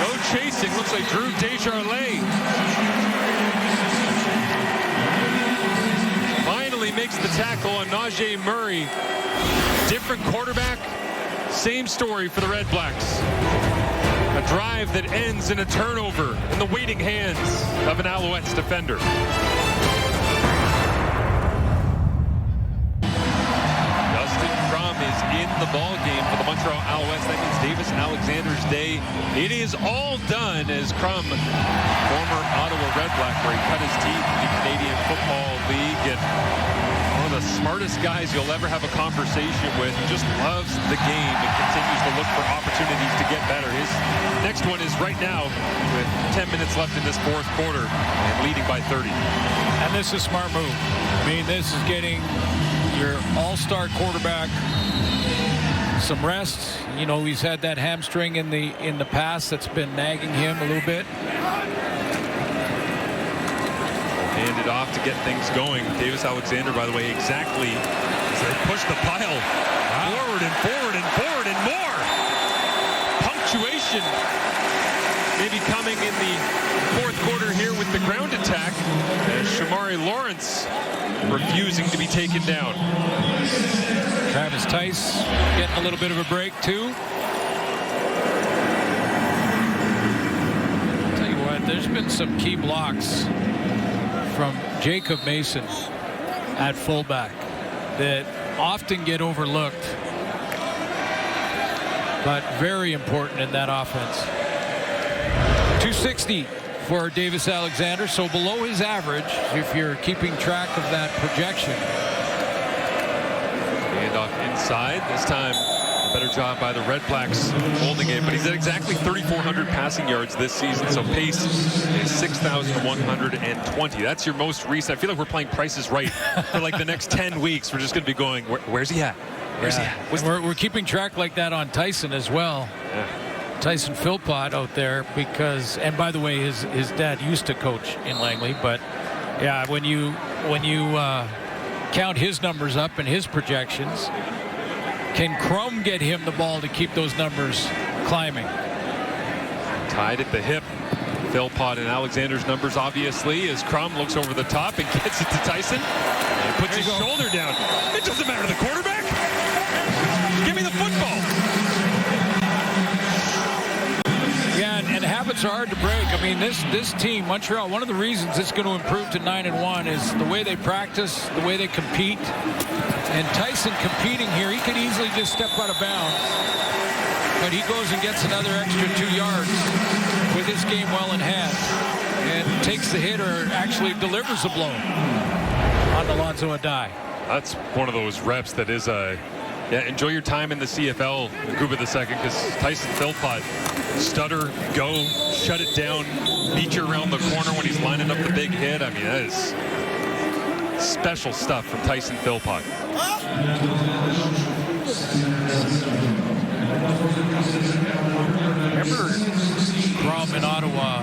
go chasing, looks like Drew Desjardins finally makes the tackle on Najee Murray. Different quarterback, same story for the Red Blacks. A drive that ends in a turnover in the waiting hands of an Alouettes defender. Is in the ball game for the Montreal Alouettes. That means Davis Alexander's day. It is all done as Crum, former Ottawa Red Black, where he cut his teeth in the Canadian Football League, and one of the smartest guys you'll ever have a conversation with. He just loves the game and continues to look for opportunities to get better. His next one is right now with 10 minutes left in this fourth quarter and leading by 30. And this is a smart move. I mean, this is getting your all-star quarterback some rest. You know, he's had that hamstring in the past that's been nagging him a little bit. Hand it off to get things going. Davis Alexander, by the way, exactly as they push the pile forward and forward and forward and more. Punctuation maybe coming in the fourth quarter here with the ground attack as Shamari Lawrence refusing to be taken down. Travis Tice getting a little bit of a break too. I'll tell you what, there's been some key blocks from Jacob Mason at fullback that often get overlooked, but very important in that offense. 260 for Davis Alexander, so below his average if you're keeping track of that projection. Handoff inside. This time a better job by the Red Blacks holding it, but he's at exactly 3,400 passing yards this season, so pace is 6,120. That's your most recent. I feel like we're playing Price is Right for like the next 10 weeks. We're just going to be going, where's he at? Where's he at? We're keeping track like that on Tyson as well. Yeah. Tyson Philpott out there because, and by the way, his dad used to coach in Langley, but yeah, when you count his numbers up and his projections, can Crum get him the ball to keep those numbers climbing? Tied at the hip. Philpott and Alexander's numbers, obviously, as Crum looks over the top and gets it to Tyson and puts his shoulder down. It doesn't matter the quarterback. Give me the football. Yeah, and habits are hard to break. I mean, this team, Montreal, one of the reasons it's going to improve to 9-1 is the way they practice, the way they compete. And Tyson competing here, he could easily just step out of bounds, but he goes and gets another extra 2 yards with his game well in hand and takes the hit or actually delivers a blow on Alonzo Adai. That's one of those reps that is Yeah, enjoy your time in the CFL group of the second, because Tyson Philpott, stutter, go, shut it down, beat you around the corner when he's lining up the big hit. I mean, that is special stuff from Tyson Philpott. Remember Grom in Ottawa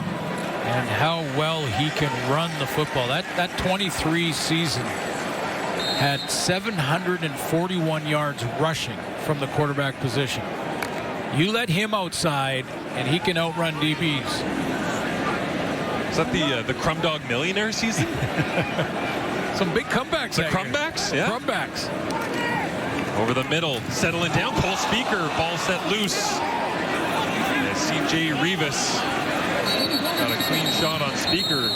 and how well he can run the football. That 23 season had 741 yards rushing from the quarterback position. You let him outside and he can outrun DBs. Is that the Crumb Dog Millionaire season? Some big comebacks. The Crumbacks? Yeah. Crumbacks. Over the middle, settling down. Cole Speaker, ball set loose. And CJ Rivas got a clean shot on Speaker.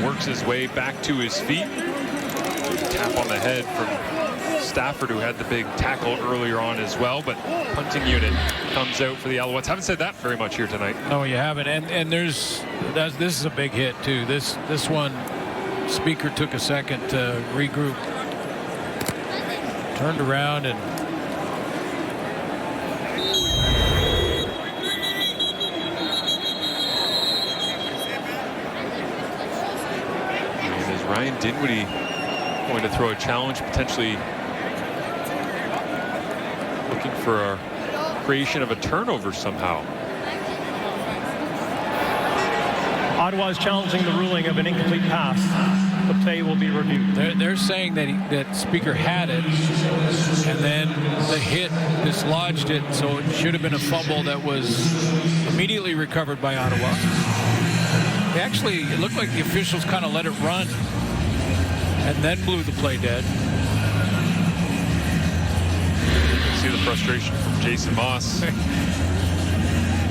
Works his way back to his feet. Tap on the head from Stafford, who had the big tackle earlier on as well, but punting unit comes out for the Alouettes. Haven't said that very much here tonight. No, you haven't. And this is a big hit too. This one, Speaker took a second to regroup, turned around and is Ryan Dinwiddie going to throw a challenge, potentially looking for a creation of a turnover somehow. Ottawa is challenging the ruling of an incomplete pass. The play will be reviewed. They're saying that Speaker had it, and then the hit dislodged it, so it should have been a fumble that was immediately recovered by Ottawa. Actually, it looked like the officials kind of let it run and then blew the play dead. See the frustration from Jason Moss.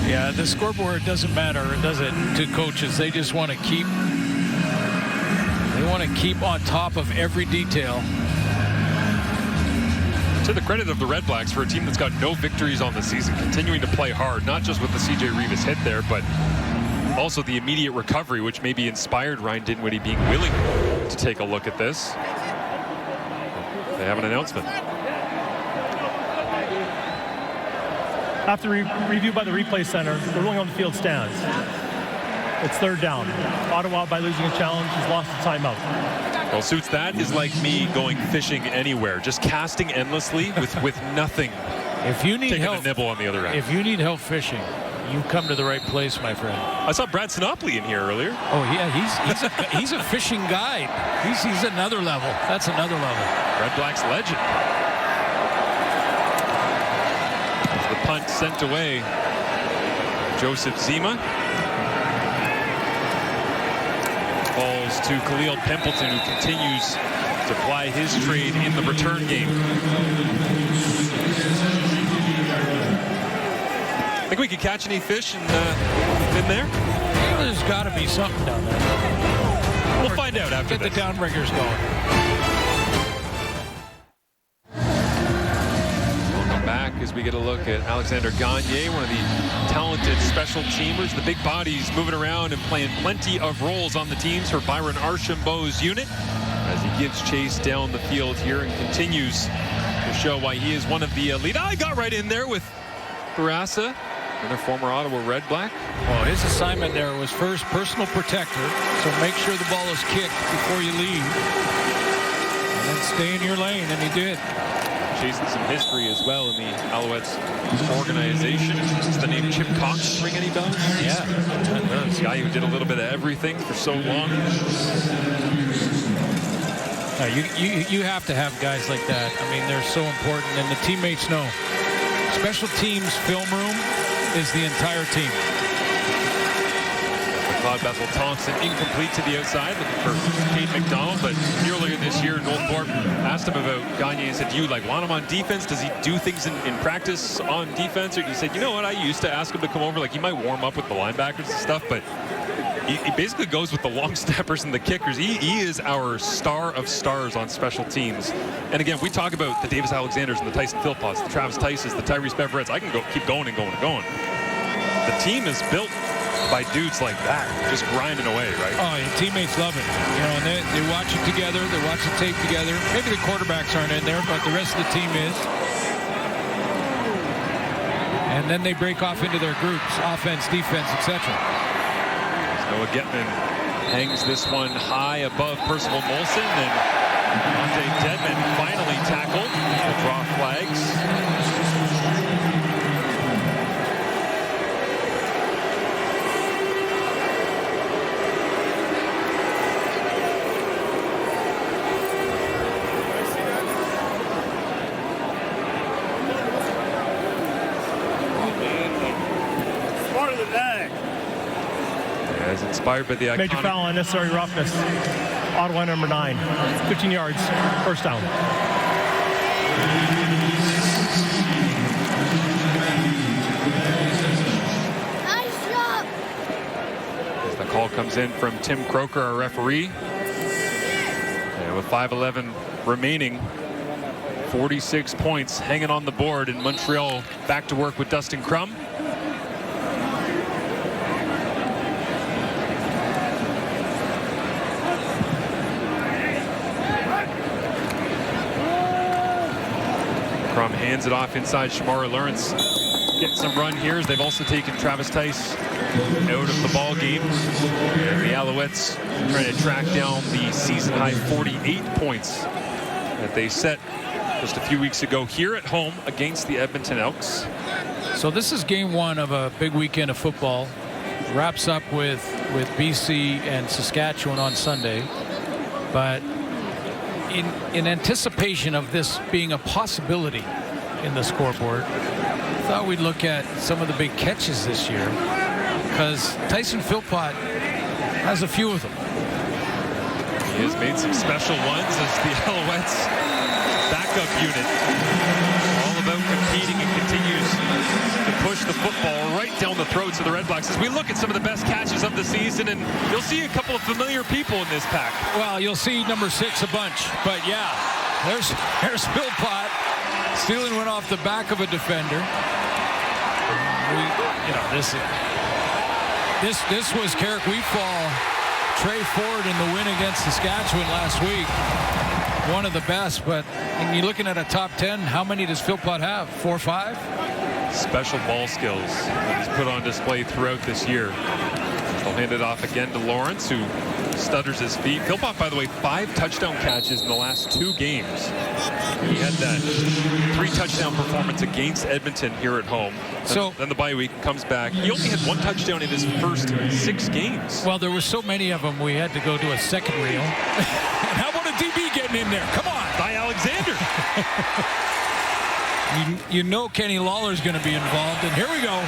Yeah, the scoreboard doesn't matter, does it, to coaches? They just want to keep on top of every detail. To the credit of the REDBLACKS, for a team that's got no victories on the season, continuing to play hard, not just with the CJ Rivas hit there, but also the immediate recovery, which maybe inspired Ryan Dinwiddie being willing to take a look at this. They have an announcement. After review by the replay center, the ruling on the field stands. It's third down. Ottawa, by losing a challenge, has lost the timeout. Well, Suits, that is like me going fishing anywhere, just casting endlessly with nothing. If you need taking help, a nibble on the other end. If you need help fishing, you come to the right place, my friend. I saw Brad Sinopoli in here earlier. Oh yeah, he's a fishing guide. He's another level. That's another level. REDBLACKS legend. As the punt sent away, Joseph Zima. Falls to Khalil Pimpleton, who continues to ply his trade in the return game. Think we could catch any fish in there? There's got to be something down there. We'll find out after this. Get the downriggers going. Welcome back as we get a look at Alexander Gagne, one of the talented special teamers. The big bodies moving around and playing plenty of roles on the teams for Byron Archambault's unit as he gives chase down the field here and continues to show why he is one of the elite. I got right in there with Barassa, another former Ottawa REDBLACK. Well, his assignment there was first personal protector, so make sure the ball is kicked before you leave, and then stay in your lane, and he did. Chasing some history as well in the Alouettes organization. Does the name Chip Cox ring any bells? Yeah. This guy who did a little bit of everything for so long. You have to have guys like that. I mean, they're so important, and the teammates know. Special teams film room is the entire team. Claude Bethel-Thompson incomplete to the outside, looking for Kate McDonald, but earlier this year, Noel Thorpe asked him about Gagne and said, do you want him on defense? Does he do things in practice on defense? Or he said, you know what, I used to ask him to come over, like he might warm up with the linebackers and stuff, but he basically goes with the long snappers and the kickers. He is our star of stars on special teams. And again, we talk about the Davis Alexanders and the Tyson Philpotts, the Travis Tices, the Tyrese Beveretts. I can keep going and going and going. The team is built by dudes like that, just grinding away, right? Oh, your teammates love it. You know, and they watch it together. They watch the tape together. Maybe the quarterbacks aren't in there, but the rest of the team is. And then they break off into their groups, offense, defense, etc. Noah Getman hangs this one high above Percival Molson, and Dante Dedman finally tackled. We'll draw flags. As inspired by the iconic... Major foul, unnecessary roughness. Ottawa number 9. 15 yards, first down. Nice job. As the call comes in from Tim Croker, our referee. And with 5:11 remaining, 46 points hanging on the board, and Montreal back to work with Dustin Crum. Crum hands it off inside. Shamari Lawrence getting some run here, as they've also taken Travis Tice out of the ball game. And the Alouettes trying to track down the season-high 48 points that they set just a few weeks ago here at home against the Edmonton Elks. So this is game 1 of a big weekend of football. Wraps up with BC and Saskatchewan on Sunday. But in anticipation of this being a possibility in the scoreboard, I thought we'd look at some of the big catches this year, because Tyson Philpott has a few of them. He has made some special ones as the Alouettes backup unit. All about competing and continues to push the football right down the throats of the REDBLACKS. As we look at some of the best catches of the season, and you'll see a couple of familiar people in this pack. Well, you'll see number 6 a bunch, but yeah, there's Philpott stealing one off the back of a defender. This was Carrick Wheatfall, Trey Ford in the win against Saskatchewan last week. One of the best, but when you're looking at a top 10, how many does Philpott have? 4 or 5? Special ball skills that he's put on display throughout this year. He'll hand it off again to Lawrence, who stutters his feet. Philpott, by the way, 5 touchdown catches in the last 2 games. He had that 3 touchdown performance against Edmonton here at home. Then the bye week comes back. He only had 1 touchdown in his first 6 games. Well, there were so many of them, we had to go to a second reel. How about a DB getting in there? Come on. By Alexander. You know Kenny Lawler's going to be involved, and here we go.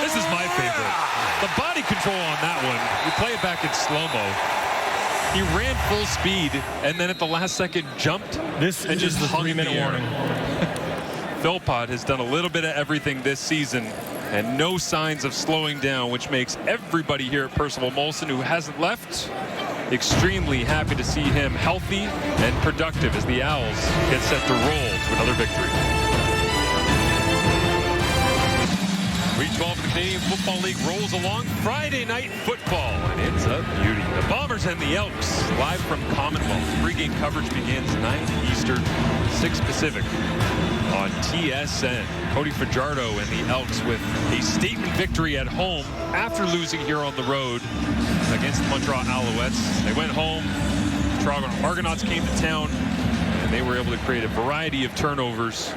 This is my favorite. The body control on that one. You play it back in slow-mo. He ran full speed, and then at the last second jumped and just hung in the 3-minute warning. Philpott has done a little bit of everything this season, and no signs of slowing down, which makes everybody here at Percival Molson, who hasn't left, extremely happy to see him healthy and productive as the Owls get set to roll to another victory. Week 12 of the Canadian Football League rolls along. Friday night football, and it's a beauty. The Bombers and the Elks, live from Commonwealth. Pre-game coverage begins 9 Eastern, 6 Pacific on TSN. Cody Fajardo and the Elks with a statement victory at home after losing here on the road against the Montreal Alouettes. They went home. Toronto Argonauts came to town, and they were able to create a variety of turnovers.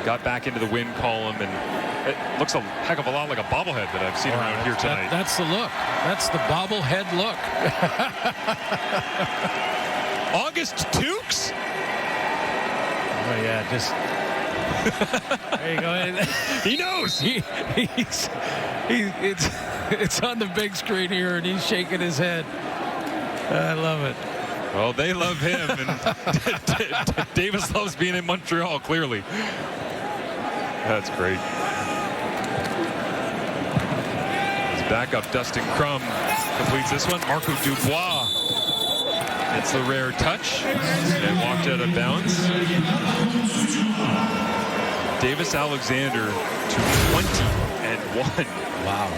Got back into the win column, and it looks a heck of a lot like a bobblehead that I've seen around here tonight. That's the look. That's the bobblehead look. August Tukes? Oh, yeah, just... There you go. He knows. It's on the big screen here, and he's shaking his head. I love it. Well, they love him, and Davis loves being in Montreal, clearly. That's great. His backup, Dustin Crum, completes this one. Marco Dubois gets the rare touch and walked out of bounds. Davis Alexander to 20-1. Wow.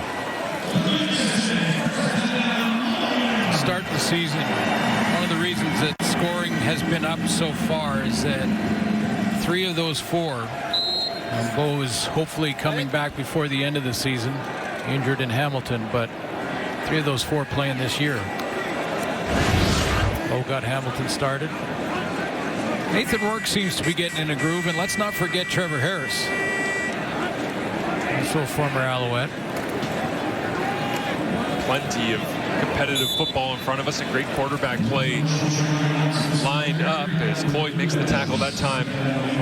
Start the season, one of the reasons that scoring has been up so far is that 3 of those 4, Bo is hopefully coming back before the end of the season, injured in Hamilton, but 3 of those 4 playing this year. Bo got Hamilton started. Nathan Rourke seems to be getting in a groove, and let's not forget Trevor Harris, also a former Alouette. Plenty of competitive football in front of us, and great quarterback play lined up as Cloyd makes the tackle that time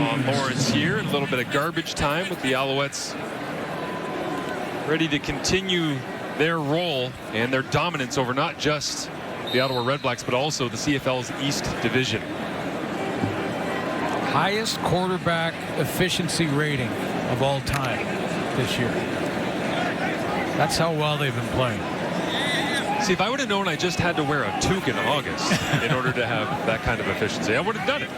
on Lawrence here. A little bit of garbage time with the Alouettes ready to continue their role and their dominance over not just the Ottawa REDBLACKS but also the CFL's East Division. Highest quarterback efficiency rating of all time this year. That's how well they've been playing. See, if I would have known I just had to wear a toque in August in order to have that kind of efficiency, I would have done it.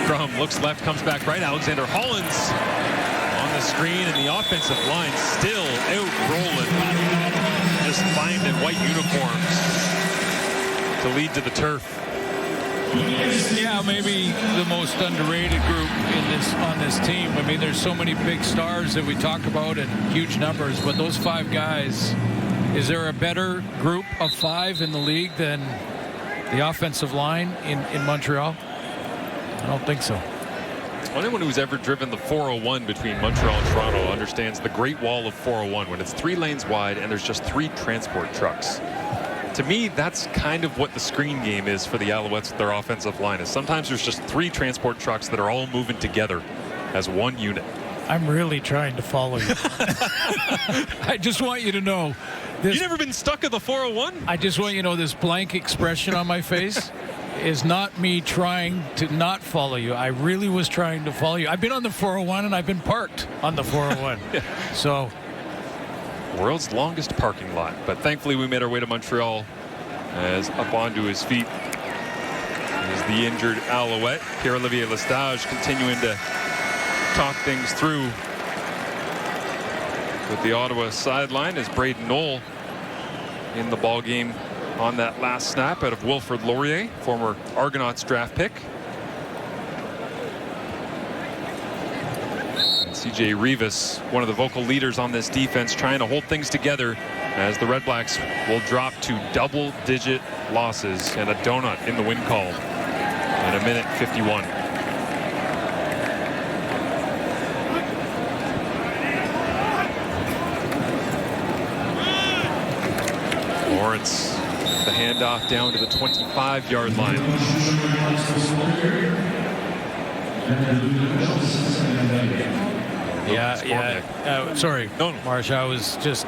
Scrum looks left, comes back right. Alexander Hollins on the screen, and the offensive line still out rolling. Just finding white uniforms to lead to the turf. Yeah, maybe the most underrated group on this team. I mean, there's so many big stars that we talk about and huge numbers, but those 5 guys, is there a better group of 5 in the league than the offensive line in Montreal? I don't think so. Anyone who's ever driven the 401 between Montreal and Toronto understands the Great Wall of 401 when it's 3 lanes wide and there's just 3 transport trucks. To me, that's kind of what the screen game is for the Alouettes with their offensive line. Is sometimes there's just 3 transport trucks that are all moving together as one unit. I'm really trying to follow you. I just want you to know. You've never been stuck at the 401? I just want you to know this blank expression on my face is not me trying to not follow you. I really was trying to follow you. I've been on the 401 and I've been parked on the 401. So. World's longest parking lot. But thankfully we made our way to Montreal as up onto his feet is the injured Alouette. Pierre-Olivier Lestage continuing to talk things through with the Ottawa sideline as Braden Knoll in the ball game on that last snap out of Wilfrid Laurier, former Argonauts draft pick. And CJ Rivas, one of the vocal leaders on this defense, trying to hold things together as the REDBLACKS will drop to double-digit losses and a donut in the win call in 1:51. Lawrence, the handoff down to the 25-yard line. Sorry, Marsh, I was just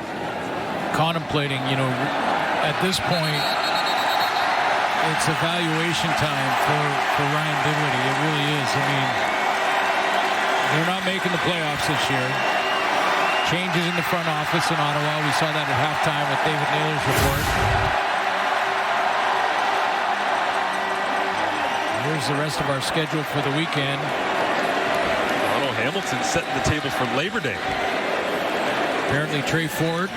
contemplating, you know, at this point, it's evaluation time for Ryan Dinwiddie. It really is. I mean, they're not making the playoffs this year. Changes in the front office in Ottawa. We saw that at halftime with David Naylor's report. Here's the rest of our schedule for the weekend. Toronto Hamilton setting the table for Labor Day. Apparently Trey Ford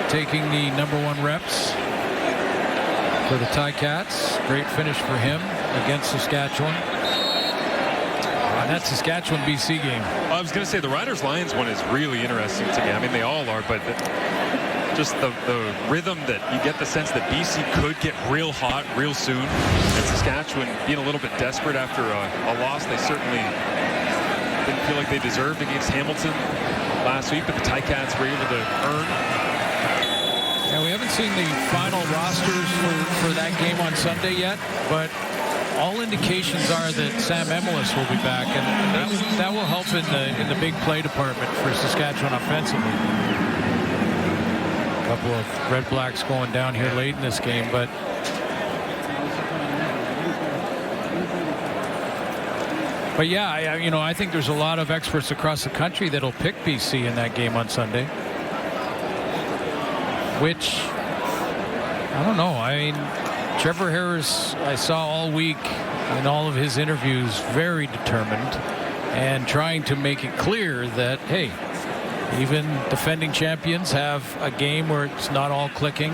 taking the #1 reps for the Ticats. Great finish for him against Saskatchewan. That Saskatchewan BC game. I was going to say the Riders-Lions one is really interesting to me. I mean, they all are, but just the rhythm that you get the sense that BC could get real hot real soon. And Saskatchewan being a little bit desperate after a loss they certainly didn't feel like they deserved against Hamilton last week, but the Ticats were able to earn. Yeah, we haven't seen the final rosters for that game on Sunday yet, but all indications are that Sam Emelis will be back, and that will help in the big play department for Saskatchewan offensively. A couple of REDBLACKS going down here late in this game, but yeah, you know, I think there's a lot of experts across the country that'll pick BC in that game on Sunday, which I don't know. I mean, Trevor Harris, I saw all week in all of his interviews, very determined and trying to make it clear that, hey, Even defending champions have a game where it's not all clicking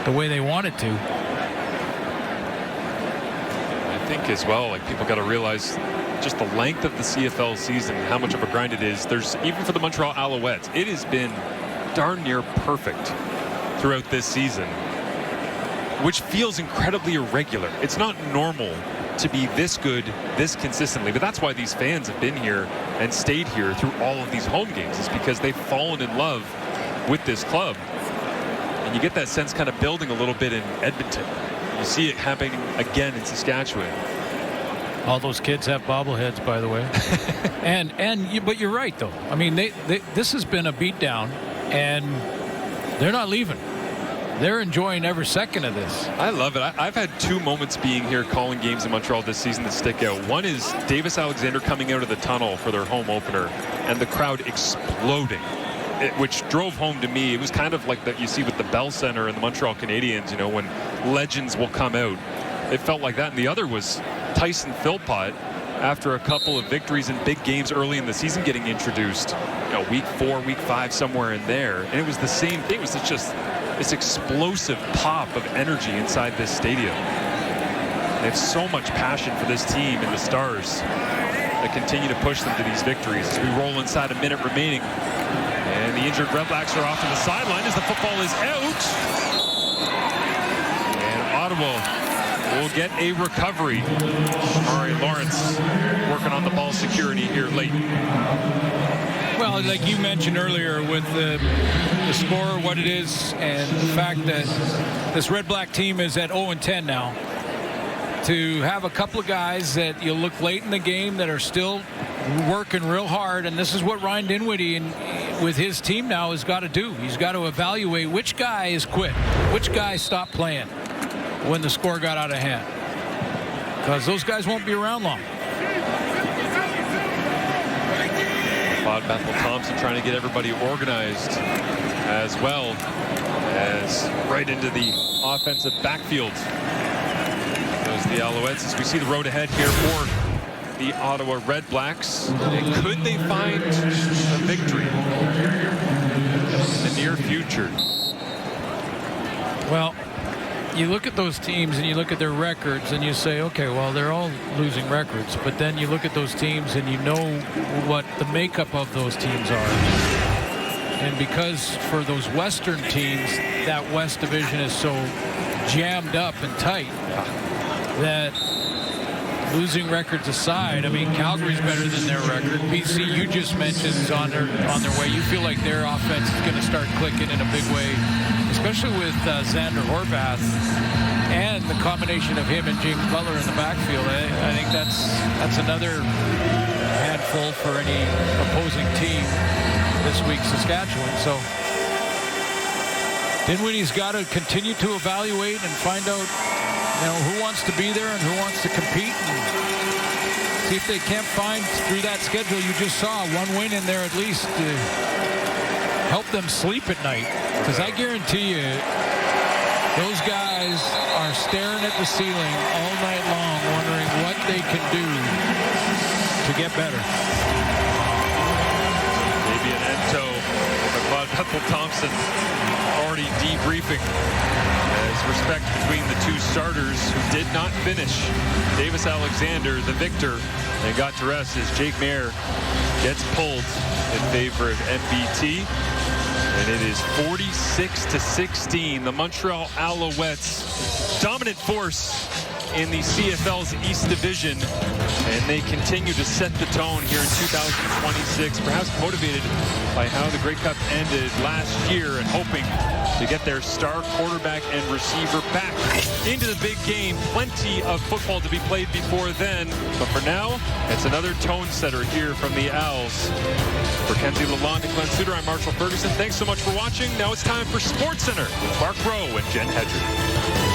the way they want it to. I think as well, like, people got to realize just the length of the CFL season, how much of a grind it is. There's, even for the Montreal Alouettes, it has been darn near perfect throughout this season, which feels incredibly irregular. It's not normal to be this good, this consistently, but that's why these fans have been here and stayed here through all of these home games, is because they've fallen in love with this club. And you get that sense kind of building a little bit in Edmonton. You see it happening again in Saskatchewan. All those kids have bobbleheads, by the way. But you're right, though. I mean, this has been a beatdown, and they're not leaving. They're enjoying every second of this. I love it. I've had two moments being here calling games in Montreal this season that stick out. One is Davis Alexander coming out of the tunnel for their home opener and the crowd exploding, which drove home to me. It was kind of like that you see with the Bell Center and the Montreal Canadiens, you know, when legends will come out. It felt like that. And the other was Tyson Philpott, after a couple of victories in big games early in the season, getting introduced, you know, week 4, week 5, somewhere in there. And it was the same thing. It was just this explosive pop of energy inside this stadium. They have so much passion for this team and the Stars that continue to push them to these victories. As we roll inside a minute remaining, and the injured REDBLACKS are off to the sideline as the football is out. And Ottawa will get a recovery. Murray Lawrence working on the ball security here late. Well, like you mentioned earlier, with the score, what it is, and the fact that this Red Black team is at 0-10 now, to have a couple of guys that you look late in the game that are still working real hard, and this is what Ryan Dinwiddie with his team now has got to do. He's got to evaluate which guy is quit, which guy stopped playing when the score got out of hand, because those guys won't be around long. Claude Bethel-Thompson trying to get everybody organized as well as right into the offensive backfield. There's the Alouettes as we see the road ahead here for the Ottawa REDBLACKS. And could they find a victory in the near future? Well, you look at those teams and you look at their records and you say, okay, well, they're all losing records. But then you look at those teams and you know what the makeup of those teams are. And because for those Western teams, that West division is so jammed up and tight that losing records aside, I mean, Calgary's better than their record. BC, you just mentioned, is on their way. You feel like their offense is going to start clicking in a big way, especially with Xander Horvath and the combination of him and James Butler in the backfield. I think that's another handful for any opposing team this week, Saskatchewan. So Dinwiddie's got to continue to evaluate and find out, you know, who wants to be there and who wants to compete, and see if they can't find through that schedule you just saw one win in there at least to help them sleep at night. Because I guarantee you, those guys are staring at the ceiling all night long, wondering what they can do to get better. Maybe an Ento with Claude Bethel-Thompson already debriefing as respect between the two starters who did not finish. Davis Alexander, the victor, and got to rest as Jake Mayer gets pulled in favor of MBT. And it is 46-16. The Montreal Alouettes, dominant force in the CFL's East Division, and they continue to set the tone here in 2026, perhaps motivated by how the Grey Cup ended last year and hoping to get their star quarterback and receiver back into the big game. Plenty of football to be played before then, but for now, it's another tone setter here from the Owls. For Kenzie Lalonde and Glenn Suter, I'm Marshall Ferguson. Thanks so much for watching. Now it's time for SportsCenter with Mark Rowe and Jen Hedrick.